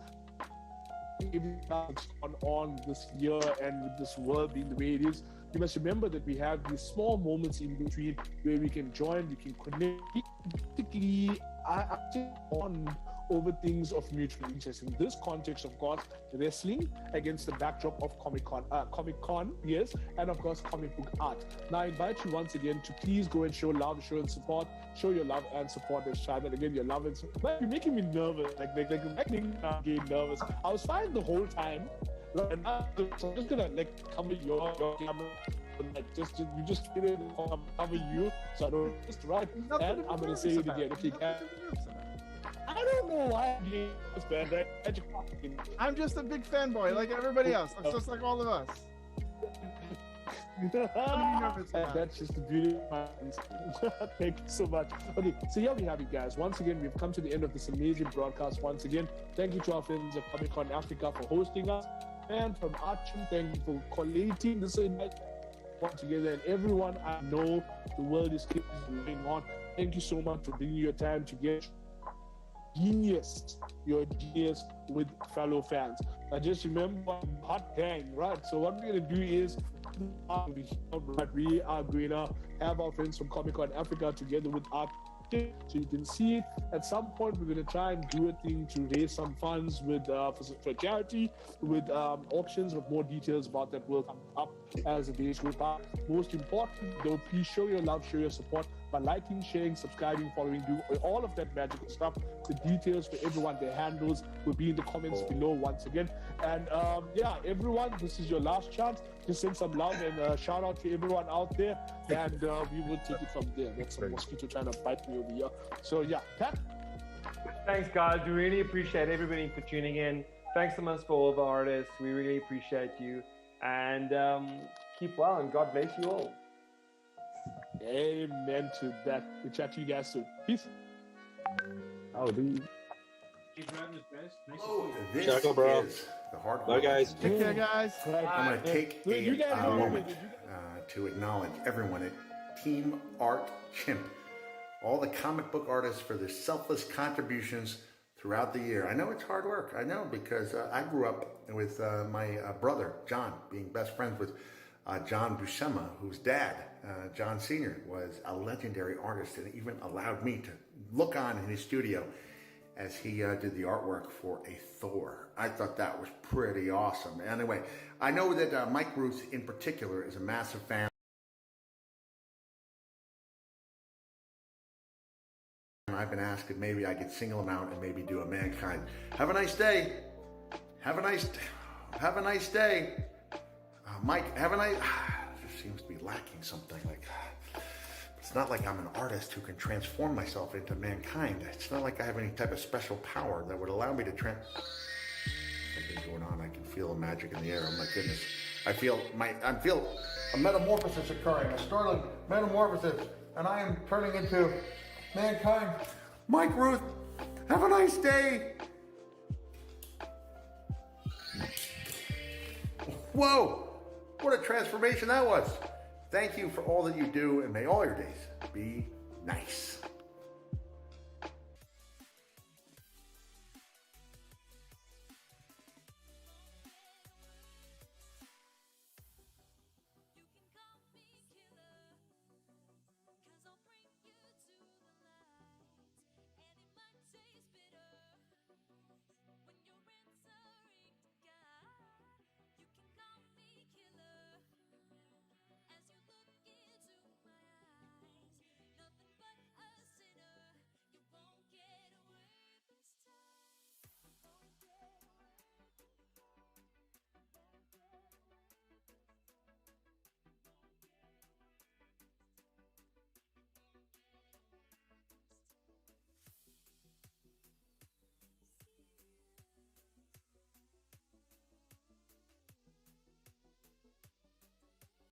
On this year and with this world being the way it is, you must remember that we have these small moments in between where we can join, we can connect, particularly on over things of mutual interest. In this context, of course, wrestling against the backdrop of Comic Con, yes, and of course, comic book art. Now, I invite you once again to please go and show love, show your love and support this channel. Again, your love and support. You're making me nervous, like making me nervous. I was fine the whole time, Right, and so I'm just gonna like cover your camera, like you just get it, cover you, so I don't just right. And I'm gonna say it again. Okay, I don't know why I'm being this bad. I'm just a big fanboy, like everybody else. I'm just like all of us. That's just the beauty of my Thank you so much. Okay, so here we have you guys. Once again, we've come to the end of this amazing broadcast. Once again, thank you to our friends at Comic-Con Africa for hosting us, and from Art Chimp, thank you for collating this event together. And everyone, I know the world is keeping going on. Thank you so much for bringing your time to get your genius with fellow fans. I just remember hot dang, right? So what we're gonna do is we are gonna have our friends from Comic-Con Africa together with Art, so you can see it. At some point we're gonna try and do a thing to raise some funds with for charity, with auctions. With more details about that will come up as the days go by. Most important though, please show your love, show your support by liking, sharing, subscribing, following, do all of that magical stuff. The details for everyone, their handles will be in the comments below once again. And yeah, everyone, this is your last chance. Just send some love and shout out to everyone out there, and we will take it from there. That's a mosquito trying to bite me over here. So yeah, Pat. Thanks, guys. We really appreciate everybody for tuning in. Thanks so much for all the artists. We really appreciate you. And keep well, and God bless you all. Amen to that. We'll chat to you guys soon. Peace. Howdy. This Chuckle, bro. is the hard Bye, guys. Take care, guys. I'm going to take a moment to acknowledge everyone at Team Art Chimp, all the comic book artists for their selfless contributions throughout the year. I know it's hard work. I know, because I grew up with my brother, John, being best friends with John Buscema, whose dad, John Sr., was a legendary artist and even allowed me to look on in his studio as he did the artwork for a Thor. I thought that was pretty awesome. Anyway, I know that Mike Rooth in particular is a massive fan. I've been asked if maybe I could single him out and maybe do a Mankind. Have a nice day. Have a nice day. Mike, have a nice... There seems to be lacking something. Like, it's not like I'm an artist who can transform myself into Mankind. It's not like I have any type of special power that would allow me to Something's going on. I can feel the magic in the air. Oh my goodness. I feel a metamorphosis occurring, a startling metamorphosis, and I am turning into Mankind. Mike Rooth, have a nice day. Whoa, what a transformation that was. Thank you for all that you do, and may all your days be nice.